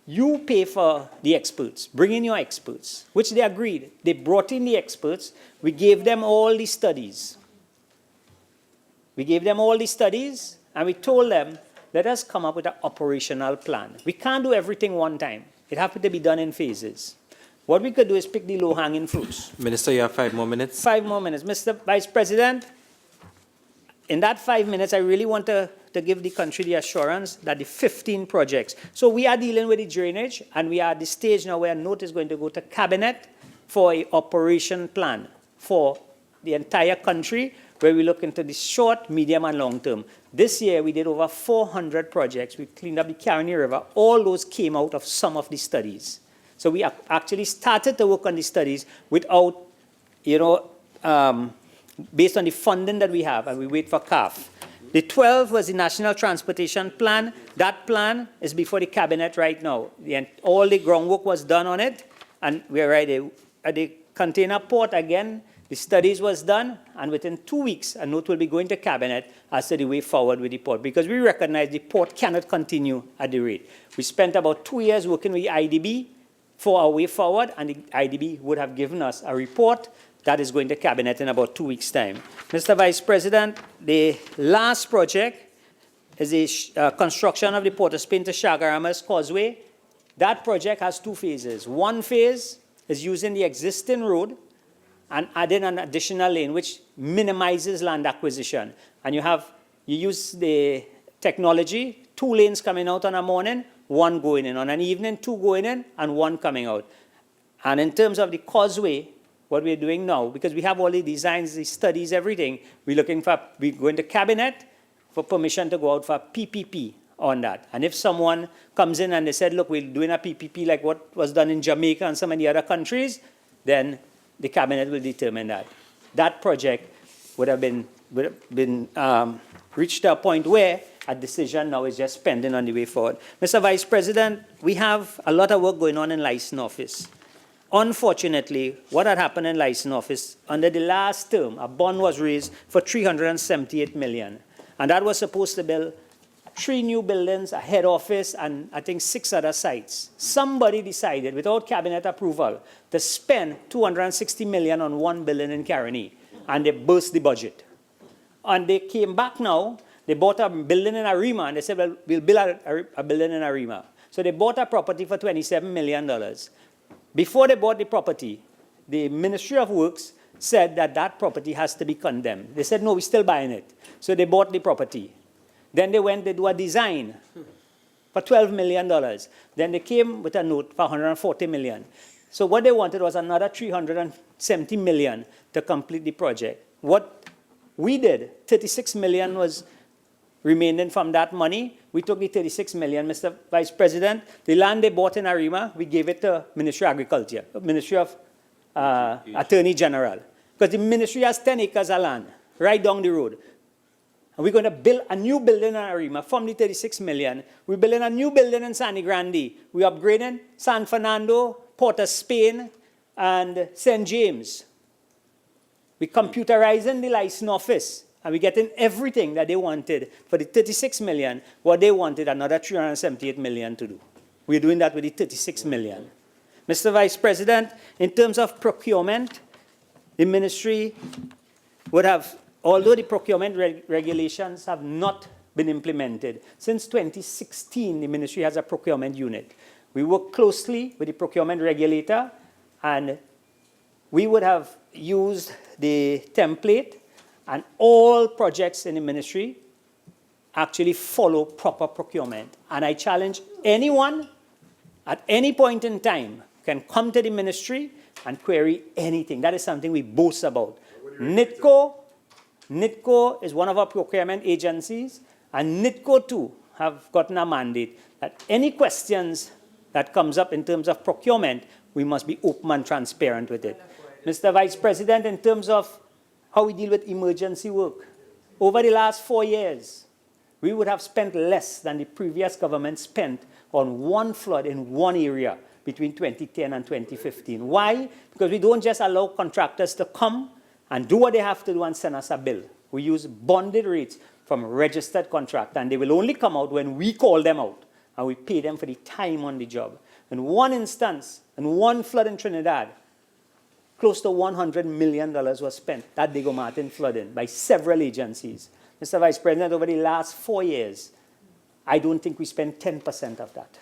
you pay for the experts, bring in your experts, which they agreed. They brought in the experts. We gave them all the studies. We gave them all the studies, and we told them, let us come up with an operational plan. We can't do everything one time. It has to be done in phases. What we could do is pick the low-hanging fruits. Minister, you have 5 more minutes. 5 more minutes. Mr. Vice President, in that 5 minutes, I really want to give the country the assurance that the 15 projects. So we are dealing with the drainage, and we are at the stage now where a note is going to go to Cabinet for an operation plan for the entire country, where we look into the short, medium, and long term. This year, we did over 400 projects. We cleaned up the Caroni River. All those came out of some of the studies. So we actually started to work on the studies without, based on the funding that we have, and we wait for CAF. The 12 was the National Transportation Plan. That plan is before the Cabinet right now. All the groundwork was done on it, and we're right at the container port again. The studies was done, and within 2 weeks, a note will be going to Cabinet as to the way forward with the port, because we recognize the port cannot continue at the rate. We spent about 2 years working with the IDB for our way forward, and the IDB would have given us a report that is going to Cabinet in about 2 weeks' time. Mr. Vice President, the last project is the construction of the Port-au-Plain to Chaguaramas Causeway. That project has 2 phases. One phase is using the existing road and adding an additional lane, which minimizes land acquisition. And you use the technology, 2 lanes coming out on a morning, 1 going in. On an evening, 2 going in, and 1 coming out. And in terms of the causeway, what we're doing now, because we have all the designs, the studies, everything, we're going to Cabinet for permission to go out for PPP on that. And if someone comes in and they said, look, we're doing a PPP like what was done in Jamaica and some of the other countries, then the cabinet will determine that. That project would have been reached a point where a decision now is just pending on the way forward. Mr. Vice President, we have a lot of work going on in license office. Unfortunately, what had happened in license office, under the last term, a bond was raised for $378 million. And that was supposed to build 3 new buildings, a head office, and I think 6 other sites. Somebody decided, without cabinet approval, to spend $260 million on 1 building in Caroni, and they burst the budget. And they came back now, they bought a building in Arima, and they said, well, we'll build a building in Arima. So they bought a property for $27 million. Before they bought the property, the Ministry of Works said that that property has to be condemned. They said, no, we're still buying it. So they bought the property. Then they went, they do a design for $12 million. Then they came with a note for $140 million. So what they wanted was another $370 million to complete the project. What we did, $36 million was remaining from that money. We took the $36 million, Mr. Vice President. The land they bought in Arima, we gave it to Ministry of Agriculture, Ministry of Attorney General. Because the ministry has 10 acres of land right down the road. And we're going to build a new building in Arima from the $36 million. We're building a new building in San Grande. We're upgrading San Fernando, Port of Spain, and St. James. We're computerizing the license office. And we're getting everything that they wanted for the $36 million, what they wanted another $378 million to do. We're doing that with the $36 million. Mr. Vice President, in terms of procurement, the ministry would have, although the procurement regulations have not been implemented, since 2016, the ministry has a procurement unit. We work closely with the procurement regulator, and we would have used the template, and all projects in the ministry actually follow proper procurement. And I challenge anyone at any point in time can come to the ministry and query anything. That is something we boast about. NITCO is one of our procurement agencies, and NITCO too have gotten a mandate that any questions that comes up in terms of procurement, we must be open and transparent with it. Mr. Vice President, in terms of how we deal with emergency work, over the last 4 years, we would have spent less than the previous government spent on one flood in one area between 2010 and 2015. Why? Because we don't just allow contractors to come and do what they have to do and send us a bill. We use bonded rates from a registered contractor, and they will only come out when we call them out, and we pay them for the time on the job. In one instance, in one flood in Trinidad, close to $100 million was spent, that Diego Martin flooding, by several agencies. Mr. Vice President, over the last 4 years, I don't think we spent 10% of that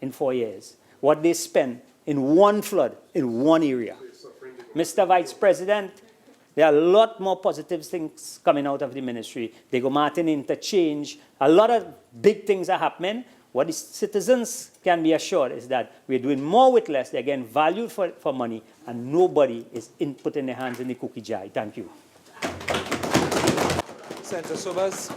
in 4 years. What they spent in one flood in one area. Mr. Vice President, there are a lot more positive things coming out of the ministry. Diego Martin interchange, a lot of big things are happening. What the citizens can be assured is that we're doing more with less, they're getting value for money, and nobody is putting their hands in the cookie jar. Thank you. Senator Sobers.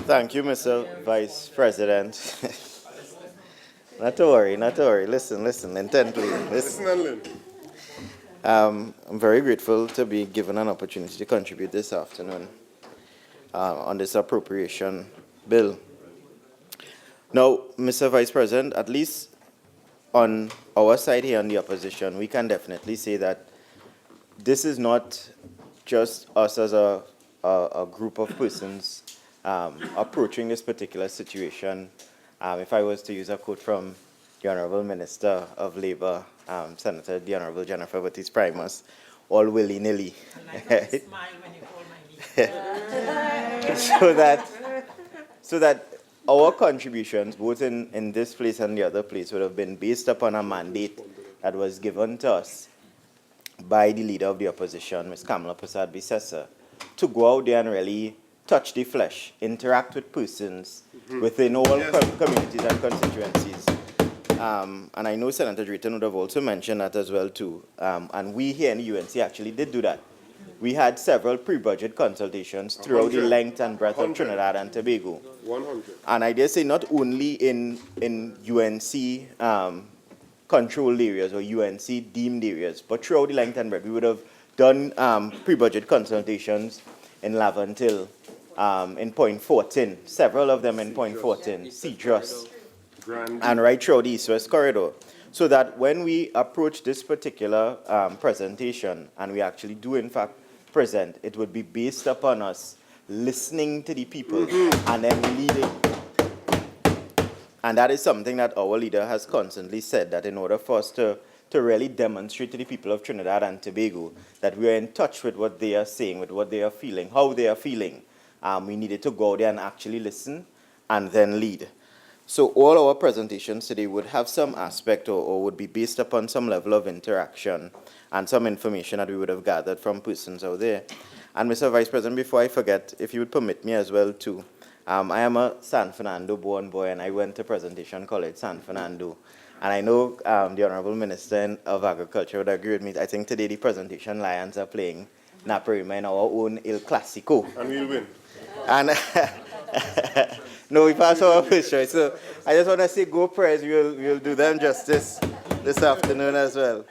Thank you, Mr. Vice President. Not to worry, not to worry. Listen intently. Listen and learn. I'm very grateful to be given an opportunity to contribute this afternoon on this appropriation bill. Now, Mr. Vice President, at least on our side here on the opposition, we can definitely say that this is not just us as a group of persons approaching this particular situation. If I was to use a quote from the Honorable Minister of Labour, Senator the Honorable Jennifer Baptiste-Primus, all willy-nilly. Smile when you call my name. so that our contributions, both in this place and the other place, would have been based upon a mandate that was given to us by the Leader of the Opposition, Ms. Kamala Persad-Bissessar, to go out there and really touch the flesh, interact with persons within all communities and constituencies. And I know Senator Drayton would have also mentioned that as well too. And we here in the UNC actually did do that. we had several pre-budget consultations throughout the 100. length and breadth of 100. Trinidad and Tobago. 100. And I dare say not only in UNC controlled areas or UNC deemed areas, but throughout the length and breadth. We would have done pre-budget consultations in Lavantil, in Point Fortin, several of them in Point Fortin, Cedrus, Grand. and right throughout the East-West corridor. So that when we approach this particular presentation, and we actually do in fact present, it would be based upon us listening to the people and then leading. And that is something that our leader has constantly said, that in order for us to really demonstrate to the people of Trinidad and Tobago that we are in touch with what they are saying, with what they are feeling, how they are feeling, we needed to go out there and actually listen and then lead. So all our presentations today would have some aspect or would be based upon some level of interaction and some information that we would have gathered from persons out there. And Mr. Vice President, before I forget, if you would permit me as well too, I am a San Fernando born boy, and I went to Presentation College, San Fernando. And I know the Honorable Minister of Agriculture would agree with me. I think today the Presentation Lions are playing Naparima in our own El Clasico. And we'll win. And no, we passed our first choice. So I just want to say go Prez. We'll do them justice this afternoon as well.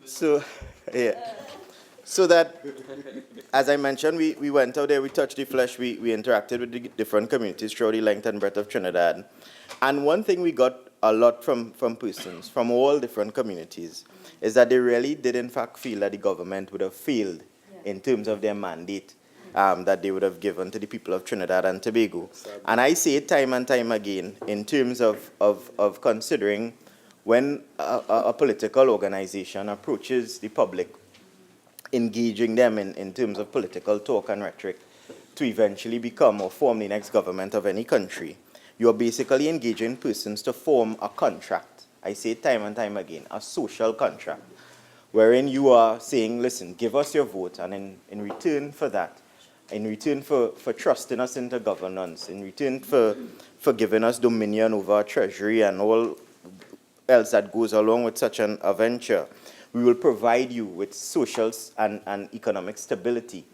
So, yeah. So that, as I mentioned, we went out there, we touched the flesh, we interacted with the different communities throughout the length and breadth of Trinidad. And one thing we got a lot from persons, from all different communities, is that they really did in fact feel that the government would have failed in terms of their mandate that they would have given to the people of Trinidad and Tobago. And I say it time and time again in terms of considering when a political organization approaches the public, engaging them in terms of political talk and rhetoric to eventually become or form the next government of any country, you're basically engaging persons to form a contract. I say it time and time again, a social contract, wherein you are saying, listen, give us your vote, and in return for that, in return for trusting us into governance, in return for giving us dominion over our treasury and all else that goes along with such an adventure, we will provide you with social and economic stability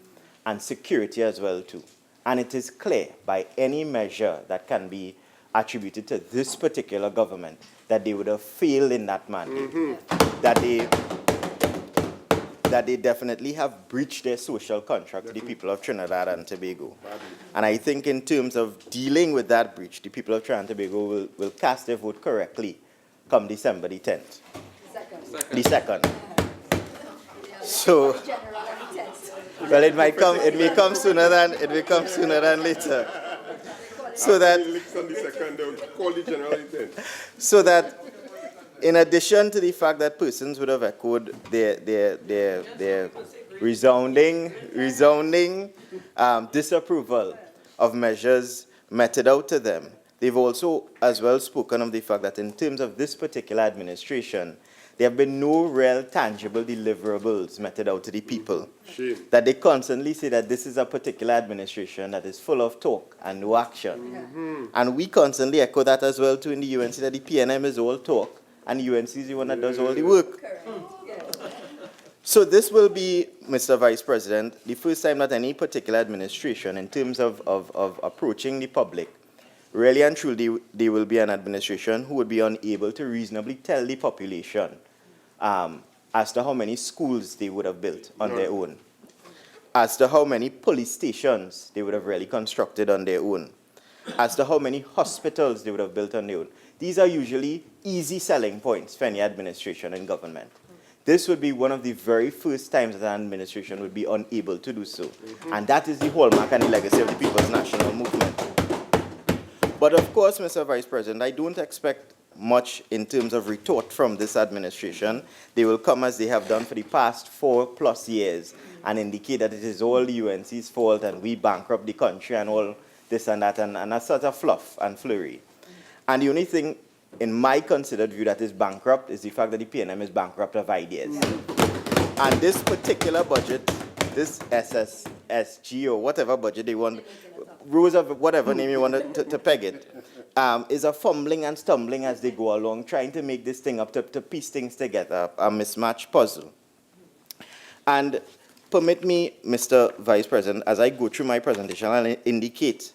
and security as well too. And it is clear by any measure that can be attributed to this particular government that they would have failed in that mandate, that they definitely have breached their social contract to the people of Trinidad and Tobago. And I think in terms of dealing with that breach, the people of Trinidad and Tobago will cast their vote correctly come December the 10th. The 2nd. So, well, it may come sooner than later. So that, so that in addition to the fact that persons would have echoed their resounding disapproval of measures meted out to them, they've also as well spoken of the fact that in terms of this particular administration, there have been no real tangible deliverables meted out to the people. Shame. That they constantly say that this is a particular administration that is full of talk and no action. And we constantly echo that as well too in the UNC, that the PNM is all talk and the UNC is the one that does all the work. So this will be, Mr. Vice President, the first time that any particular administration, in terms of approaching the public, really and truly, they will be an administration who would be unable to reasonably tell the population as to how many schools they would have built on their own, as to how many police stations they would have really constructed on their own, as to how many hospitals they would have built on their own. These are usually easy selling points for any administration in government. This would be one of the very first times that an administration would be unable to do so. And that is the hallmark and the legacy of the People's National Movement. But of course, Mr. Vice President, I don't expect much in terms of retort from this administration. They will come as they have done for the past 4+ years and indicate that it is all the UNC's fault and we bankrupt the country and all this and that, and a sort of fluff and flurry. And the only thing in my considered view that is bankrupt is the fact that the PNM is bankrupt of ideas. And this particular budget, this SSSG or whatever budget they want, rules of whatever name you want to peg it, is a fumbling and stumbling as they go along, trying to make this thing up, to piece things together, a mismatched puzzle. And permit me, Mr. Vice President, as I go through my presentation, I'll indicate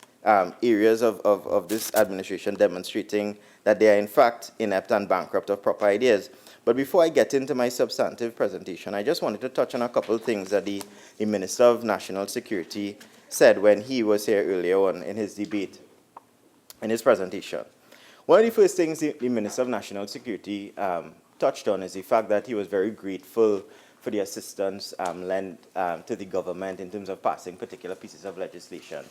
areas of this administration demonstrating that they are in fact inept and bankrupt of proper ideas. But before I get into my substantive presentation, I just wanted to touch on a couple of things that the Minister of National Security said when he was here earlier on in his debate, in his presentation. One of the first things the Minister of National Security touched on is the fact that he was very grateful for the assistance lent to the government in terms of passing particular pieces of legislation.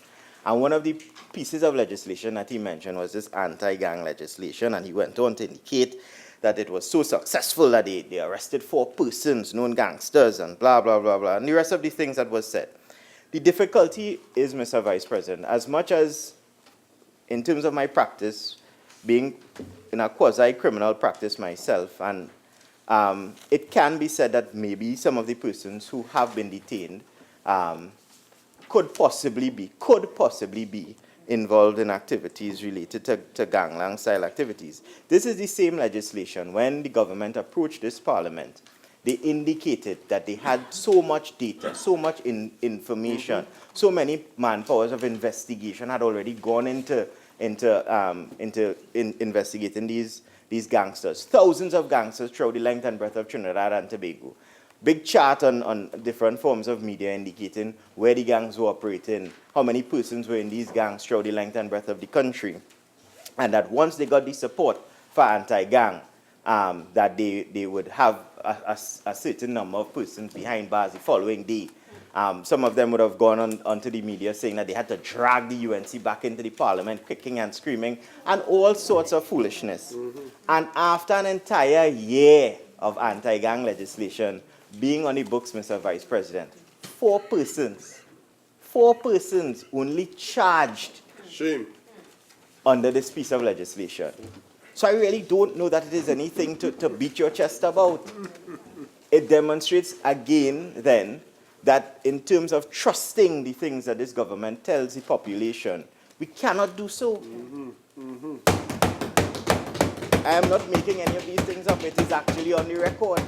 And one of the pieces of legislation that he mentioned was this anti-gang legislation, and he went on to indicate that it was so successful that they arrested 4 persons, known gangsters, and blah, blah, blah, blah, and the rest of the things that was said. The difficulty is, Mr. Vice President, as much as in terms of my practice, being in a quasi-criminal practice myself, and it can be said that maybe some of the persons who have been detained could possibly be involved in activities related to gangland style activities. This is the same legislation. When the government approached this parliament, they indicated that they had so much data, so much information, so many manpowers of investigation had already gone into investigating these gangsters. Thousands of gangsters throughout the length and breadth of Trinidad and Tobago. Big chart on different forms of media indicating where the gangs were operating, how many persons were in these gangs throughout the length and breadth of the country. And that once they got the support for anti-gang, that they would have a certain number of persons behind bars the following day. Some of them would have gone onto the media saying that they had to drag the UNC back into the parliament, kicking and screaming, and all sorts of foolishness. And after an entire year of anti-gang legislation being on the books, Mr. Vice President, 4 persons only charged under this piece of legislation. So I really don't know that it is anything to beat your chest about. It demonstrates again then that in terms of trusting the things that this government tells the population, we cannot do so. I am not making any of these things up. It is actually on the record.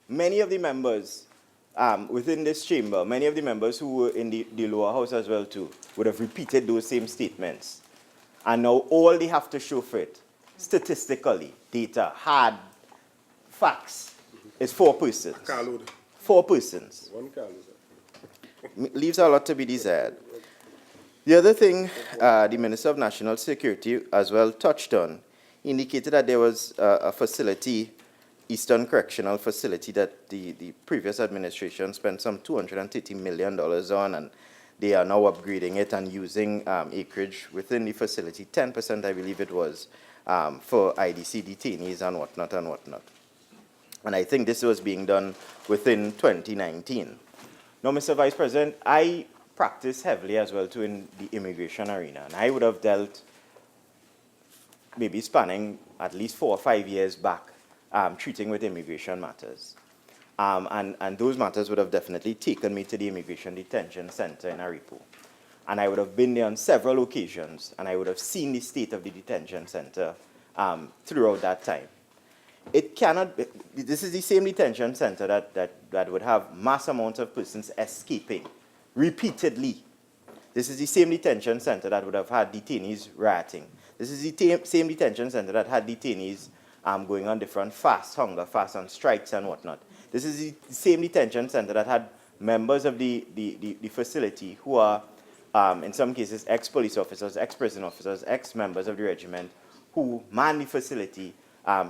Many of the members within this chamber, many of the members who were in the lower house as well too, would have repeated those same statements. And now all they have to show for it, statistically, data, hard facts, is 4 persons. 4 persons. Leaves a lot to be desired. The other thing the Minister of National Security as well touched on, indicated that there was a facility, Eastern Correctional Facility, that the previous administration spent some $230 million on, and they are now upgrading it and using acreage within the facility, 10% I believe it was, for IDC detainees and whatnot and whatnot. And I think this was being done within 2019. Now, Mr. Vice President, I practice heavily as well too in the immigration arena, and I would have dealt maybe spanning at least 4 or 5 years back treating with immigration matters. And those matters would have definitely taken me to the Immigration Detention Center in Aripo. And I would have been there on several occasions, and I would have seen the state of the detention center throughout that time. It cannot be, this is the same detention center that would have mass amounts of persons escaping repeatedly. This is the same detention center that would have had detainees rioting. This is the same detention center that had detainees going on different fasts, hunger fasts and strikes and whatnot. This is the same detention center that had members of the facility who are, in some cases, ex-police officers, ex-prison officers, ex-members of the regiment who man the facility,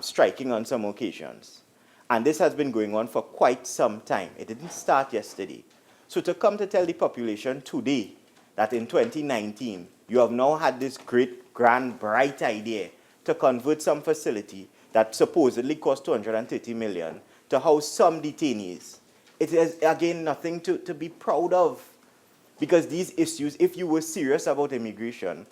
striking on some occasions. And this has been going on for quite some time. It didn't start yesterday. So to come to tell the population today that in 2019, you have now had this great, grand, bright idea to convert some facility that supposedly cost $230 million to house some detainees, it is, again, nothing to be proud of. Because these issues, if you were serious about immigration,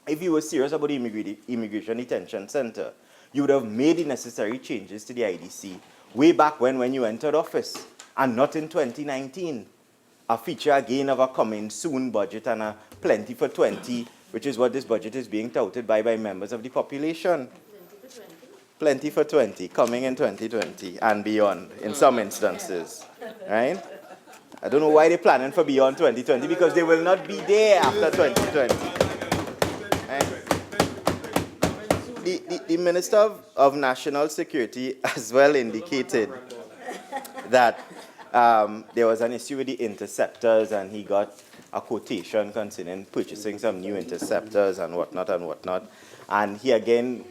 if you were serious about the Immigration Detention Center, you would have made the necessary changes to the IDC way back when you entered office, and not in 2019. A feature again of a coming soon budget and a plenty for 20, which is what this budget is being touted by members of the population. Plenty for 20, coming in 2020 and beyond in some instances, right? I don't know why they're planning for beyond 2020, because they will not be there after 2020. The Minister of National Security as well indicated that there was an issue with the interceptors, and he got a quotation concerning purchasing some new interceptors and whatnot. And he again,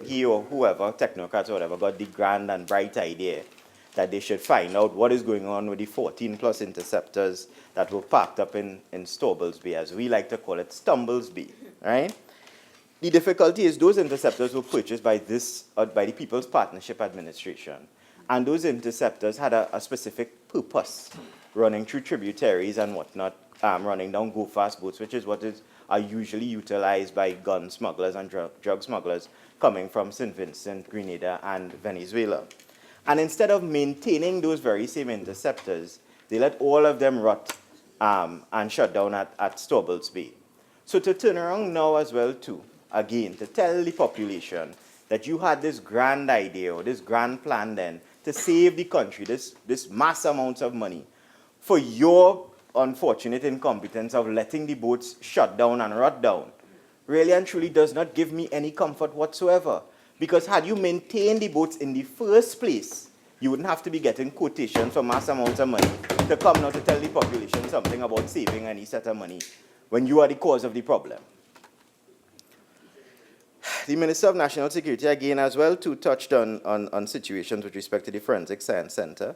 he or whoever, technocrats or whatever, got the grand and bright idea that they should find out what is going on with the 14 plus interceptors that were parked up in Staublesby, as we like to call it, Stumblesby, right? The difficulty is those interceptors were purchased by the People's Partnership Administration. And those interceptors had a specific purpose, running through tributaries and whatnot, running down go-fast boats, which is what are usually utilized by gun smugglers and drug smugglers coming from St. Vincent, Grenada, and Venezuela. And instead of maintaining those very same interceptors, they let all of them rot and shut down at Staublesby. So to turn around now as well too, again, to tell the population that you had this grand idea or this grand plan then to save the country, this mass amounts of money, for your unfortunate incompetence of letting the boats shut down and rot down, really and truly does not give me any comfort whatsoever. Because had you maintained the boats in the first place, you wouldn't have to be getting quotations for mass amounts of money to come now to tell the population something about saving any set of money when you are the cause of the problem. The Minister of National Security again as well too touched on situations with respect to the Forensic Science Center,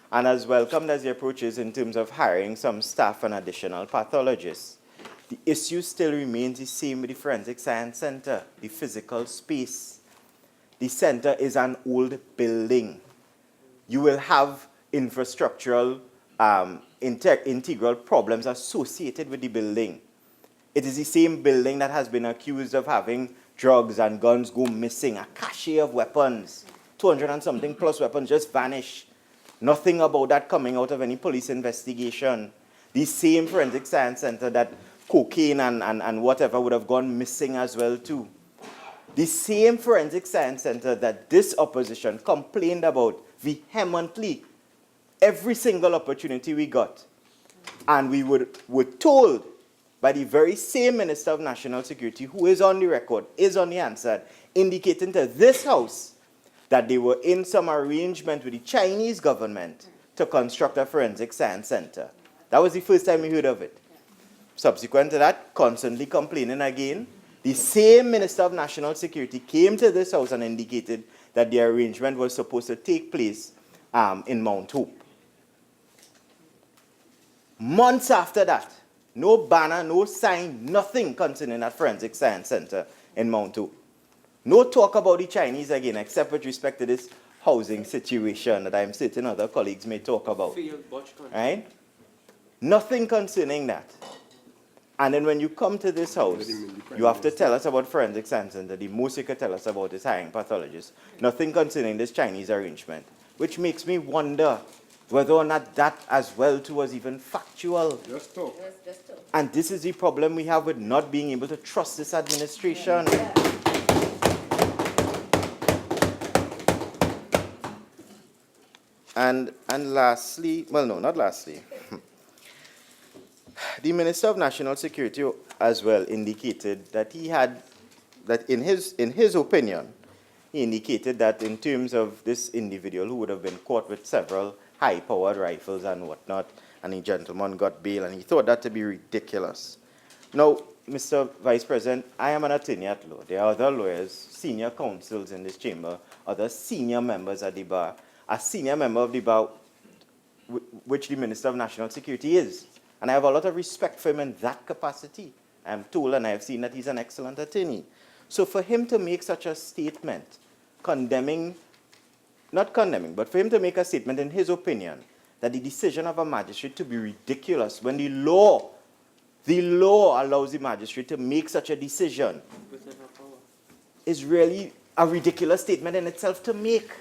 and as welcomed as the approach is in terms of hiring some staff and additional pathologists. The issue still remains the same with the Forensic Science Center, the physical space. The center is an old building. You will have infrastructural integral problems associated with the building. It is the same building that has been accused of having drugs and guns go missing, a cache of weapons, 200 and something plus weapons just vanish. Nothing about that coming out of any police investigation. The same Forensic Science Center that cocaine and whatever would have gone missing as well too. The same Forensic Science Center that this opposition complained about vehemently every single opportunity we got. And we were told by the very same Minister of National Security, who is on the record, is on the answer, indicating to this House that they were in some arrangement with the Chinese government to construct a Forensic Science Center. That was the first time we heard of it. Subsequent to that, constantly complaining again, the same Minister of National Security came to this House and indicated that the arrangement was supposed to take place in Mount Hope. Months after that, no banner, no sign, nothing concerning that Forensic Science Center in Mount Hope. No talk about the Chinese again, except with respect to this housing situation that I'm certain other colleagues may talk about. Right? Nothing concerning that. And then when you come to this House, you have to tell us about Forensic Science Center. The most you could tell us about is hiring pathologists. Nothing concerning this Chinese arrangement, which makes me wonder whether or not that as well too was even factual. Just talk. And this is the problem we have with not being able to trust this administration. And lastly, well, no, not lastly. The Minister of National Security as well indicated that he had, that in his opinion, he indicated that in terms of this individual who would have been caught with several high-powered rifles and whatnot, and the gentleman got bail, and he thought that to be ridiculous. Now, Mr. Vice President, I am an attorney at law. There are other lawyers, senior counsels in this chamber, other senior members at the bar. A senior member of the bar, which the Minister of National Security is. And I have a lot of respect for him in that capacity. I am told and I have seen that he's an excellent attorney. So for him to make such a statement, condemning, not condemning, but for him to make a statement in his opinion, that the decision of a magistrate to be ridiculous when the law allows the magistrate to make such a decision, is really a ridiculous statement in itself to make.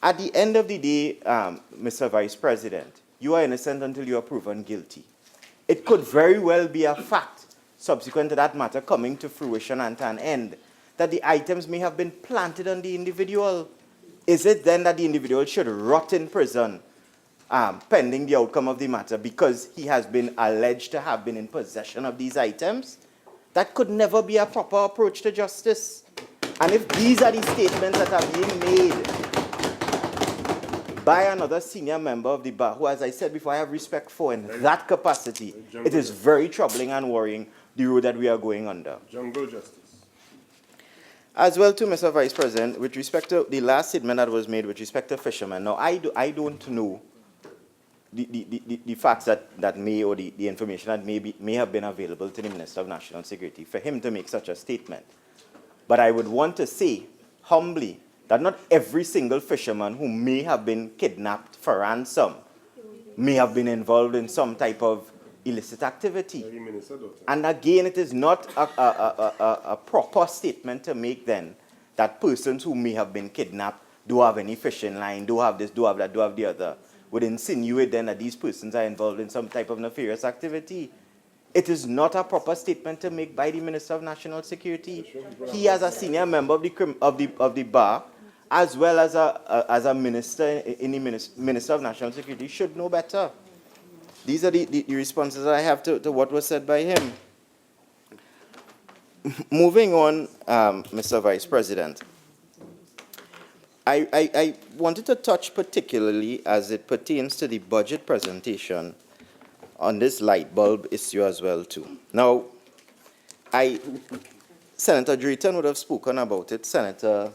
At the end of the day, Mr. Vice President, you are innocent until you are proven guilty. It could very well be a fact, subsequent to that matter coming to fruition and to an end, that the items may have been planted on the individual. Is it then that the individual should rot in prison pending the outcome of the matter because he has been alleged to have been in possession of these items. That could never be a proper approach to justice. And if these are the statements that are being made by another senior member of the bar, who, as I said before, I have respect for in that capacity, it is very troubling and worrying the road that we are going under. Jungle justice. As well, too, Mr. Vice President, with respect to the last statement that was made with respect to fishermen. Now, I don't know the facts that may, or the information that may have been available to the Minister of National Security for him to make such a statement. But I would want to say, humbly, that not every single fisherman who may have been kidnapped for ransom may have been involved in some type of illicit activity. And again, it is not a proper statement to make then that persons who may have been kidnapped do have any fishing line, do have this, do have that, do have the other, would insinuate then that these persons are involved in some type of nefarious activity. It is not a proper statement to make by the Minister of National Security. He, as a senior member of the bar, as well as a minister in the Minister of National Security, should know better. These are the responses that I have to what was said by him. Moving on, Mr. Vice President, I wanted to touch particularly as it pertains to the budget presentation on this light bulb issue as well too. Now, Senator Drayton would have spoken about it, Senator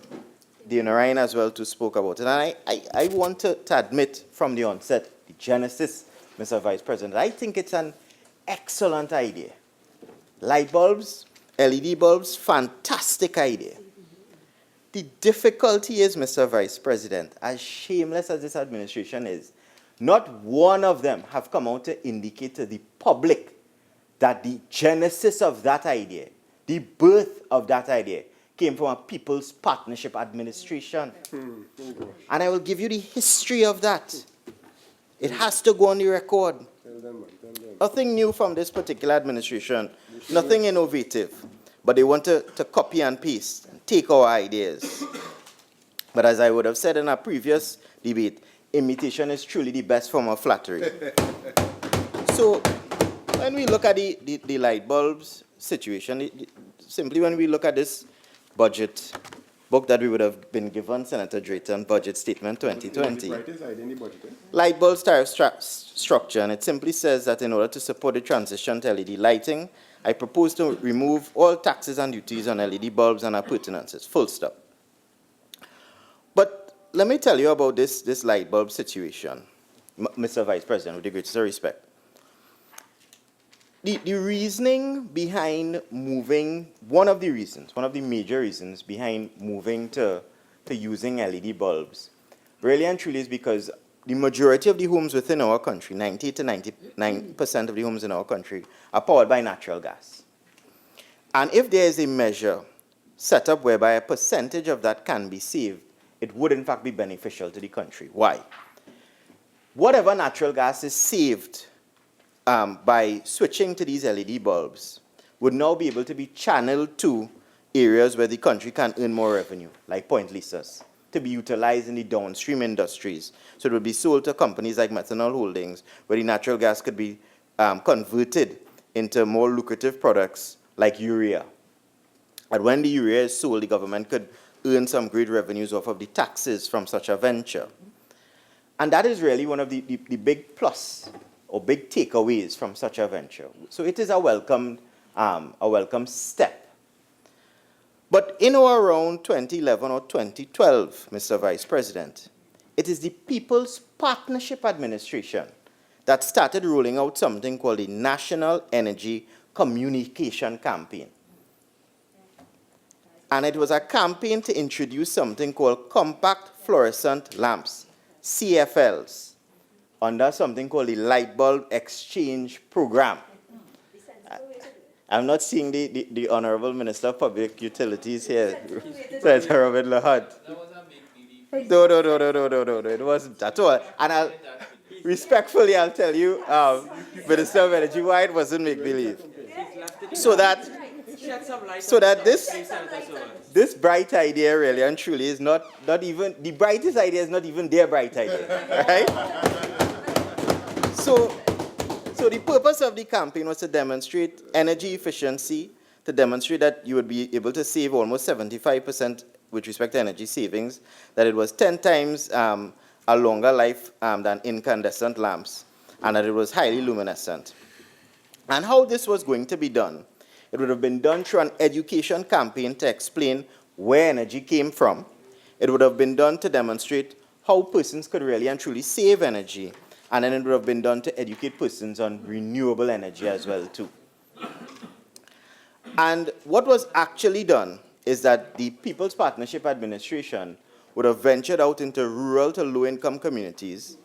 Ryan as well too spoke about it, and I want to admit from the onset, the genesis, Mr. Vice President, I think it's an excellent idea. Light bulbs, LED bulbs, fantastic idea. The difficulty is, Mr. Vice President, as shameless as this administration is, not one of them have come out to indicate to the public that the genesis of that idea, the birth of that idea, came from a People's Partnership Administration. And I will give you the history of that. It has to go on the record. Nothing new from this particular administration, nothing innovative, but they want to copy and paste and take our ideas. But as I would have said in a previous debate, imitation is truly the best form of flattery. So when we look at the light bulbs situation, simply when we look at this budget book that we would have been given, Senator Drayton, Budget Statement 2020, light bulbs tariff structure, and it simply says that in order to support the transition to LED lighting, I propose to remove all taxes and duties on LED bulbs and appurtenances, full stop. But let me tell you about this light bulb situation, Mr. Vice President, with the greatest respect. The reasoning behind moving, one of the major reasons behind moving to using LED bulbs, really and truly is because the majority of the homes within our country, 90 to 99% of the homes in our country, are powered by natural gas. And if there is a measure set up whereby a percentage of that can be saved, it would in fact be beneficial to the country. Why? Whatever natural gas is saved by switching to these LED bulbs would now be able to be channeled to areas where the country can earn more revenue, like point leases, to be utilized in the downstream industries. So it would be sold to companies like Methanol Holdings, where the natural gas could be converted into more lucrative products like urea. And when the urea is sold, the government could earn some great revenues off of the taxes from such a venture. And that is really one of the big plus or big takeaways from such a venture. So it is a welcome step. But in or around 2011 or 2012, Mr. Vice President, it is the People's Partnership Administration that started rolling out something called the National Energy Communication Campaign. And it was a campaign to introduce something called compact fluorescent lamps, CFLs, under something called the Light Bulb Exchange Program. I'm not seeing the Honorable Minister of Public Utilities here, Senator Robert Lahad. No, it wasn't at all. And respectfully, I'll tell you, Minister of Energy, why it wasn't make-believe. So that this bright idea really and truly is not even, the brightest idea is not even their bright idea, right? So the purpose of the campaign was to demonstrate energy efficiency, to demonstrate that you would be able to save almost 75% with respect to energy savings, that it was 10 times a longer life than incandescent lamps, and that it was highly luminescent. And how this was going to be done, it would have been done through an education campaign to explain where energy came from. It would have been done to demonstrate how persons could really and truly save energy. And then it would have been done to educate persons on renewable energy as well too. And what was actually done is that the People's Partnership Administration would have ventured out into rural to low-income communities,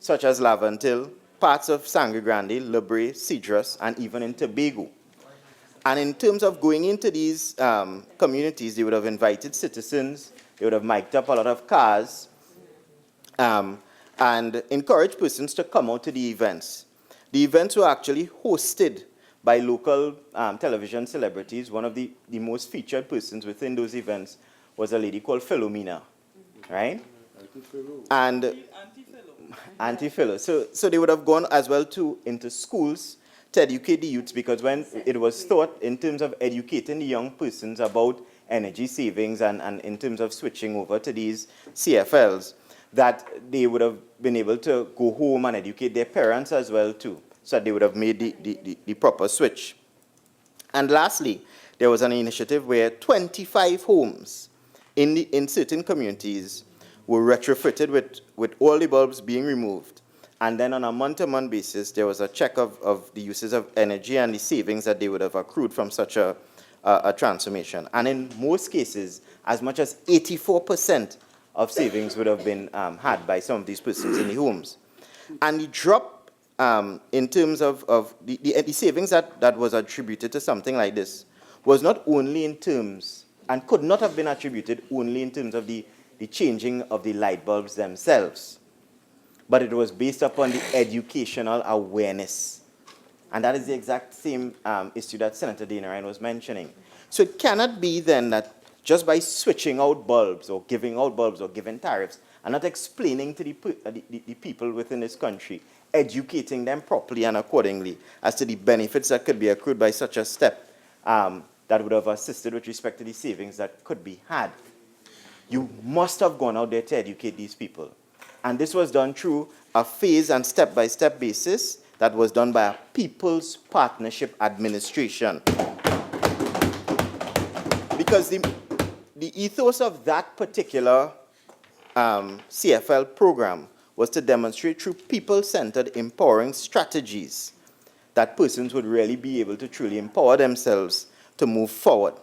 such as Laventille, parts of Sangre Grande, Libre, Cedros, and even in Tobago. And in terms of going into these communities, they would have invited citizens, they would have mic'd up a lot of cars, and encouraged persons to come out to the events. The events were actually hosted by local television celebrities. One of the most featured persons within those events was a lady called Philomena, right? And Anti-Philo. So they would have gone as well into schools to educate the youths, because when it was thought in terms of educating the young persons about energy savings and in terms of switching over to these CFLs, that they would have been able to go home and educate their parents as well too, so that they would have made the proper switch. And lastly, there was an initiative where 25 homes in certain communities were retrofitted with all the bulbs being removed. And then on a month-to-month basis, there was a check of the uses of energy and the savings that they would have accrued from such a transformation. And in most cases, as much as 84% of savings would have been had by some of these persons in the homes. And the drop in terms of the savings that was attributed to something like this was not only in terms, and could not have been attributed only in terms of the changing of the light bulbs themselves, but it was based upon the educational awareness. And that is the exact same issue that Senator Dana Ryan was mentioning. So it cannot be then that just by switching out bulbs or giving tariffs and not explaining to the people within this country, educating them properly and accordingly as to the benefits that could be accrued by such a step that would have assisted with respect to the savings that could be had. You must have gone out there to educate these people. And this was done through a phase and step-by-step basis that was done by a People's Partnership Administration. Because the ethos of that particular CFL program was to demonstrate through people-centered empowering strategies that persons would really be able to truly empower themselves to move forward.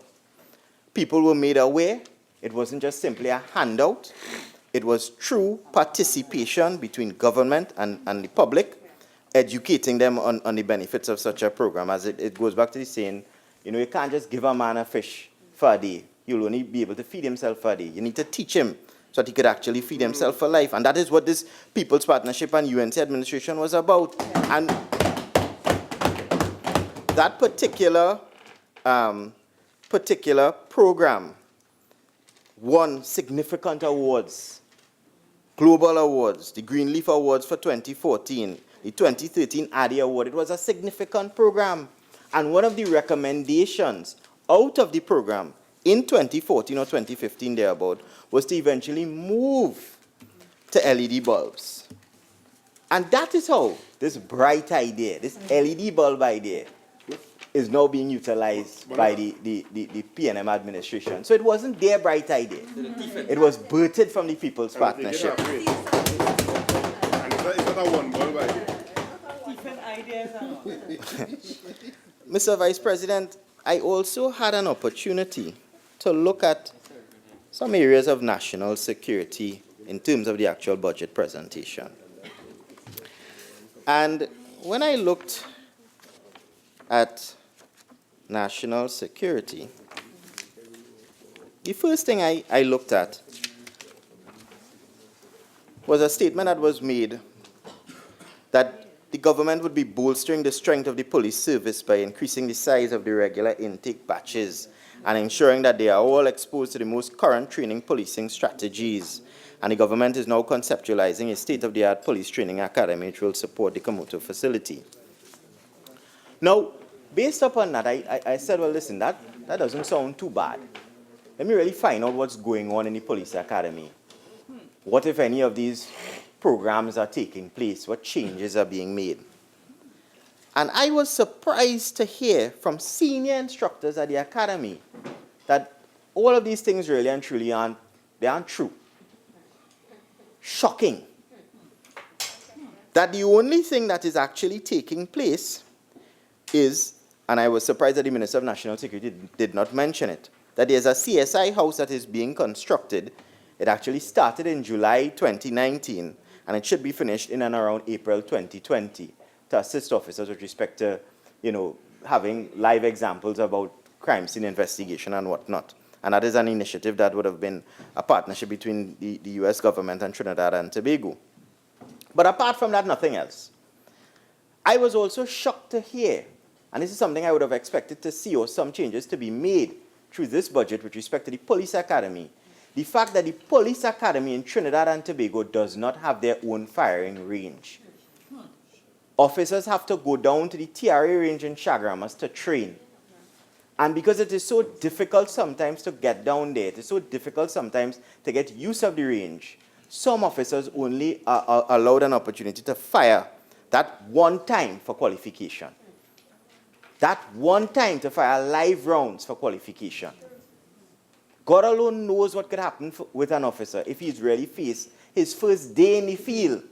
People were made aware. It wasn't just simply a handout. It was true participation between government and the public, educating them on the benefits of such a program. As it goes back to the saying, you can't just give a man a fish for a day. You'll only be able to feed himself for a day. You need to teach him so that he could actually feed himself for life. And that is what this People's Partnership and UNC administration was about. And that particular program won significant awards, global awards, the Greenleaf Awards for 2014, the 2013 ADDIE Award. It was a significant program. And one of the recommendations out of the program in 2014 or 2015 thereabout was to eventually move to LED bulbs. And that is how this bright idea, this LED bulb idea, is now being utilized by the PNM administration. So it wasn't their bright idea. It was birthed from the People's Partnership. And it's not a one bulb idea. Different ideas. Mr. Vice President, I also had an opportunity to look at some areas of national security in terms of the actual budget presentation. And when I looked at national security, the first thing I looked at was a statement that was made that the government would be bolstering the strength of the police service by increasing the size of the regular intake batches and ensuring that they are all exposed to the most current training policing strategies and the government is now conceptualizing a state-of-the-art police training academy which will support the Komoto facility. Now, based upon that, I said, well, listen, that doesn't sound too bad. Let me really find out what's going on in the police academy. What, if any, of these programs are taking place? What changes are being made? And I was surprised to hear from senior instructors at the academy that all of these things really and truly aren't true. Shocking. That the only thing that is actually taking place is, and I was surprised that the Minister of National Security did not mention it, that there's a CSI house that is being constructed. It actually started in July 2019, and it should be finished in and around April 2020 to assist officers with respect to, having live examples about crime scene investigation and whatnot. And that is an initiative that would have been a partnership between the US government and Trinidad and Tobago. But apart from that, nothing else. I was also shocked to hear, and this is something I would have expected to see or some changes to be made through this budget with respect to the police academy, the fact that the police academy in Trinidad and Tobago does not have their own firing range. Officers have to go down to the TRA range in Chaguaramas to train. And because it is so difficult sometimes to get down there, it is so difficult sometimes to get use of the range, some officers only are allowed an opportunity to fire that one time for qualification. That one time to fire live rounds for qualification. God alone knows what could happen with an officer if he's really faced his first day in the field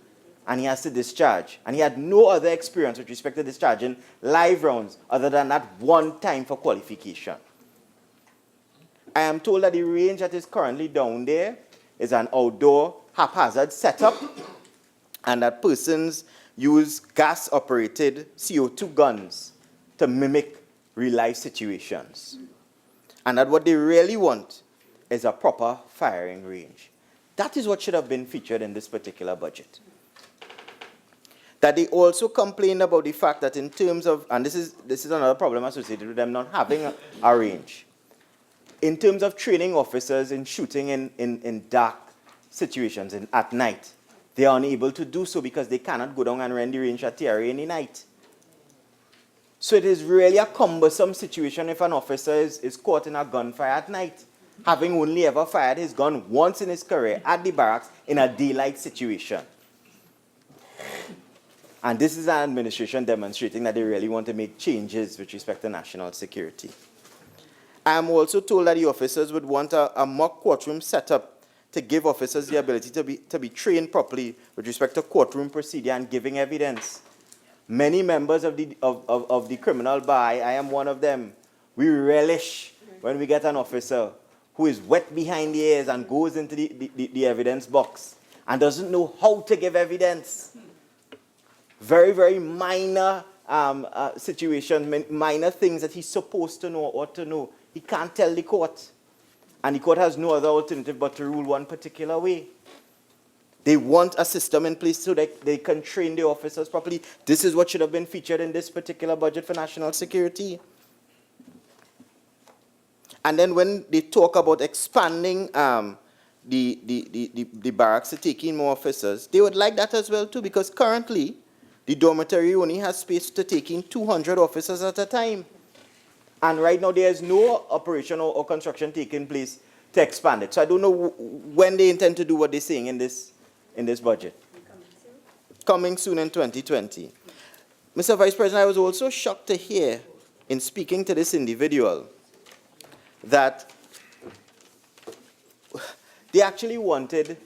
and he has to discharge. And he had no other experience with respect to discharging live rounds other than that one time for qualification. I am told that the range that is currently down there is an outdoor haphazard setup, and that persons use gas-operated CO2 guns to mimic real-life situations. And that what they really want is a proper firing range. That is what should have been featured in this particular budget. That they also complained about the fact that in terms of, and this is another problem associated with them not having a range, in terms of training officers in shooting in dark situations at night, they are unable to do so because they cannot go down and run the range at TRA in the night. So it is really a cumbersome situation if an officer is caught in a gunfire at night, having only ever fired his gun once in his career at the barracks in a daylight situation. And this is an administration demonstrating that they really want to make changes with respect to national security. I am also told that the officers would want a mock courtroom setup to give officers the ability to be trained properly with respect to courtroom procedure and giving evidence. Many members of the criminal bar, I am one of them, we relish when we get an officer who is wet behind the ears and goes into the evidence box and doesn't know how to give evidence. Very, very minor situations, minor things that he's supposed to know or to know. He can't tell the court. And the court has no other alternative but to rule one particular way. They want a system in place so that they can train the officers properly. This is what should have been featured in this particular budget for national security. And then when they talk about expanding the barracks to take in more officers, they would like that as well too, because currently the dormitory only has space to take in 200 officers at a time. And right now there is no operation or construction taking place to expand it. So I don't know when they intend to do what they're saying in this budget. Coming soon in 2020. Mr. Vice President, I was also shocked to hear in speaking to this individual that they actually wanted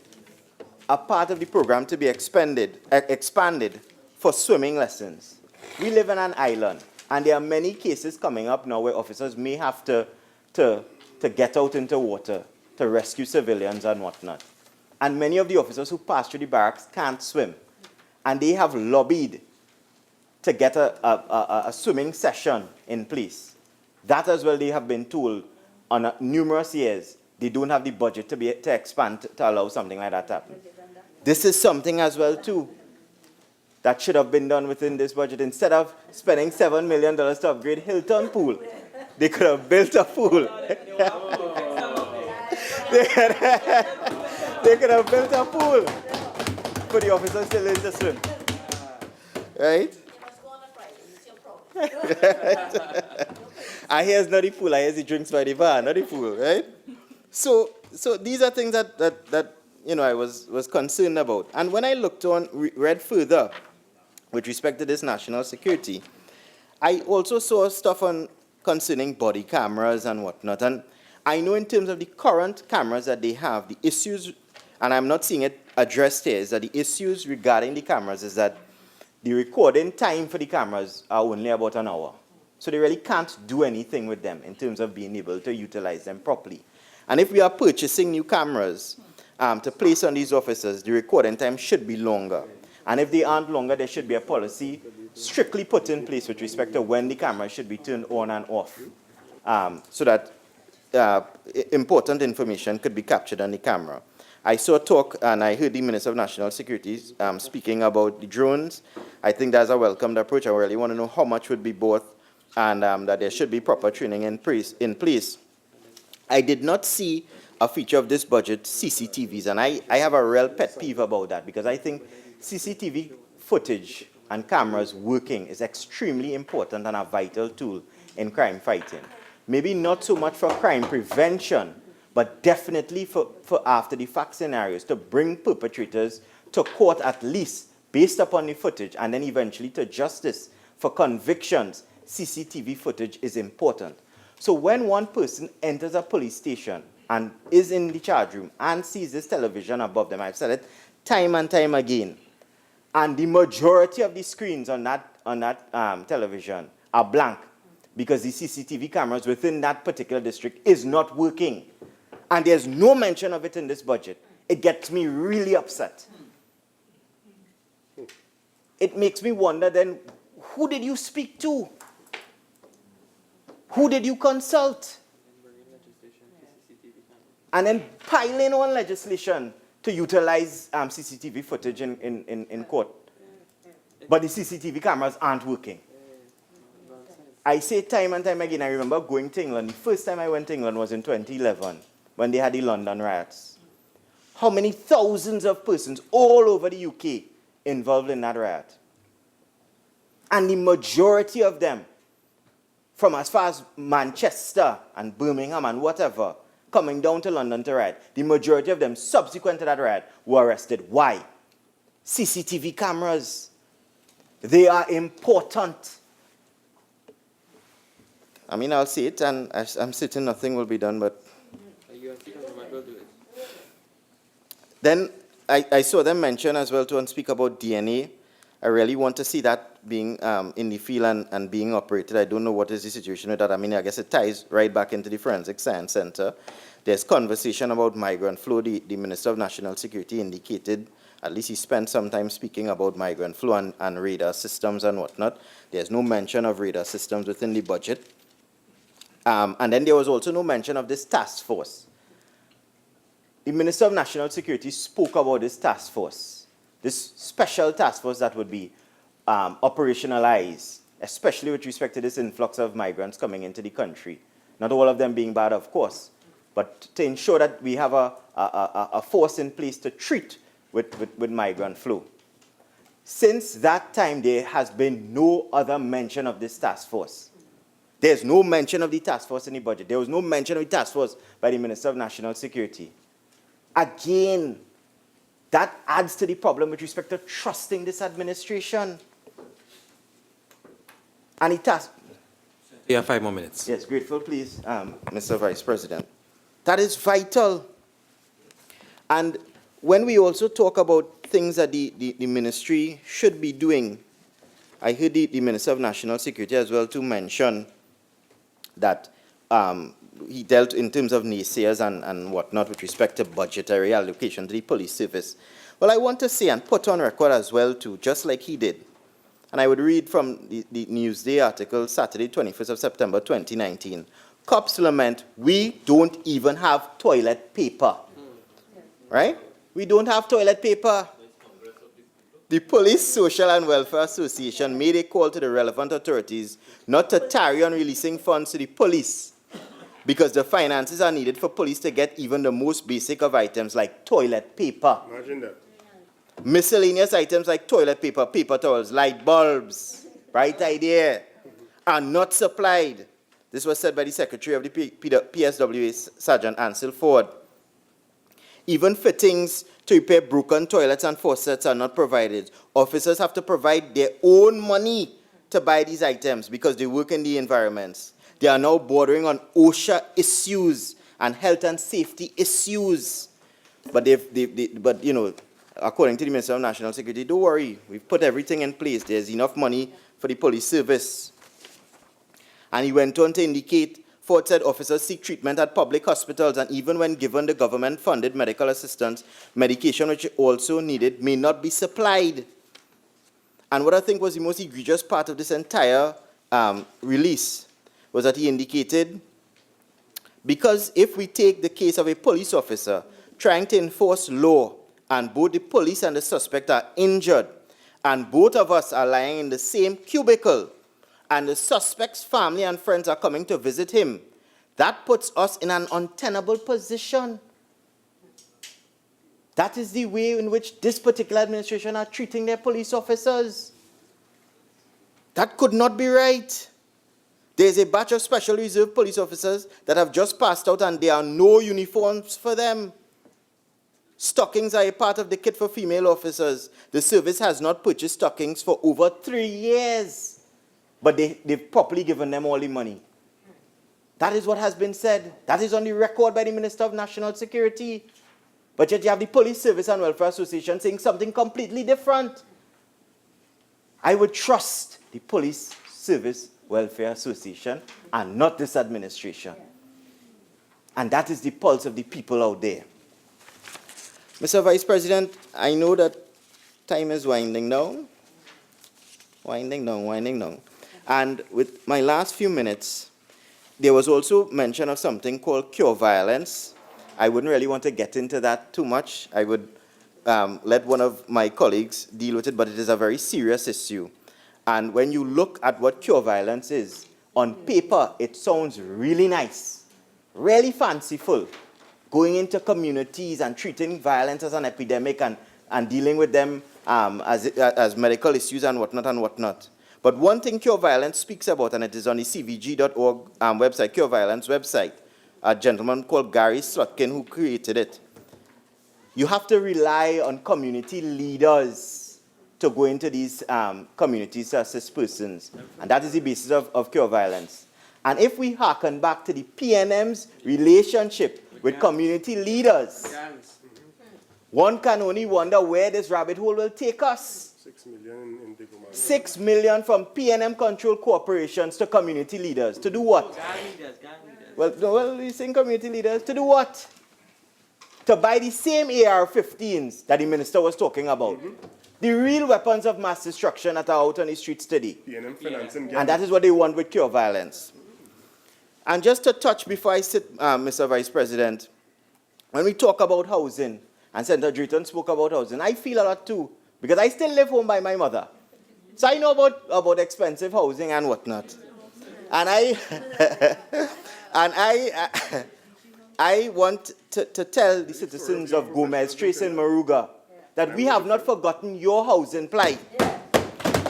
a part of the program to be expanded for swimming lessons. We live in an island, and there are many cases coming up now where officers may have to get out into water to rescue civilians and whatnot. And many of the officers who pass through the barracks can't swim. And they have lobbied to get a swimming session in place. That as well, they have been told on numerous years, they don't have the budget to expand to allow something like that to happen. This is something as well too that should have been done within this budget. Instead of spending $7 million to upgrade Hilton Pool, they could have built a pool. They could have built a pool for the officers to learn to swim. Right? I hear it's not the pool, I hear the drinks by the bar, not the pool, right? So these are things that you know, I was concerned about. And when I looked on, read further with respect to this national security, I also saw stuff on concerning body cameras and whatnot. And I know in terms of the current cameras that they have, the issues, and I'm not seeing it addressed here, is that the issues regarding the cameras is that the recording time for the cameras are only about an hour. So they really can't do anything with them in terms of being able to utilize them properly. And if we are purchasing new cameras to place on these officers, the recording time should be longer. And if they aren't longer, there should be a policy strictly put in place with respect to when the camera should be turned on and off, so that important information could be captured on the camera. I saw talk, and I heard the Minister of National Security speaking about the drones. I think that's a welcomed approach. I really want to know how much would be bought, and that there should be proper training in place. I did not see a feature of this budget, CCTVs, and I have a real pet peeve about that, because I think CCTV footage and cameras working is extremely important and a vital tool in crime fighting. Maybe not so much for crime prevention, but definitely for after the fact scenarios, to bring perpetrators to court at least based upon the footage, and then eventually to justice for convictions. CCTV footage is important. So when one person enters a police station and is in the charge room and sees this television above them, I've said it time and time again, and the majority of the screens on that television are blank because the CCTV cameras within that particular district is not working, and there's no mention of it in this budget, it gets me really upset. It makes me wonder then, who did you speak to? Who did you consult? And then piling on legislation to utilize CCTV footage in court. But the CCTV cameras aren't working. I say time and time again, I remember going to England. The first time I went to England was in 2011, when they had the London riots. How many thousands of persons all over the UK involved in that riot? And the majority of them, from as far as Manchester and Birmingham and whatever, coming down to London to riot, the majority of them subsequent to that riot were arrested. Why? CCTV cameras. They are important. I mean, I'll see it, and I'm certain nothing will be done, but... Then I saw them mention as well to speak about DNA. I really want to see that being in the field and being operated. I don't know what is the situation with that. I mean, I guess it ties right back into the Forensic Science Center. There's conversation about migrant flow. The Minister of National Security indicated, at least he spent some time speaking about migrant flow and radar systems and whatnot. There's no mention of radar systems within the budget. And then there was also no mention of this task force. The Minister of National Security spoke about this task force, this special task force that would be operationalized, especially with respect to this influx of migrants coming into the country. Not all of them being bad, of course, but to ensure that we have a force in place to treat with migrant flow. Since that time, there has been no other mention of this task force. There's no mention of the task force in the budget. There was no mention of the task force by the Minister of National Security. Again, that adds to the problem with respect to trusting this administration. And it has... You have 5 more minutes. Yes, grateful, please, Mr. Vice President. That is vital. And when we also talk about things that the ministry should be doing, I heard the Minister of National Security as well to mention that he dealt in terms of naysayers and whatnot with respect to budgetary allocation to the police service. Well, I want to say and put on record as well too, just like he did. And I would read from the Newsday article, Saturday, 21st of September, 2019. Cops lament, we don't even have toilet paper. Right? We don't have toilet paper. The Police Social and Welfare Association made a call to the relevant authorities not to tarry on releasing funds to the police because the finances are needed for police to get even the most basic of items like toilet paper. Imagine that. Miscellaneous items like toilet paper, paper towels, light bulbs, bright idea, are not supplied. This was said by the Secretary of the PSWA, Sergeant Ansel Ford. Even fittings to repair broken toilets and faucets are not provided. Officers have to provide their own money to buy these items because they work in the environments. They are now bordering on OSHA issues and health and safety issues. But but you know, according to the Minister of National Security, don't worry, we've put everything in place. There's enough money for the police service. And he went on to indicate, Ford said officers seek treatment at public hospitals, and even when given the government-funded medical assistance, medication which also needed may not be supplied. And what I think was the most egregious part of this entire release was that he indicated, because if we take the case of a police officer trying to enforce law, and both the police and the suspect are injured, and both of us are lying in the same cubicle, and the suspect's family and friends are coming to visit him, that puts us in an untenable position. That is the way in which this particular administration are treating their police officers. That could not be right. There is a batch of special reserve police officers that have just passed out, and there are no uniforms for them. Stockings are a part of the kit for female officers. The service has not purchased stockings for over 3 years. But they've properly given them all the money. That is what has been said. That is on the record by the Minister of National Security. But yet you have the Police Service and Welfare Association saying something completely different. I would trust the Police Service Welfare Association and not this administration. And that is the pulse of the people out there. Mr. Vice President, I know that time is winding down. Winding down. And with my last few minutes, there was also mention of something called cure violence. I wouldn't really want to get into that too much. I would let one of my colleagues deal with it, but it is a very serious issue. And when you look at what cure violence is, on paper, it sounds really nice, really fanciful, going into communities and treating violence as an epidemic and dealing with them as medical issues and whatnot. But one thing Cure Violence speaks about, and it is on the cvg.org website, Cure Violence website, a gentleman called Gary Slotkin who created it. You have to rely on community leaders to go into these communities to assist persons. And that is the basis of Cure Violence. And if we hearken back to the PNM's relationship with community leaders, one can only wonder where this rabbit hole will take us. 6 million in Digomar. 6 million from PNM controlled corporations to community leaders. To do what? Well, you're saying community leaders. To do what? To buy the same AR-15s that the minister was talking about. The real weapons of mass destruction that are out on the streets today. PNM financing. And that is what they want with Cure Violence. And just to touch before I sit, Mr. Vice President, when we talk about housing, and Senator Drayton spoke about housing, I feel a lot too, because I still live home by my mother. So I know about expensive housing and whatnot. And I want to tell the citizens of Gomez, Trace and Maruga that we have not forgotten your housing plight.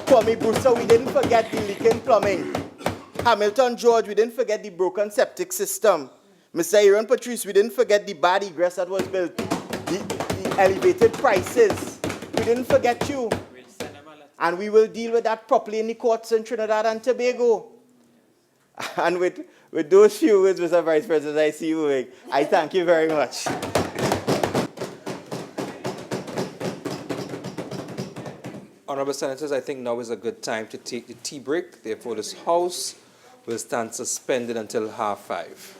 Kwame Brewster, we didn't forget the leaking plumbing. Hamilton George, we didn't forget the broken septic system. Mr. Aaron Patrice, we didn't forget the bad egress that was built. The elevated prices. We didn't forget you. And we will deal with that properly in the courts in Trinidad and Tobago. And with those few words, Mr. Vice President, I see you moving. I thank you very much. Honorable Senators, I think now is a good time to take the tea break. Therefore, this House will stand suspended until 5:30.